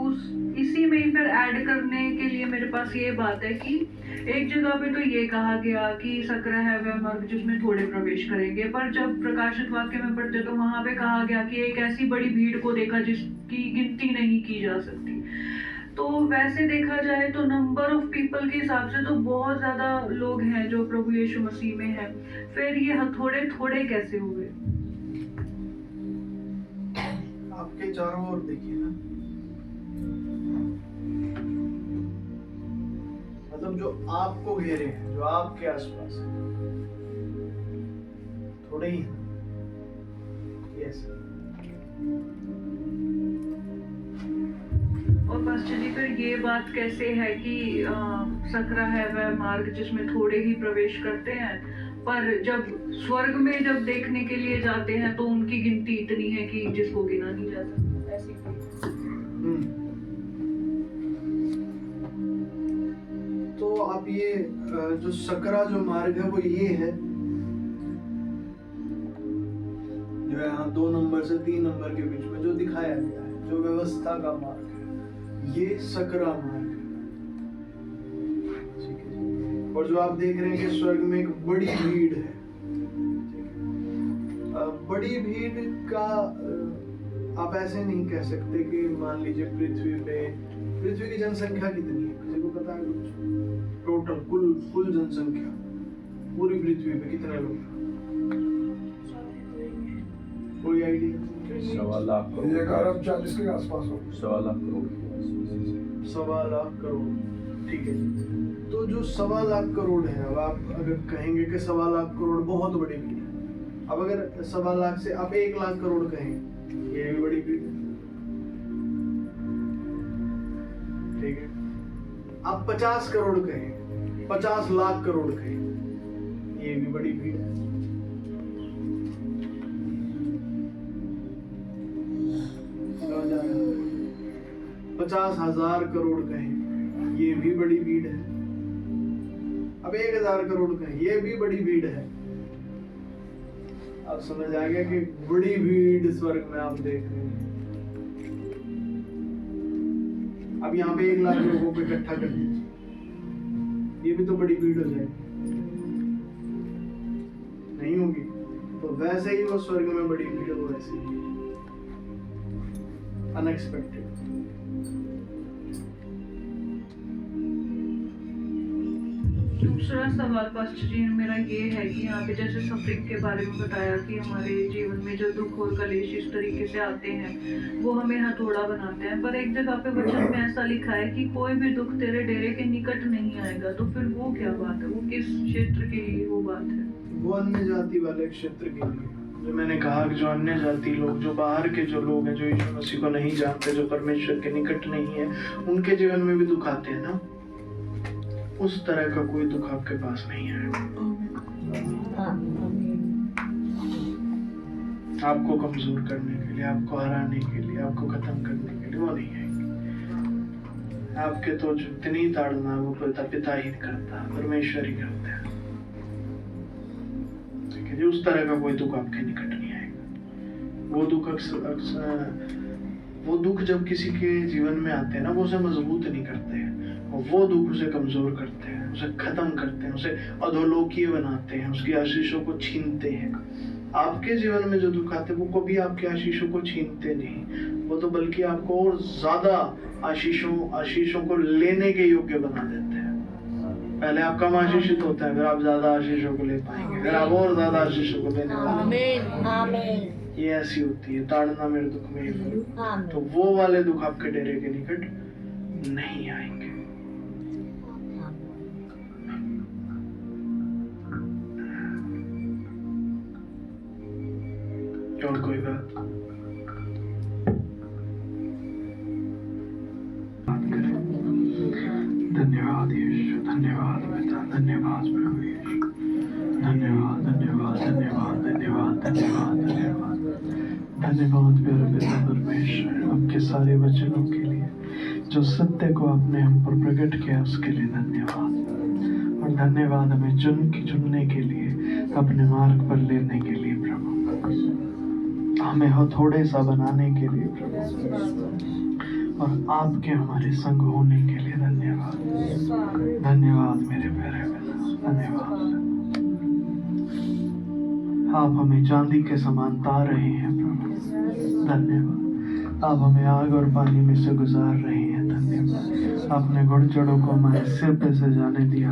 इसी में ही फिर ऐड करने के लिए मेरे पास ये बात है कि एक जगह पे तो ये कहा गया कि सकरा है वह मर्ग जिसमें थोड़े प्रवेश करेंगे, पर जब प्रकाशित वाक्य में पढ़ते तो वहां पे कहा गया कि एक ऐसी बड़ी भीड़ को देखा जिसकी गिनती नहीं की जा सकती। तो वैसे देखा जाए तो नंबर ऑफ पीपल के हिसाब से तो बहुत ज्यादा लोग हैं जो प्रभु यीशु मसीह में हैं। फिर ये हथौड़े थोड़े कैसे हुए? आपके चारों ओर देखिए ना, मतलब जो आपको घेरे हैं, जो आपके आसपास है, थोड़े ही हैं। यस। और पास्टर जी फिर ये बात कैसे है कि सकरा है वह मार्ग जिसमें थोड़े ही प्रवेश करते हैं, पर जब स्वर्ग में जब देखने के लिए जाते हैं तो उनकी गिनती इतनी है कि जिसको गिना नहीं जा सकता। ऐसी तो आप ये जो सकरा जो मार्ग है वो ये है जो यहाँ 2 नंबर से 3 नंबर के बीच में जो दिखाया गया है, जो व्यवस्था का मार्ग है, ये सकरा मार्ग है। ठीक है। और जो आप देख रहे हैं कि स्वर्ग में एक बड़ी भीड़ है, बड़ी भीड़ का आप ऐसे नहीं कह सकते कि मान लीजिए पृथ्वी की जनसंख्या कितनी है, किसी को पता है? टोटल कुल जनसंख्या पूरी पृथ्वी पे कितने लोग हैं? कोई आइडिया? 1.25 लाख करोड़। 1140 के आसपास हो। 1.25 लाख करोड़। 1.25 लाख करोड़। ठीक है। तो जो 1.25 लाख करोड़ है, अब आप अगर कहेंगे कि 1.25 लाख करोड़ बहुत बड़ी भीड़ है, अब अगर 1.25 लाख से आप 1 लाख करोड़ कहें, ये भी बड़ी भीड़ है। ठीक है। आप 50 करोड़ कहें, 50 लाख करोड़ कहें, ये भी बड़ी भीड़ है। समझ आ रहा है? 50,000 करोड़ कहें, ये भी बड़ी भीड़ है। अब 1,000 करोड़ कहें, ये भी बड़ी भीड़ है। अब समझ आ गया कि बड़ी भीड़ स्वर्ग में आप देख रहे हैं। अब यहाँ पे 1 लाख लोगों को इकट्ठा कर दीजिए, ये भी तो बड़ी भीड़ हो जाएगी, नहीं होगी? तो वैसे ही वो स्वर्ग में बड़ी भीड़ हो, वैसे ही अनएक्सपेक्टेड। दूसरा सवाल पास्टर जी मेरा ये है कि यहाँ पे जैसे सफरिंग के बारे में बताया कि हमारे जीवन में जो दुख और कलेश इस तरीके से आते हैं वो हमें हथौड़ा बनाते हैं, पर एक जगह पे वचन में ऐसा लिखा है कि कोई भी दुख तेरे डेरे के निकट नहीं आएगा। तो फिर वो क्या बात है? वो किस क्षेत्र के लिए वो बात है? वो अन्य जाति वाले क्षेत्र के लिए, जो मैंने कहा कि जो अन्य जाति लोग, जो बाहर के जो लोग हैं, जो यीशु मसीह को नहीं जानते, जो परमेश्वर के निकट नहीं है, उनके जीवन में भी दुख आते हैं ना। उस तरह का कोई दुख आपके पास नहीं है। आपको कमजोर करने के लिए, आपको हराने के लिए, आपको खत्म करने के लिए वो नहीं है। आपके तो जितनी ताड़ना वो पिता ही करता है, परमेश्वर ही करता है। ठीक है जी, उस तरह का कोई दुख आपके निकट नहीं आएगा। वो दुख वो दुख जब किसी के जीवन में आते हैं ना, वो उसे मजबूत नहीं करते हैं, वो दुख उसे कमजोर करते हैं, उसे खत्म करते हैं, उसे अधोलोकीय बनाते हैं, उसकी आशीषों को छीनते हैं। आपके जीवन में जो दुख आते हैं वो कभी आपके आशीषों को छीनते नहीं, वो तो बल्कि आपको और ज्यादा आशीषों को लेने के योग्य बना देते हैं। पहले आप कम आशीषित होते हैं, फिर आप ज्यादा आशीषों को ले पाएंगे, फिर आप और ज्यादा आशीषों को लेने वाले। ये ऐसी होती है, ताड़ना मेरे दुख में ही फल। तो वो वाले दुख आपके डेरे के निकट नहीं आएंगे। और कोई बात? धन्यवाद यीशु, धन्यवाद पिता, धन्यवाद प्रभु यीशु, धन्यवाद धन्यवाद धन्यवाद धन्यवाद धन्यवाद धन्यवाद धन्यवाद प्यारे पिता परमेश्वर, आपके सारे वचनों के लिए, जो सत्य को आपने हम पर प्रकट किया उसके लिए धन्यवाद। और धन्यवाद हमें चुनने के लिए, अपने मार्ग पर लेने के लिए प्रभु, हमें थोड़े सा बनाने के लिए प्रभु, और आपके हमारे संग होने के लिए धन्यवाद। धन्यवाद मेरे प्यारे पिता, धन्यवाद। आप हमें चांदी के समान तार रहे हैं प्रभु, धन्यवाद। आप हमें आग और पानी में से गुजार रहे हैं, धन्यवाद। आपने घुड़चढ़ों को हमारे सिर पे से जाने दिया,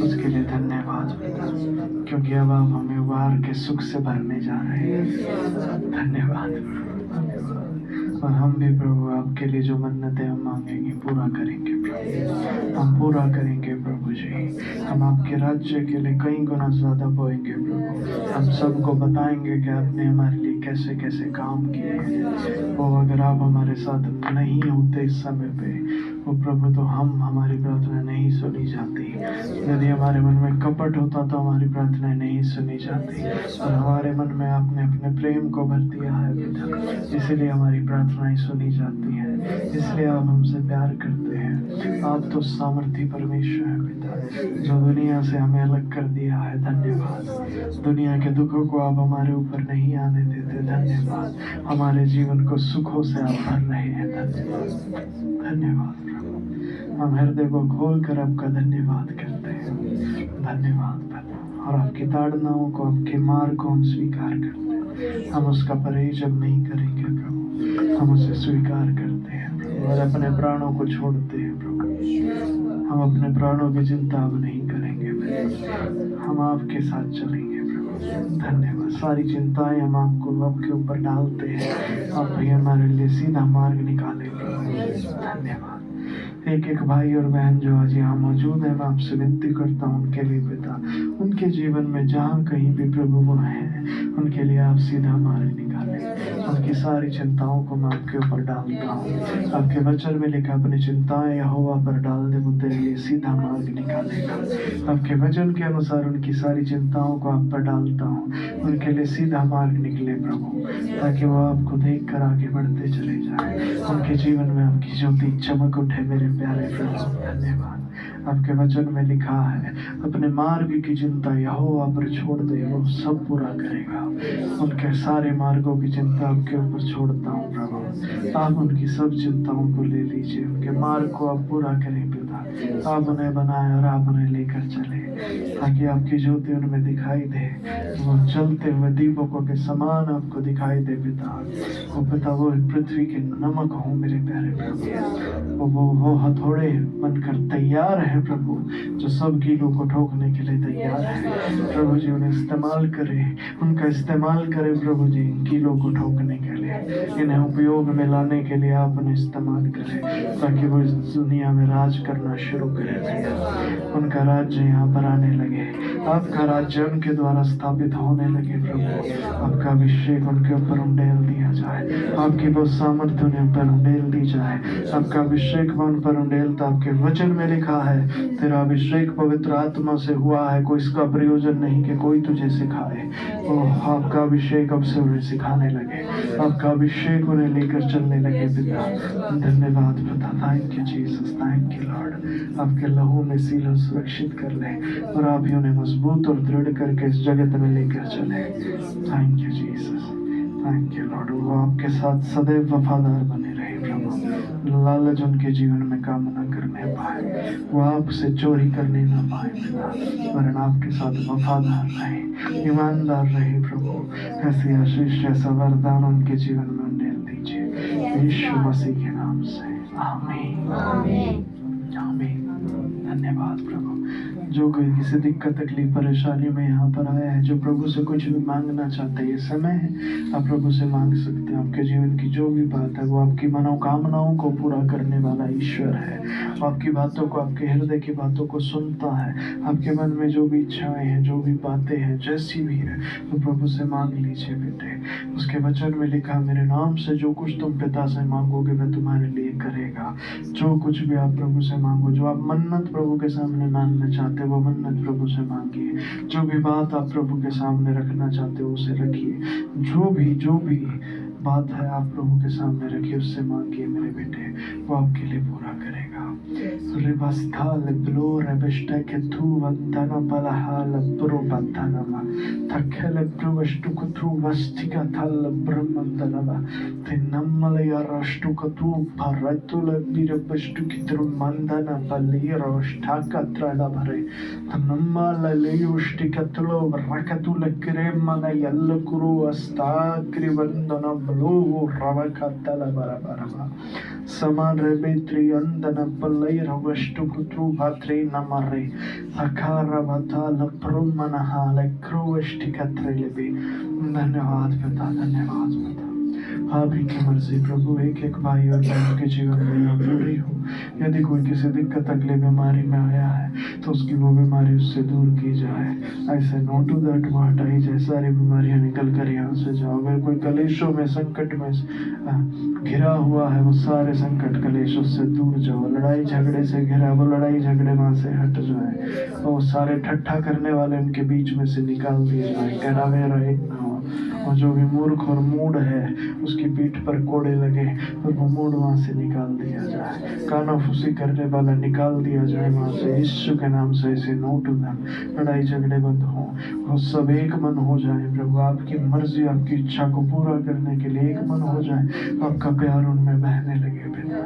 उसके लिए धन्यवाद पिता, क्योंकि अब आप हमें उबार के सुख से भरने जा रहे हैं। धन्यवाद धन्यवाद। और हम भी प्रभु आपके लिए जो मन्नतें हम मांगेंगे पूरा करेंगे प्रभु, हम पूरा करेंगे प्रभु जी। हम आपके राज्य के लिए कई गुना ज्यादा बोएंगे प्रभु। हम सबको बताएंगे कि आपने हमारे लिए कैसे कैसे काम किए हैं। वो अगर आप हमारे साथ नहीं होते इस समय पे वो प्रभु, तो हमारी प्रार्थना नहीं सुनी जाती। यदि हमारे मन में कपट होता तो हमारी प्रार्थना नहीं सुनी जाती, और हमारे मन में आपने अपने प्रेम को भर दिया है पिता, इसलिए हमारी प्रार्थनाएं सुनी जाती हैं। इसलिए आप हमसे प्यार करते हैं। आप तो सामर्थी परमेश्वर है पिता, जो दुनिया से हमें अलग कर दिया है। धन्यवाद। दुनिया के दुखों को आप हमारे ऊपर नहीं आने देते। धन्यवाद। हमारे जीवन को सुखों से आप भर रहे हैं। धन्यवाद धन्यवाद प्रभु। हम हृदय को खोलकर आपका धन्यवाद करते हैं। धन्यवाद प्रभु। और आपकी ताड़नाओं को, आपके मार्ग को हम स्वीकार करते हैं। हम उसका परहेज अब नहीं करेंगे प्रभु, हम उसे स्वीकार करते हैं प्रभु, और अपने प्राणों को छोड़ते हैं प्रभु। हम अपने प्राणों की चिंता अब नहीं करेंगे प्रभु, हम आपके साथ चलेंगे प्रभु। धन्यवाद। सारी चिंताएं हम आपके ऊपर डालते हैं, आप भी हमारे लिए सीधा मार्ग निकालेंगे। धन्यवाद। एक एक भाई और बहन जो आज यहाँ मौजूद है, मैं आपसे विनती करता हूँ उनके लिए पिता, उनके जीवन में जहाँ कहीं भी प्रभु वो हैं, उनके लिए आप सीधा मार्ग निकालें। उनकी सारी चिंताओं को मैं आपके ऊपर डालता हूँ। आपके वचन में लिखा, अपनी चिंताएं यहोवा पर डाल दे, वो तेरे लिए सीधा मार्ग निकालेगा। आपके वचन के अनुसार उनकी सारी चिंताओं को आप पर डालता हूँ, उनके लिए सीधा मार्ग निकले प्रभु, ताकि वो आपको देख कर आगे बढ़ते चले जाए। उनके जीवन में आपकी ज्योति चमक उठे मेरे प्यारे प्रभु। धन्यवाद। आपके वचन में लिखा है, अपने मार्ग की चिंता यहोवा पर छोड़ दे, वो सब पूरा करेगा। उनके सारे मार्गों की चिंता आपके ऊपर छोड़ता हूँ प्रभु। आप उनकी सब चिंताओं को ले लीजिए, उनके मार्ग को आप पूरा करें पिता। आप उन्हें बनाए और आप उन्हें लेकर चले, ताकि आपकी ज्योति उनमें दिखाई दे। वो चलते हुए दीपकों के समान आपको दिखाई दे पिता। वो पिता वो पृथ्वी के नमक हो मेरे प्यारे प्रभु। वो हथौड़े बनकर तैयार है प्रभु, जो सब कीलों को ठोकने के लिए तैयार है प्रभु जी। उन्हें इस्तेमाल करें, उनका इस्तेमाल करें प्रभु जी, इन कीलों को ठोकने के लिए, इन्हें उपयोग में लाने के लिए आप उन्हें इस्तेमाल करें, ताकि वो इस दुनिया में राज करना शुरू करें। उनका राज्य यहाँ पर आने लगे, आपका राज्य उनके द्वारा स्थापित होने लगे प्रभु। आपका अभिषेक उनके ऊपर उंडेल दिया जाए, आपकी वो सामर्थ्य उन्हें ऊपर उंडेल दी जाए। आपका अभिषेक उन पर उंडेलता, आपके वचन में लिखा है, तेरा अभिषेक पवित्र आत्मा से हुआ है, कोई इसका प्रयोजन नहीं कि कोई तुझे सिखाए। आपका अभिषेक अब से उन्हें सिखाने लगे, आपका अभिषेक उन्हें लेकर चलने लगे पिता। धन्यवाद पिता। Thank you Jesus, thank you Lord. आपके लहू में सीलों सुरक्षित कर ले, और आप ही उन्हें मजबूत और दृढ़ करके इस जगत में लेकर चले। Thank you Jesus, thank you Lord. वो आपके साथ सदैव वफादार बने रहे प्रभु। लालच उनके जीवन में काम न करने पाए, वो आपसे चोरी करने न पाए पिता, वरन आपके साथ वफादार रहे, ईमानदार रहे प्रभु। ऐसी आशीष, ऐसा वरदान उनके जीवन में उंडेल दीजिए। यीशु मसीह के नाम से आमीन आमीन। आमीन। धन्यवाद प्रभु। जो कोई किसी दिक्कत तकलीफ परेशानी में यहाँ पर आया है, जो प्रभु से कुछ भी मांगना चाहते हैं, ये समय है आप प्रभु से मांग सकते हैं। आपके जीवन की जो भी बात है वो आपकी मनोकामनाओं को पूरा करने वाला ईश्वर है। आपकी बातों को, आपके हृदय की बातों को सुनता है। आपके मन में जो भी इच्छाएं हैं, जो भी बातें हैं, जैसी भी है तो प्रभु से मांग लीजिए बेटे। उसके वचन में लिखा, मेरे नाम से जो कुछ तुम पिता से मांगोगे वह तुम्हारे लिए करेगा। जो कुछ भी आप प्रभु से मांगो, जो आप मन्नत प्रभु के सामने मांगना चाहते हो वो मन्नत प्रभु से मांगिए। जो भी बात आप प्रभु के सामने रखना चाहते हो उसे रखिए। जो भी बात है आप प्रभु के सामने रखिए, उससे मांगिए मेरे बेटे, वो आपके लिए पूरा करेगा। रिबस्थाल ब्लोर बेष्टा के थू वंदना बलहाल ब्रो बंदना तखेल ब्रुवष्टु कुथु वस्तिका थल ब्रह्मंदना तिन्नमल यारष्टु कुथु भरतुल बिरबष्टु कित्रु मंदना बलिर अष्टाकत्रला भरे तन्नमल लेयुष्टि कतलो रकतुल क्रेमन यल्लकुरु अस्ताक्रि वंदना ब्लो रवकतल बरबरवा समान रेबेत्री अंदन पल्लई रवष्टु कुत्रु भात्रे नमरे अखारा वताल प्रुमनहाल क्रोवष्टि कत्रेलेबे। धन्यवाद पिता, धन्यवाद पिता। आप ही की मर्जी प्रभु। एक एक भाई और बहन के जीवन में आप जुड़ी हो। यदि कोई किसी दिक्कत अगले बीमारी में आया है तो उसकी वो बीमारी उससे दूर की जाए। ऐसे नो टू दैट वो हटाई जाए, सारी बीमारियां निकल कर यहाँ से जाओ। अगर कोई कलेशों में, संकट में घिरा हुआ है, वो सारे संकट कलेश उससे दूर जाओ। लड़ाई झगड़े से घिरा, वो लड़ाई झगड़े वहां से हट जाए। और सारे ठट्ठा करने वाले उनके बीच में से निकाल दिए जाए। कहरावे रहे ना हो। और जो भी मूर्ख और मूढ़ है उसकी पीठ पर कोड़े लगे और वो मूढ़ वहां से निकाल दिया जाए। कानाफूसी करने वाला निकाल दिया जाए वहां से। यीशु के नाम से ऐसे नो टू देम। लड़ाई झगड़े बंद हो, वो सब एक मन हो जाए प्रभु। आपकी मर्जी, आपकी इच्छा को पूरा करने के लिए एक मन हो जाए। आपका प्यार उनमें बहने लगे पिता,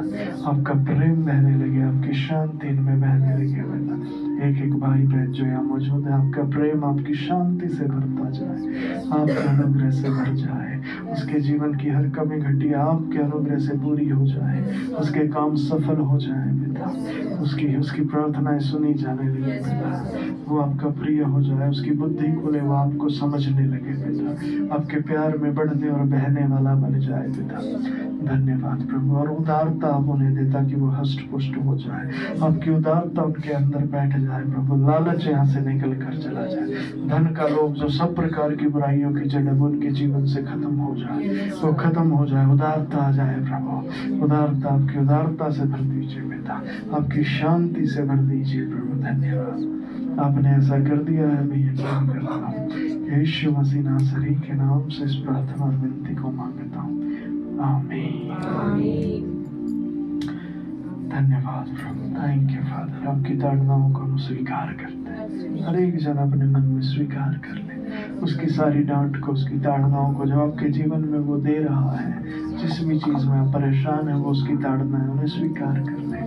आपका प्रेम बहने लगे, आपकी शांति इनमें बहने लगे पिता। एक एक भाई बहन जो यहाँ मौजूद है, आपका प्रेम, आपकी शांति से भरता जाए, आपके अनुग्रह से भर जाए। उसके जीवन की हर कमी घटी आपके अनुग्रह से पूरी हो जाए। उसके काम सफल हो जाए पिता। उसकी प्रार्थनाएं सुनी जाने लगे पिता। वो आपका प्रिय हो जाए, उसकी बुद्धि खुले, वो आपको समझने लगे पिता। आपके प्यार में बढ़ने और बहने वाला बन जाए पिता। धन्यवाद प्रभु। और उदारता आप उन्हें दे ताकि वो हष्ट पुष्ट हो जाए। आपकी उदारता उनके अंदर बैठ जाए प्रभु। लालच यहाँ से निकल कर चला जाए। धन का लोभ, जो सब प्रकार की बुराइयों की जड़ उनके जीवन से खत्म हो जाए, वो खत्म हो जाए। उदारता आ जाए प्रभु। उदारता, आपकी उदारता से भर दीजिए पिता। आपकी शांति से भर दीजिए प्रभु। धन्यवाद, आपने ऐसा कर दिया है, मैं यकीन करता हूँ। यीशु मसीह नासरी के नाम से इस प्रार्थना और विनती को मांगता हूँ। आमीन। धन्यवाद प्रभु। Thank you father. आपकी ताड़नाओं को हम स्वीकार करते हैं। हर एक जन अपने मन में स्वीकार कर ले उसकी सारी डांट को, उसकी ताड़नाओं को जो आपके जीवन में वो दे रहा है। जिस भी चीज में आप परेशान है वो उसकी ताड़ना है, उन्हें स्वीकार कर ले।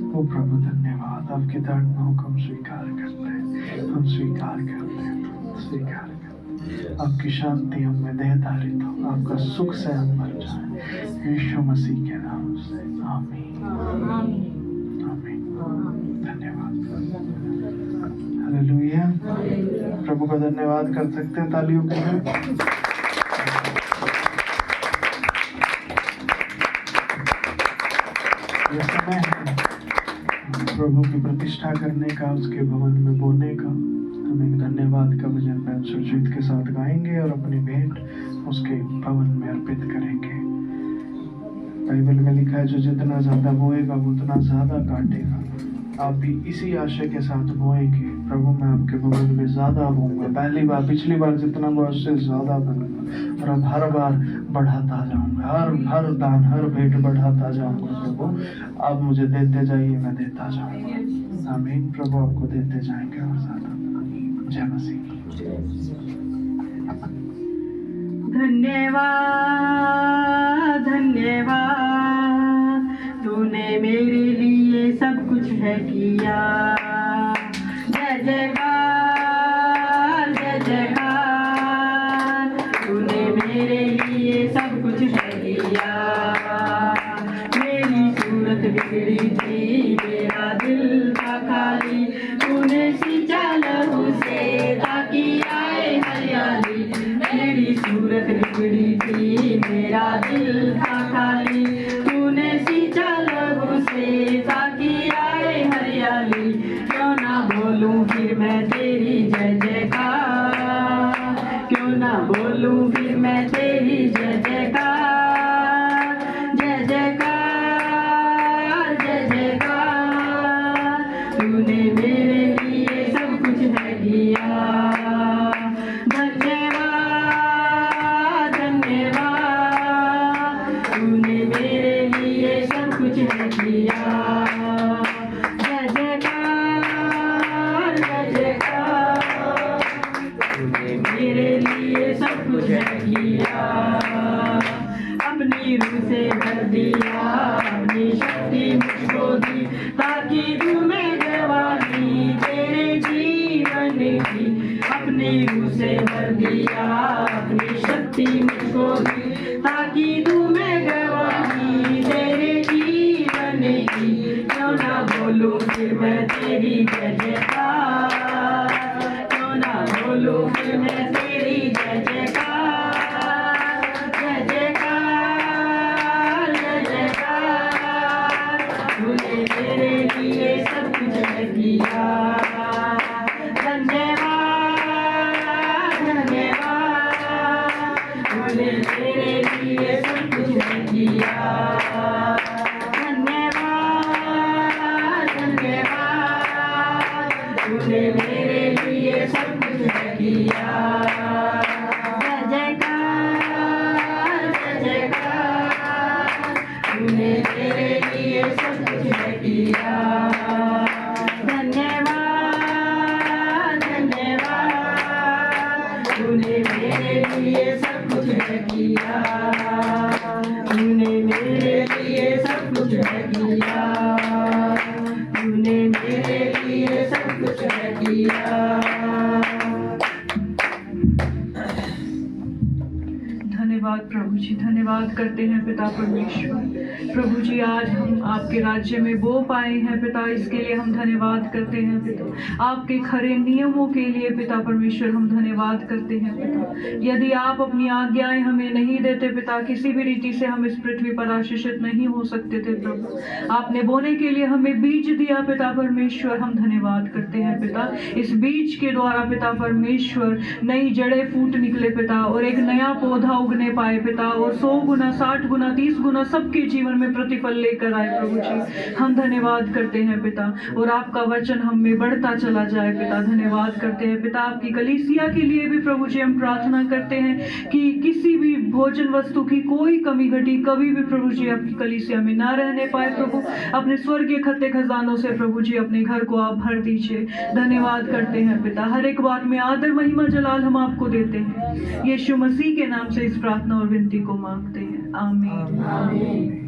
ओ प्रभु धन्यवाद। आपकी ताड़नाओं को हम स्वीकार करते हैं, हम स्वीकार करते हैं, स्वीकार करते हैं। आपकी शांति हमें देहधारित हो, आपका सुख से हम भर जाए। यीशु मसीह के नाम से आमीन। आमीन। धन्यवाद। हालेलुया। प्रभु का धन्यवाद कर सकते हैं तालियों के लिए। यह समय है प्रभु की प्रतिष्ठा करने का, उसके भवन में बोलने का। हम एक धन्यवाद का भजन बैन सुरजीत के साथ गाएंगे और अपनी भेंट उसके भवन में अर्पित करेंगे। बाइबल में लिखा है, जो जितना ज्यादा बोएगा वो उतना ज्यादा काटेगा। आप भी इसी आशय के साथ बोएंगे, प्रभु मैं आपके भवन में ज्यादा बोऊंगा। पिछली बार जितना बोया उससे ज्यादा बनूंगा और अब हर बार बढ़ाता जाऊंगा। हर दान, हर भेंट बढ़ाता जाऊंगा। प्रभु आप मुझे देते जाइए, मैं देता जाऊंगा। आमीन। प्रभु आपको देते जाएंगे और ज्यादा। जय मसीह। धन्यवाद धन्यवाद, तूने मेरे लिए सब कुछ है किया। जय जयकार जय जयकार, तूने मेरे लिए सब कुछ है किया। मेरा दिल था खाली, तूने सींचा लहू से ताकि आए हरियाली। मेरी सूरत बिगड़ी थी, मेरा दिल था खाली, तूने सींचा लहू से ताकि आए हरियाली। क्यों ना बोलूं फिर मैं तेरी जय जयकार, क्यों ना बोलूं फिर मैं तेरी जय जयकार, जय जयकार, जय जयकार। तूने मेरे लिए सब कुछ है किया, धन्यवाद धन्यवाद। तूने मेरे लिए सब कुछ है किया, जय जयकार, जय जयकार। तूने मेरे लिए सब कुछ है किया, अपनी रूह से भर दिया, अपनी शक्ति मुझको दी, ताकि तुम्हें गवाही तेरे जीवन की। अपनी रूह से भर दिया, अपनी शक्ति मुझको दी, ताकि तुम्हें गवाही तेरे जीवन की। क्यों ना बोलूं फिर मैं तेरी जय जयकार, क्यों ना बोलूं फिर मैं तेरी जय जयकार, जय जयकार, जय जयकार। तूने मेरे लिए सब कुछ है किया, धन्यवाद धन्यवाद। तूने मेरे लिए सब कुछ है किया, धन्यवाद धन्यवाद। तूने मेरे लिए सब कुछ है किया, जय जयकार, जय जयकार। तूने मेरे लिए सब कुछ है किया, धन्यवाद धन्यवाद। तूने मेरे लिए सब कुछ है किया, तूने मेरे लिए सब कुछ है किया, तूने मेरे लिए सब कुछ है किया। धन्यवाद प्रभु जी, धन्यवाद करते हैं पिता परमेश्वर। प्रभु जी आज हम आपके राज्य में बो पाए हैं पिता, इसके लिए हम धन्यवाद करते हैं पिता। आपके खरे नियमों के लिए पिता परमेश्वर हम धन्यवाद करते हैं पिता। यदि आप अपनी आज्ञाएं हमें नहीं देते पिता, किसी भी रीति से हम इस पृथ्वी पर आशीषित नहीं हो सकते थे प्रभु। आपने बोने के लिए हमें बीज दिया पिता परमेश्वर, हम धन्यवाद करते हैं पिता। इस बीज के द्वारा पिता परमेश्वर नई जड़ें फूट निकले पिता, और एक नया पौधा उगने पाए पिता, और 100 गुना 60 गुना 30 गुना सबके जीवन में प्रतिफल लेकर आए प्रभु जी। हम धन्यवाद करते हैं पिता, और आपका वचन हम में बढ़ता चला जाए पिता। धन्यवाद करते हैं पिता। आपकी कलीसिया के लिए भी प्रभु जी हम प्रार्थना करते हैं कि किसी भी भोजन वस्तु की कोई कमी घटी कभी भी प्रभु जी आपकी कलीसिया में ना रहने पाए प्रभु। अपने स्वर्गीय खत्ते खजानों से प्रभु जी अपने घर को आप भर दीजिए। धन्यवाद करते हैं पिता। हर एक बात में आदर महिमा जलाल हम आपको देते हैं। यीशु मसीह के नाम से इस प्रार्थना और विनती को मांगते हैं, आमीन।